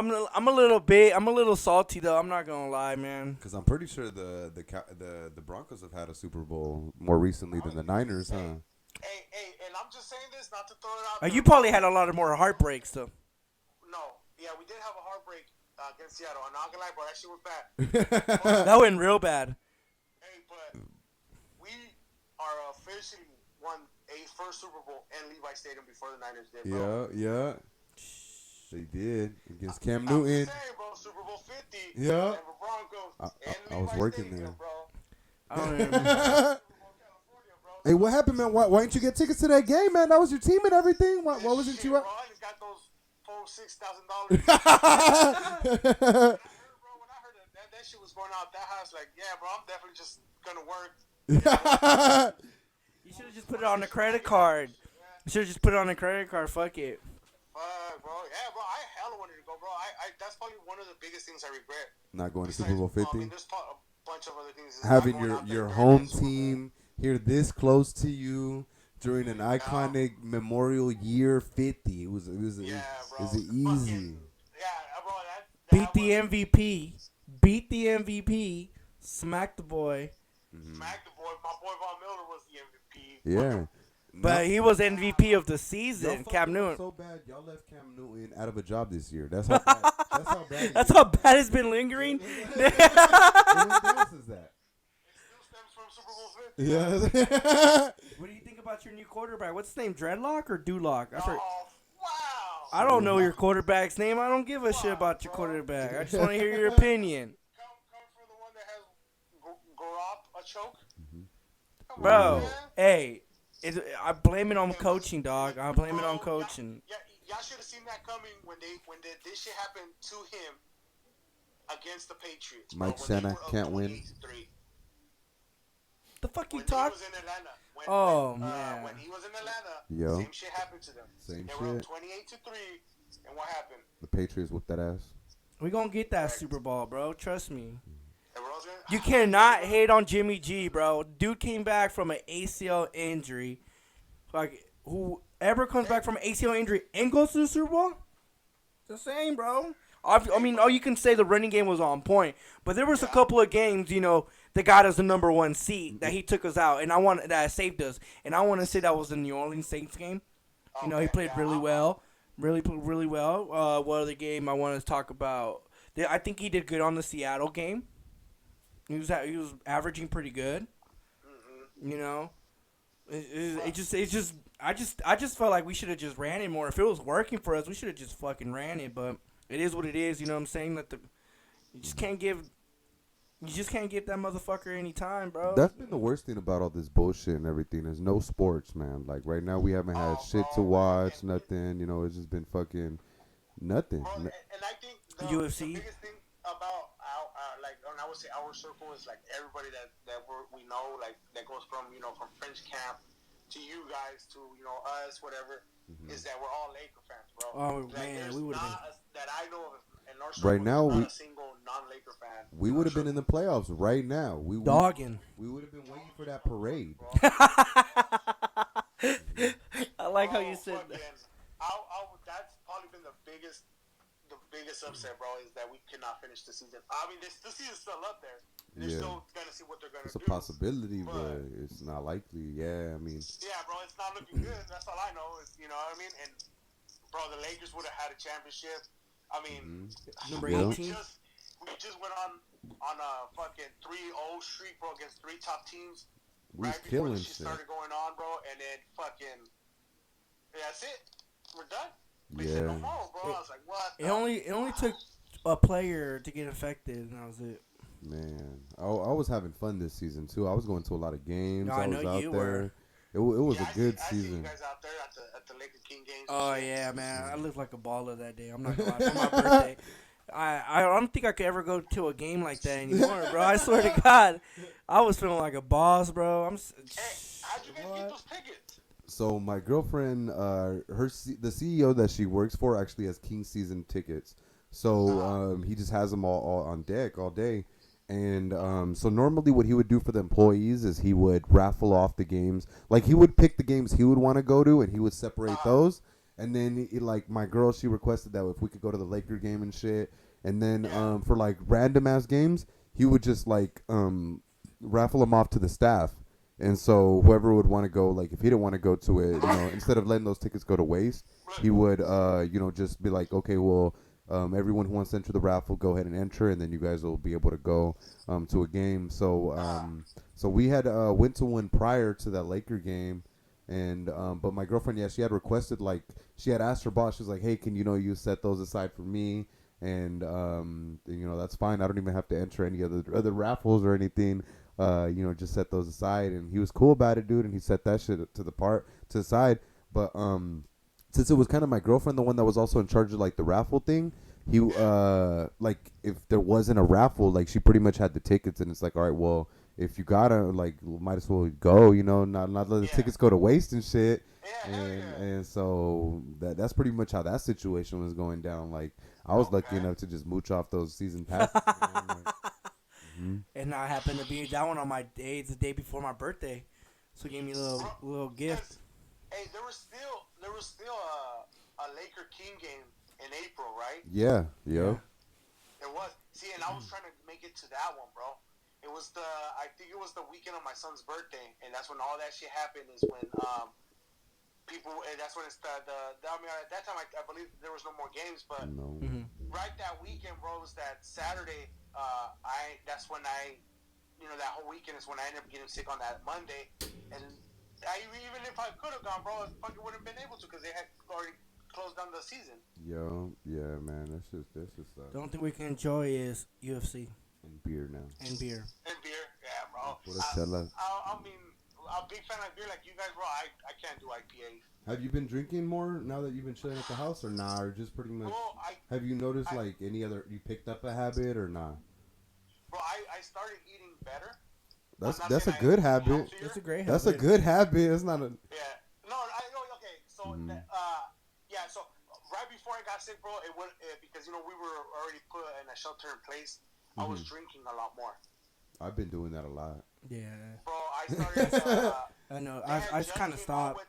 little salty though. I'm not gonna lie, man. Because I'm pretty sure the Broncos have had a Super Bowl more recently than the Niners, huh? Hey, and I'm just saying this not to throw it out. You probably had a lot of more heartbreaks though. No, yeah, we did have a heartbreak against Seattle. I'm not gonna lie, bro, that shit was bad. That went real bad. Hey, but we are officially won a first Super Bowl in Levi Stadium before the Niners did, bro. Yeah. They did against Cam I'm Newton. just saying, bro, Super Bowl 50. Yeah. Denver Broncos. I was working Stadium, there. bro. I don't even. Super Bowl California, bro. Hey, what happened, man? Why didn't you get tickets to that game, man? That was your team and everything. Why wasn't Shit, you bro, up? I just got those $6,000. When I heard that shit was going out that house, like, yeah, bro, I'm definitely just gonna work. You should have just put it on a credit card. You should have just put it on a credit card. Fuck it. Fuck, bro. Yeah, bro, I hella wanted to go, bro. I that's probably one of the biggest things I regret. Not going to Besides, Super Bowl I 50. mean, there's a bunch of other things. Having Not going out there your during home the Super Bowl. team here this close to you during an iconic Memorial Year 50. It was Yeah, bro. easy. Fucking, yeah, bro. Beat the MVP. Beat the MVP. Smack the boy. Smack the boy. My boy Von Miller was the MVP. Yeah. But he was MVP of the Y'all season. fucked Cam up Newton. so bad, y'all left Cam Newton out of a job this year. That's how bad. That's how bad. That's how bad it's been lingering. What else is that? It still stems from Super Bowl 50. Yeah. What do you think about your new quarterback? What's his name? Dreadlock or Dulock? Oh, wow. I don't know your quarterback's name. I don't give a shit about your quarterback. I just want to hear your opinion. Come from the one that has Gorop a choke. Come Bro, on, man. hey, I blame it on coaching, dog. I blame it on coaching. Y'all should have seen that coming when this shit happened to him against the Patriots. bro, Mike when they Shanna were up can't win. 28-3. The fuck you When talk? he was in Atlanta. Man. When he was in Atlanta, Yo. same shit happened to them. Same They were up shit. 28-3, and what happened? The Patriots whooped that ass. We gonna get that Super Bowl, bro. Trust me. They were all saying, You cannot hate on Jimmy G, bro. Dude came back from an ACL injury. Like, whoever comes back from an ACL injury and goes to the Super Bowl, it's the same, bro. I mean, all you can say the running game was on point, but there was a couple of games, that got us the number one seed that he took us out, and that saved us. And I want to say that was the New Orleans Saints game. He played really well, really well. What other game I want to talk about? I think he did good on the Seattle game. He was averaging pretty good. I just felt like we should have just ran it more. If it was working for us, we should have just fucking ran it. But it is what it is. You know what I'm saying? You just can't give that motherfucker any time, bro. That's been the worst thing about all this bullshit and everything. There's no sports, man. Like right now, we haven't had shit to watch, nothing. It's just been fucking nothing. Bro, and I think the UFC? biggest thing about and I would say our circle is like everybody that we know, like that goes from from French camp to you guys to us, whatever, is that we're all Laker fans, bro. Oh, like, man, there's we would've not that I know of in our circle. Right now, not a single non-Laker fan. We would have been in the playoffs right now. We Dogging. We would have been waiting for that parade. I like how you said that. That's probably been the biggest upset, bro, is that we cannot finish the season. I mean, the season's still up there. They're still gonna see what they're gonna do. It's a possibility, but it's not likely. Yeah, I mean. Yeah, bro, it's not looking good. That's all I know. You know what I mean? And bro, the Lakers would have had a championship. I mean, Number Yeah. 18. we just went on a fucking 3-0 streak, bro, against 3 top teams. We was Right before killing the shit shit. started going on, bro, and then fucking that's it. We're done. They Yeah. said no more, bro. I was like, what? It only took a player to get infected, and that was it. Man, I was having fun this season too. I was going to a lot of games. No, I I was know out you there. were. It was Yeah, a good I see you season. guys out there at the Laker King games and Oh shit. yeah, man, I looked like a baller that day. I'm not gonna lie. For my birthday, I don't think I could ever go to a game like that anymore, bro. I swear to God, I was feeling like a boss, bro. Hey, how'd you guys get What? those tickets? So my girlfriend, the CEO that she works for actually has King season tickets. So he just has them all on deck all day. And so normally what he would do for the employees is he would raffle off the games. Like he would pick the games he would want to go to, and he would separate those. And then like my girl, she requested that if we could go to the Laker game and shit. And then for like random ass games, he would just like raffle them off to the staff. And so whoever would want to go, like if he didn't want to go to it, instead of letting those tickets go to waste, he would, just be like, okay, well, everyone who wants to enter the raffle, go ahead and enter, and then you guys will be able to go to a game. So we had went to one prior to that Laker game, and but my girlfriend, yeah, she had requested, like she had asked her boss, she was like, hey, can you set those aside for me? And that's fine. I don't even have to enter any other raffles or anything. Just set those aside, and he was cool about it, dude. And he set that shit to the side. But since it was kind of my girlfriend, the one that was also in charge of like the raffle thing, he like if there wasn't a raffle, like she pretty much had the tickets, and it's like, all right, well, if you gotta like, might as well go, not let the tickets go to waste and shit. And so that's pretty much how that situation was going down. Like I was lucky enough to just mooch off those season passes. And I happened to be that one on my day, the day before my birthday, so he gave me a little gift. Hey, there was still a Laker King game in April, right? Yeah. It was. See, and I was trying to make it to that one, bro. I think it was the weekend of my son's birthday, and that's when all that shit happened. Is when people. That's when it's I mean, at that time, I believe there was no more games, but right that weekend, bro, was that Saturday. That's when that whole weekend is when I ended up getting sick on that Monday, and even if I could have gone, bro, I fucking wouldn't have been able to because they had already closed down the season. Yeah, man, that's just The only thing we can enjoy is UFC and beer now. and beer. Yeah, bro. I mean, I'm a big fan of beer like you guys, bro. I can't do IPA. Have you been drinking more now that you've been chilling at the house, or nah, or just pretty much? Bro, have you noticed like any other? You picked up a habit or not? Bro, I started eating better. That's a good habit. That's a great habit. That's a good habit. It's not a. Yeah. No, I know. Okay, so yeah. So right before I got sick, bro, it went because we were already put in a shelter in place. I was drinking a lot more. I've been doing that a lot. Yeah. Bro, I started. I know. I kind of stopped.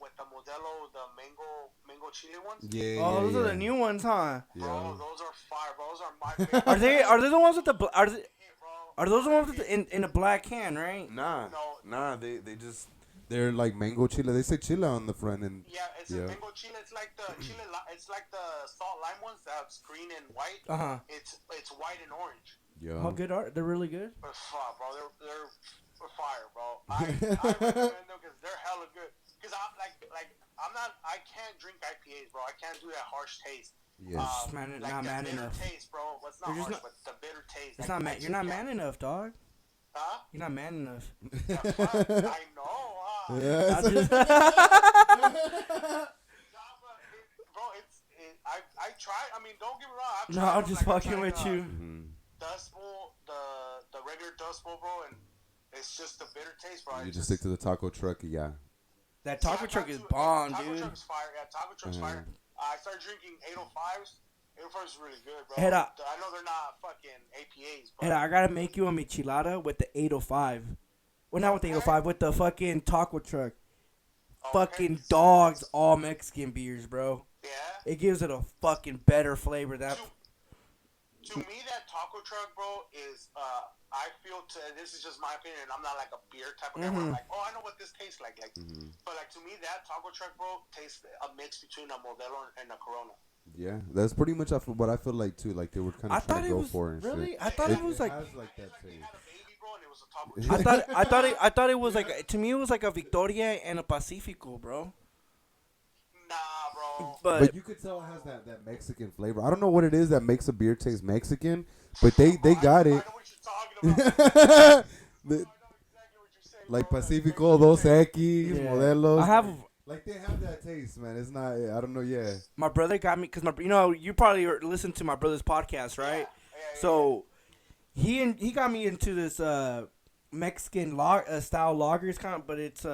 With the Modelo, the mango chili ones. Yeah. Oh, those are the new ones, huh? Bro, those are fire. Bro, those are my favorite. Are they the ones with the are those the ones with in a black can, right? Nah. They just. They're like mango chile. They say chile on the front end. Yeah, it's a mango chile. It's like the chile. It's like the salt lime ones that's green and white. It's white and orange. Yeah. How good are they? They're really good. But fuck, bro, they're fire, bro. I recommend them because they're hella good. Because I can't drink IPAs, bro. I can't do that harsh taste. Yeah. Not man enough. Taste, bro. Well, it's not harsh, but the bitter taste. It's not man. You're not man enough, dog. Huh? You're not man enough. Yeah, fuck, I know. Yeah. Bro, I tried. I mean, don't get me wrong. I've No, tried I'm them, just like, fucking with you. Dust Bowl, the regular Dust Bowl, bro, and it's just the bitter taste, bro. You just stick to the taco truck, yeah. That taco truck is bomb, taco dude. Truck's fire. Yeah, taco truck's fire. I started drinking 805s. 805s is really good, bro. Head up. I know they're not fucking APAs, but Hey, I gotta make you a michelada with the 805. Well, not with the 805, with the fucking taco truck. Fucking dogs, all Mexican beers, bro. Yeah. It gives it a fucking better flavor. To me, that taco truck, bro, is I feel this is just my opinion. I'm not like a beer type of guy. Where I'm like, I know what this tastes like. But like to me, that taco truck, bro, tastes a mix between a Modelo and a Corona. Yeah, that's pretty much what I feel like too. Like they were kind of trying to go for and really. shit. I thought it was like. Has like that taste. I thought it was like, to me it was like a Victoria and a Pacifico, bro. Nah, bro. But you could tell it has that Mexican flavor. I don't know what it is that makes a beer taste Mexican, but they got it. I know what you're talking about. I know exactly what you're saying, Like bro. Pacifico, Dos Equis, Yeah. Modelos. I have Like they have that taste, man. It's not. I don't know. Yeah. my brother got me because you probably listen to my brother's podcast, right? So he got me into this Mexican style lagers kind of, but it's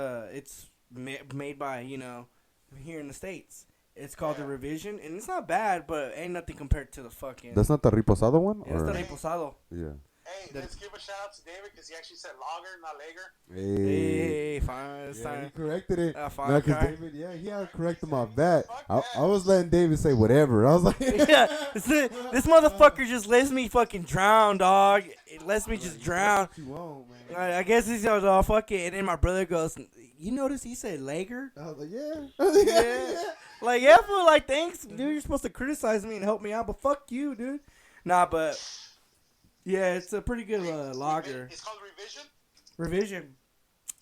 made by here in the States. It's called the Revision, and it's not bad, but ain't nothing compared to the fucking. That's not the reposado one, It's or the reposado. yeah. Hey, let's give a shout out to David because he actually said lager, not lager. Hey. Hey, fine. It's Yeah, he time. corrected it. Fine, No, because okay. David, he had to correct him on that. Fuck I that. was letting David say whatever. I was like, Yeah, this motherfucker just lets me fucking drown, dog. It lets me just drown. you want, man. I guess he's oh fuck it, and then my brother goes, "You notice he said lager?" I was like, yeah. Yeah. Like, yeah, fool, like, thanks, dude. You're supposed to criticize me and help me out, but fuck you, dude. Nah, but yeah, it's a pretty good lager. It's called Revision. Revision.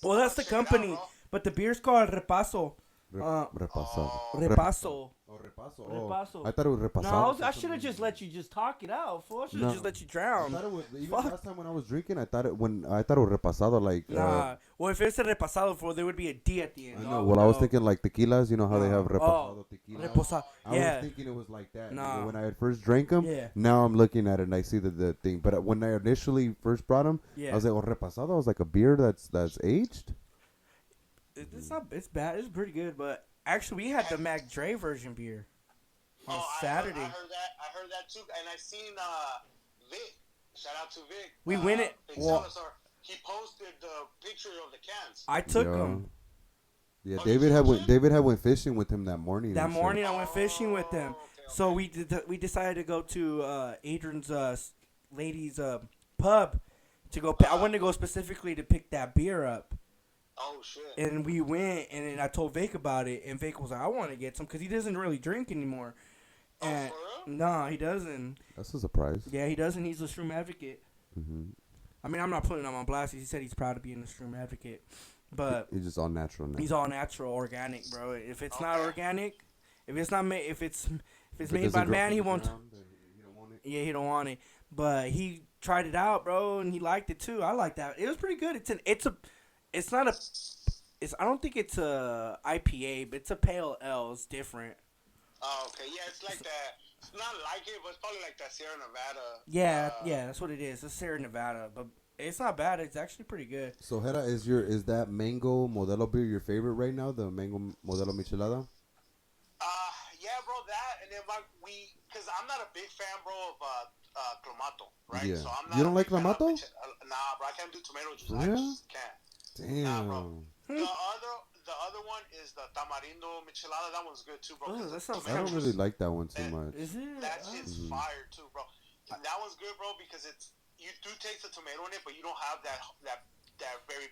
Well, that's the Check it out, company, bro. but the beer's called Repaso. Repasado. Repaso. Oh, repaso. Repaso. I thought it was repasado. No, I should have just let you just talk it out, fool. I should have No. just let you I drown. thought it was, even Fuck. last time when I was drinking, I thought it was repasado, like. Nah. Well, if it's a repasado, fool, there would be a D at the end. I know. Well, I was thinking like tequilas. You know how they have Oh, repasado tequila. Reposado. I Yeah. was thinking it was like that. Nah. When I had first drank them, Yeah. now I'm looking at it and I see the thing. But when I initially first brought them, Yeah. I was like, oh, repasado. I was like a beer that's aged. It's not. It's bad. It's pretty good, but actually, we had the Mac Dre version beer on Saturday. I heard that too, and I seen Vic. Shout out to Vic. We win it. Vic Well, Salazar. He posted the picture of the cans. I took Yeah. them Yeah, Oh, David you had took went. him? David had went fishing with him that morning. that and shit. morning. I went fishing with them, Okay. so we decided to go to Adrian's ladies pub to go. I wanted to go specifically to pick that beer up. Oh shit. And we went, and then I told Vic about it, and Vic was like, "I want to get some," because he doesn't really drink anymore. And for real? no, he doesn't. That's a surprise. Yeah, he doesn't. He's a shroom advocate. Mm-hmm. I mean, I'm not putting him on blast. He said he's proud to be in a shroom advocate, but He's just all natural now. he's all natural, organic, bro. If it's not Okay. organic, if it's not made, if it's If it made doesn't by grow man, from he the won't. ground, then you don't want it. Yeah, he don't want it. But he tried it out, bro, and he liked it too. I like that. It was pretty good. It's not a. I don't think it's a IPA, but it's a pale ale. It's different. Oh, okay. Yeah, it's like that. It's not like it, but it's probably like that Sierra Nevada. Yeah, yeah, that's what it is. It's Sierra Nevada, but it's not bad. It's actually pretty good. So, Hera, is that mango Modelo beer your favorite right now? The mango Modelo Michelada? Yeah, bro, that, and then because I'm not a big fan, bro, of Clamato, right? Yeah. So I'm not You don't a like big fan of Clamato? Nah, bro, I can't do tomato juice. Yeah? I just can't. Damn. bro. The other one is the tamarindo michelada. That one's good too, bro. Oh, 'cause that the sounds I tomato don't juice, really like that one too Eh, much. Is it? That shit's Mhm. fire too, bro. That one's good, bro, because you do taste the tomato in it, but you don't have that very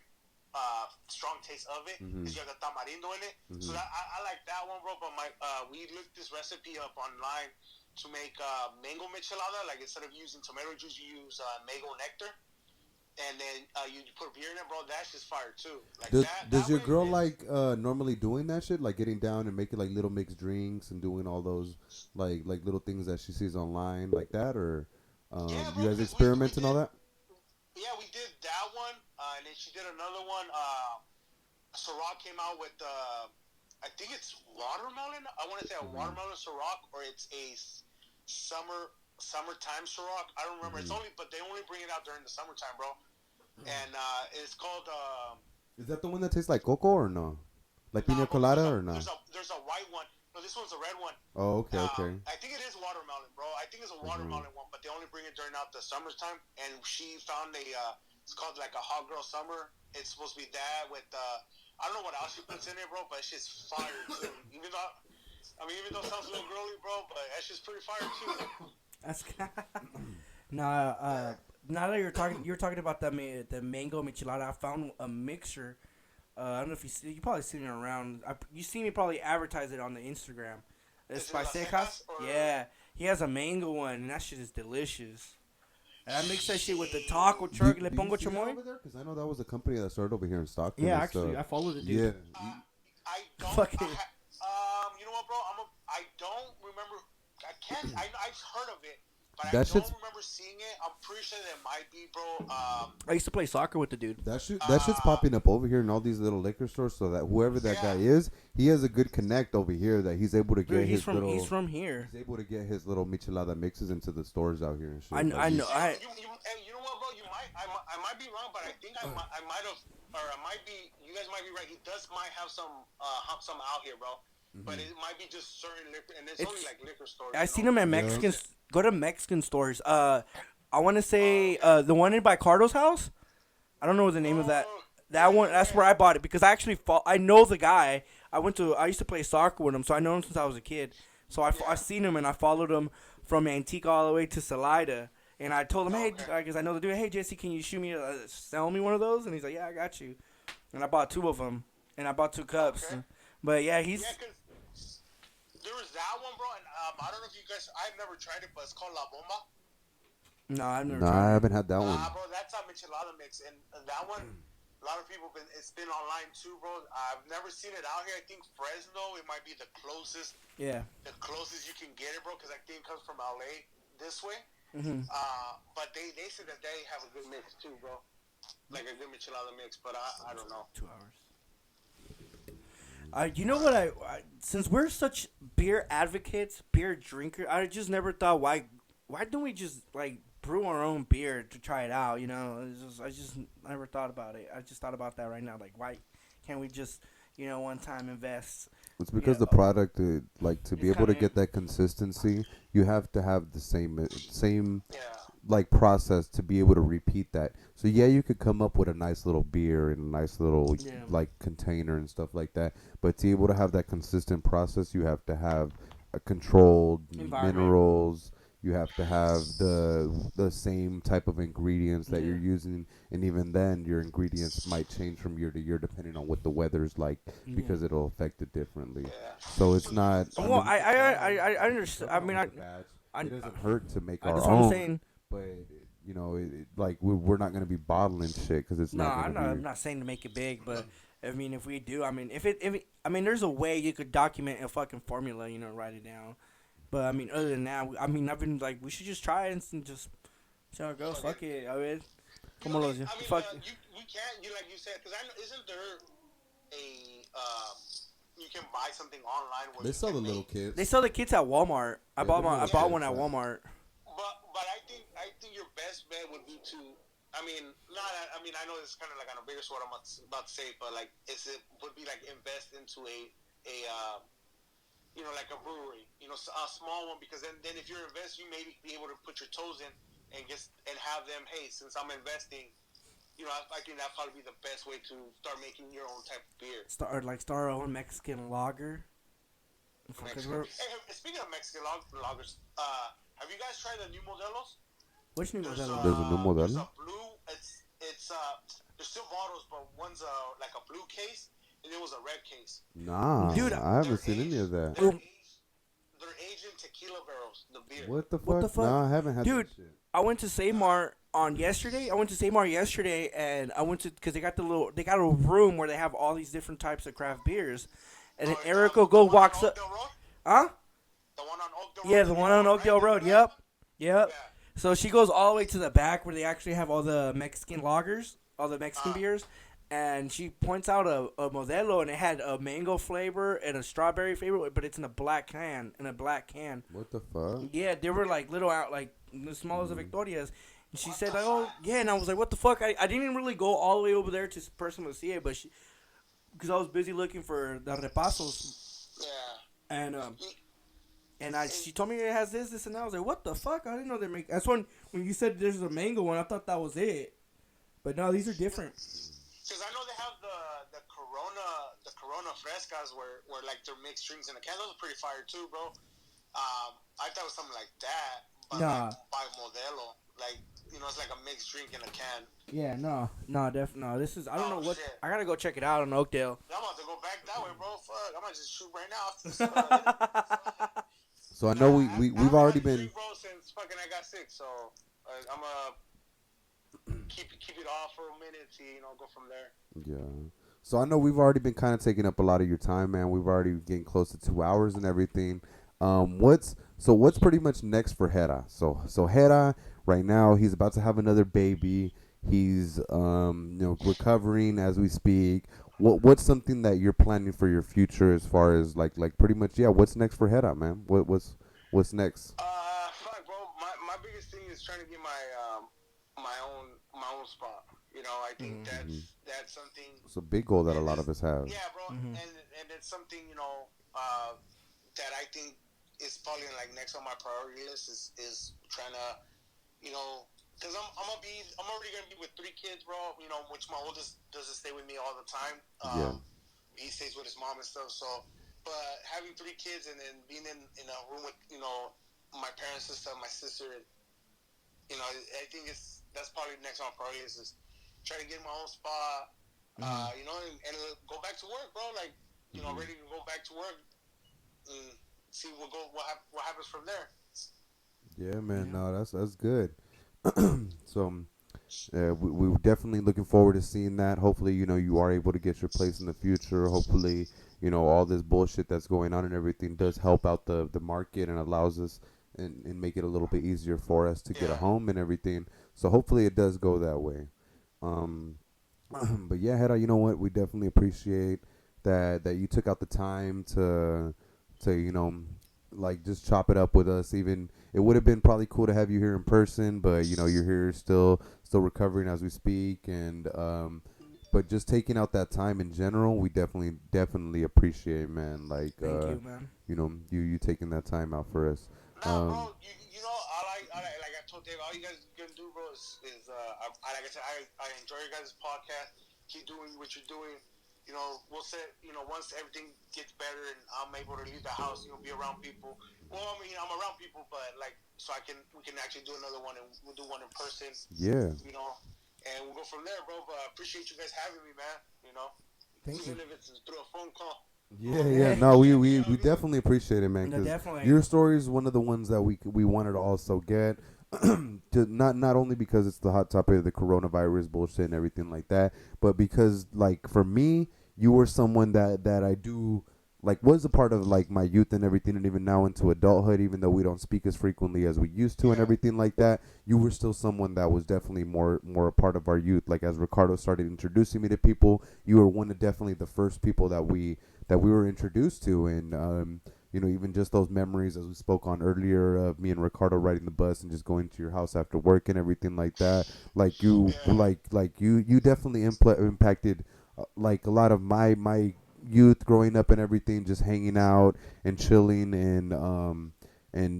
strong taste of it. Mhm. Because you have the tamarindo in it. So Mhm. I like that one, bro. But we looked this recipe up online to make mango michelada. Like instead of using tomato juice, you use mango nectar. And then you put beer in it, bro. That's just fire too. Like Does your way, girl man. like normally doing that shit, like getting down and making like little mixed drinks and doing all those like little things that she sees online like that, or Yeah, you bro, guys we experiment and all did- that? Yeah, we did that one, and then she did another one. Ciroc came out with, I think it's watermelon. I want to say a watermelon Ciroc, or it's a summertime Ciroc. I don't remember. It's but they only bring it out during the summertime, bro. And it's called. Is that the one that tastes like cocoa or no? Like nah, pina bro, colada or no? There's a white one. No, this one's a red one. Oh, okay, okay. I think it is watermelon, bro. I think it's a watermelon one, but they only bring it during out the summertime. And she found it's called like a hot girl summer. It's supposed to be that with I don't know what else she puts in it, bro, but it's just fire too. Even though it sounds a little girly, bro, but that's just pretty fire too. That's now that you're talking about the mango michelada. I found a mixture. I don't know if you probably seen it around. You see me probably advertise it on the Instagram. It's Is it by Las Cejas. Cejas, or- Yeah, he has a mango one, and that shit is delicious. And I mix that shit with the taco truck. Le pongo chamoy. Because I know that was a company that started over here in Stockton. Yeah, and actually, stuff. I followed it, dude. Yeah. I don't. Fucking- You know what, bro? I don't remember. I've heard of it, but I That don't shit's remember seeing it. I'm pretty sure that it might be, bro. I used to play soccer with the dude. that shit's popping up over here in all these little liquor stores. So that whoever that guy is, he has a good connect over here that he's able to get Dude, he's his from here. he's able to get his little michelada mixes into the stores out here and shit. I know. Hey, you know what, bro? I might be wrong, but I think I might have, or I might be. You guys might be right. He might have some out here, bro. Mm-hmm. But it might be just certain liquor, and it's only like liquor stores. I seen him at Mexican. Go to Mexican stores. I want to say the one in by Cardo's house. I don't know the name of that. That one. That's where I bought it because I actually I know the guy. I used to play soccer with him, so I know him since I was a kid. So I seen him and I followed him from Antigua all the way to Salida. And I told him, hey, because I know the dude. Hey, Jesse, can you shoot me? Sell me one of those? And he's like, yeah, I got you. And I bought 2 of them, and I bought 2 cups. Okay. But yeah, he's. Yeah, cause there was that one, bro, and I don't know if you guys. I've never tried it, but it's called La Bomba. No, I've never. No, I haven't had that one. Bro, that's a michelada mix, and that one. A lot of people it's been online too, bro. I've never seen it out here. I think Fresno, it might be the closest. Yeah. The closest you can get it, bro, because I think it comes from LA this way. Mm-hmm. But they said that they have a good mix too, bro. Like a good michelada mix, but I don't know. 2 hours. You know what? I since we're such beer advocates, beer drinkers, I just never thought why don't we just like brew our own beer to try it out? You know, I just never thought about it. I just thought about that right now. Like, why can't we just one time invest? It's because the product, to be able to get that consistency, you have to have the same like process to be able to repeat that. So yeah, you could come up with a nice little beer in a nice little like container and stuff like that, but to be able to have that consistent process, you have to have a controlled minerals. You have to have the same type of ingredients that you're using, and even then, your ingredients might change from year to year depending on what the weather's like, because it'll affect it differently. So it's not. Well, I understand. I mean, it doesn't hurt to make our that's own. What I'm saying. But like we're not gonna be bottling shit because it's not. I'm not saying to make it big, but I mean, if we do, I mean, if there's a way you could document a fucking formula, write it down. But I mean, other than that, I've been like, we should just try it and just see how it goes. Fuck it, I mean, come on, fuck it. You can't, like you said, because I know, isn't there you can buy something online where they sell the little kits. They sell the kits at Walmart. I bought one at Walmart. But I think your best bet would be to. I know it's kind of like on a bigger sword. I'm about to say, but like, would be like invest into a like a brewery, a small one, because then if you're investing, you maybe be able to put your toes in and have them. Hey, since I'm investing, I think that'd probably be the best way to start making your own type of beer. Start our own Mexican lager. Hey, speaking of Mexican lagers, have you guys tried the new Modelos? Which new Modelo? There's a new Modelo. There's a blue. It's there's still bottles, but one's like a blue case. And it was a red case. Nah, dude, I haven't seen any of that. They're aged in tequila barrels, the beer. What the fuck? No, I haven't had that shit. I went to Safemart yesterday. And I went to, because they got a room where they have all these different types of craft beers. And then Erica walks up. Huh? The one on Oakdale Road? Yeah, the one on Oakdale Road. Yep. Yeah. So she goes all the way to the back where they actually have all the Mexican lagers, all the Mexican beers. And she points out a Modelo, and it had a mango flavor and a strawberry flavor, but it's in a black can. What the fuck? Yeah, they were like little out, like the smallest of Victorias. And she said, like, oh, yeah. And I was like, what the fuck? I didn't really go all the way over there to personally see it, but because I was busy looking for the repasos. Yeah. And she told me it has this, and I was like, what the fuck? I didn't know they make. That's when you said there's a mango one, I thought that was it. But no, these are different. Because I know they have the Corona Frescas where like they're mixed drinks in a can. Those are pretty fire too, bro. I thought it was something like that, but like by Modelo, like it's like a mixed drink in a can. Yeah, no, definitely no. This is I don't know what shit. I gotta go check it out on Oakdale. Yeah, I'm about to go back that way, bro. Fuck, I might just shoot right now. So I know we've already been. Bro, since fucking I got sick, so I'm keep it off for a minute, see, go from there. Yeah. So I know we've already been kind of taking up a lot of your time, man. We've already getting close to 2 hours and everything. So what's pretty much next for Gera? So Gera right now he's about to have another baby. He's recovering as we speak. What's something that you're planning for your future as far as like pretty much what's next for Gera, man? What's next? Fuck, bro. My biggest thing is trying to get my own spot. You know, I think Hmm. that's something, It's a big goal that a and lot of this, us have. yeah, bro, Mm-hmm. and it's something that I think is probably like next on my priority list is trying to because I'm already gonna be with three kids, bro. Which my oldest doesn't stay with me all the time. Yeah. He stays with his mom and stuff. So, but having three kids and then being in a room with my parents and stuff, my sister, I think that's probably next on my priority list is try to get my own spot. Mm-hmm. And go back to work, bro. Like, Hmm. ready to go back to work and see what happens from there. Yeah, man. Yeah. No, that's good. So we're definitely looking forward to seeing that. Hopefully, you are able to get your place in the future. Hopefully, all this bullshit that's going on and everything does help out the market and allows us and make it a little bit easier for us to get a Yeah, home and everything. So hopefully it does go that way. Um, but yeah, Hera, you know what? We definitely appreciate that you took out the time to like just chop it up with us. Even it would have been probably cool to have you here in person, but you're here still recovering as we speak, and but just taking out that time in general, we definitely appreciate, man. Like Thank you, man. you taking that time out for us. nah, bro. Like I told Dave, all you guys gonna do, bro, like I said, I enjoy your guys' podcast. Keep doing what you're doing. We'll set. Once everything gets better and I'm able to leave the house, be around people. Well, I mean, I'm around people, but like, so we can actually do another one, and we'll do one in person. Yeah. You know, and we'll go from there, bro. But I appreciate you guys having me, man. Thank you. Even if it's through a phone call. Yeah, yeah. Yeah. No, we, You we, know we what I mean? definitely appreciate it, man. No, Because definitely. your story is one of the ones that we wanted to also get. To not only because it's the hot topic of the coronavirus bullshit and everything like that, but because like for me, you were someone that I do like was a part of like my youth and everything, and even now into adulthood. Even though we don't speak as frequently as we used to and Yeah. everything like that, you were still someone that was definitely more a part of our youth. Like as Ricardo started introducing me to people, you were one of definitely the first people that we were introduced to, and even just those memories as we spoke on earlier of me and Ricardo riding the bus and just going to your house after work and everything like that. Like you, Yeah. you definitely impacted like a lot of my youth growing up and everything, just hanging out and chilling and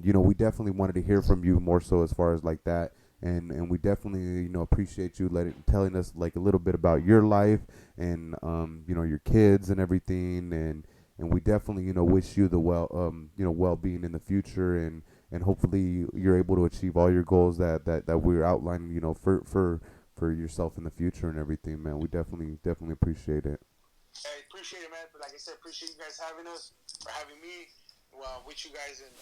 we definitely wanted to hear from you more so as far as like that. And we definitely appreciate you telling us like a little bit about your life and your kids and everything, and we definitely wish you the well-being in the future, and hopefully you're able to achieve all your goals that we're outlining for yourself in the future and everything, man. We definitely appreciate it. I appreciate it, man. But like I said, appreciate you guys having us, for having me, with you guys, and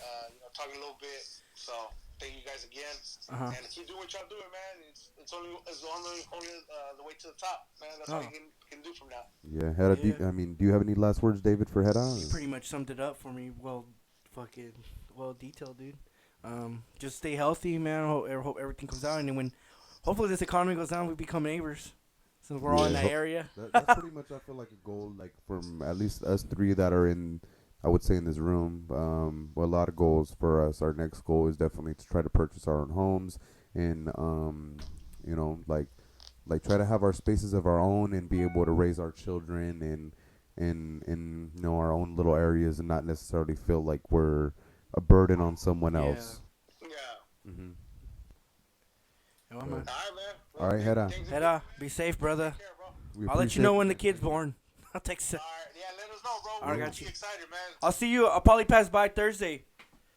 talking a little bit. So thank you guys again, Uh huh. and keep doing what y'all doing, man. It's only the way to the top, man. That's all Oh, you can do from now. Yeah, Hedda, yeah. do you have any last words, David, for Hedda? You pretty much summed it up for me. Well, fucking well detailed, dude. Just stay healthy, man. Hope everything comes out, and then when hopefully this economy goes down, we become neighbors since we're all in Yeah, that area. that's pretty much I feel like a goal, like from at least us three that are in, I would say in this room. Well, a lot of goals for us. Our next goal is definitely to try to purchase our own homes and like try to have our spaces of our own and be able to raise our children in our own little areas and not necessarily feel like we're a burden on someone Yeah. else. Yeah. Hmm. Oh, So, man. All right, man. all Well, right, Hedda, thanks again, Heda, man. be safe, brother. Take care, bro. we I'll let you know appreciate. when the kid's born. I'll text you. All right. Yeah, let us know, bro. I We'll got be you. excited, man. I'll see you. I'll probably pass by Thursday.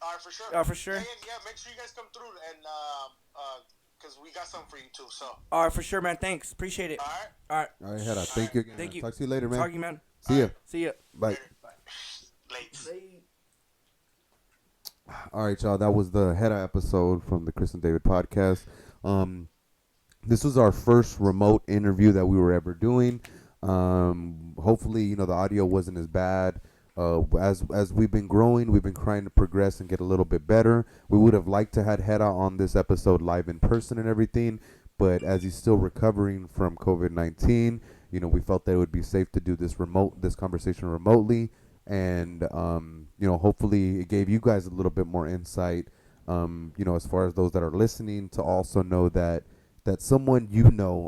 All right, for sure. For sure. Yeah. Make sure you guys come through, and because we got something for you too. So. All right, for sure, man. Thanks. Appreciate it. All right. All right. All right, Hedda, thank you again. Thank you. Talk to you later, man. Talk to you, man. See ya. See ya. Bye. Late. All right, y'all. That was the Hedda episode from the Chris and David podcast. This was our first remote interview that we were ever doing. Hopefully, the audio wasn't as bad. As we've been growing, we've been trying to progress and get a little bit better. We would have liked to had Hera on this episode live in person and everything, but as he's still recovering from COVID-19, we felt that it would be safe to do this conversation remotely, and hopefully it gave you guys a little bit more insight. As far as those that are listening, to also know that someone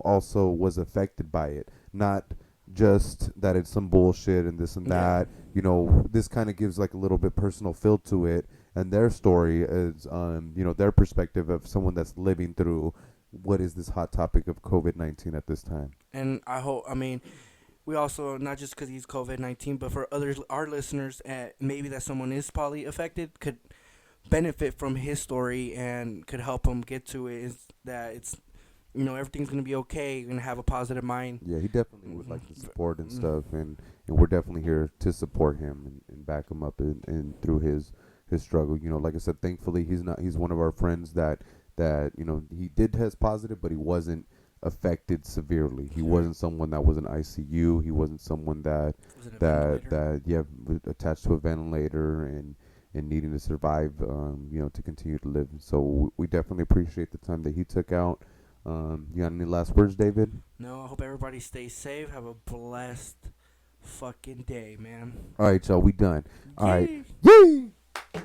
also was affected by it, not just that it's some bullshit and this and Yeah. that. This kind of gives like a little bit personal feel to it, and their story is, their perspective of someone that's living through what is this hot topic of COVID-19 at this time. And I mean, we also, not just because he's COVID-19, but for others, our listeners, maybe that someone is poly affected, could benefit from his story and could help him get to it. Is that it's, everything's gonna be okay. You're gonna have a positive mind. Yeah, he definitely would Mhm. like the support and Mhm. stuff, and we're definitely here to support him and back him up and through his struggle. Like I said, thankfully he's one of our friends that he did test positive, but he wasn't affected severely. He Yeah. wasn't someone that was in ICU. He wasn't someone Was it a that ventilator? was attached to a ventilator and needing to survive, to continue to live. So we definitely appreciate the time that he took out. You got any last words, David? No. I hope everybody stays safe. Have a blessed fucking day, man. All right, y'all, we done. All right. Yay. Yay!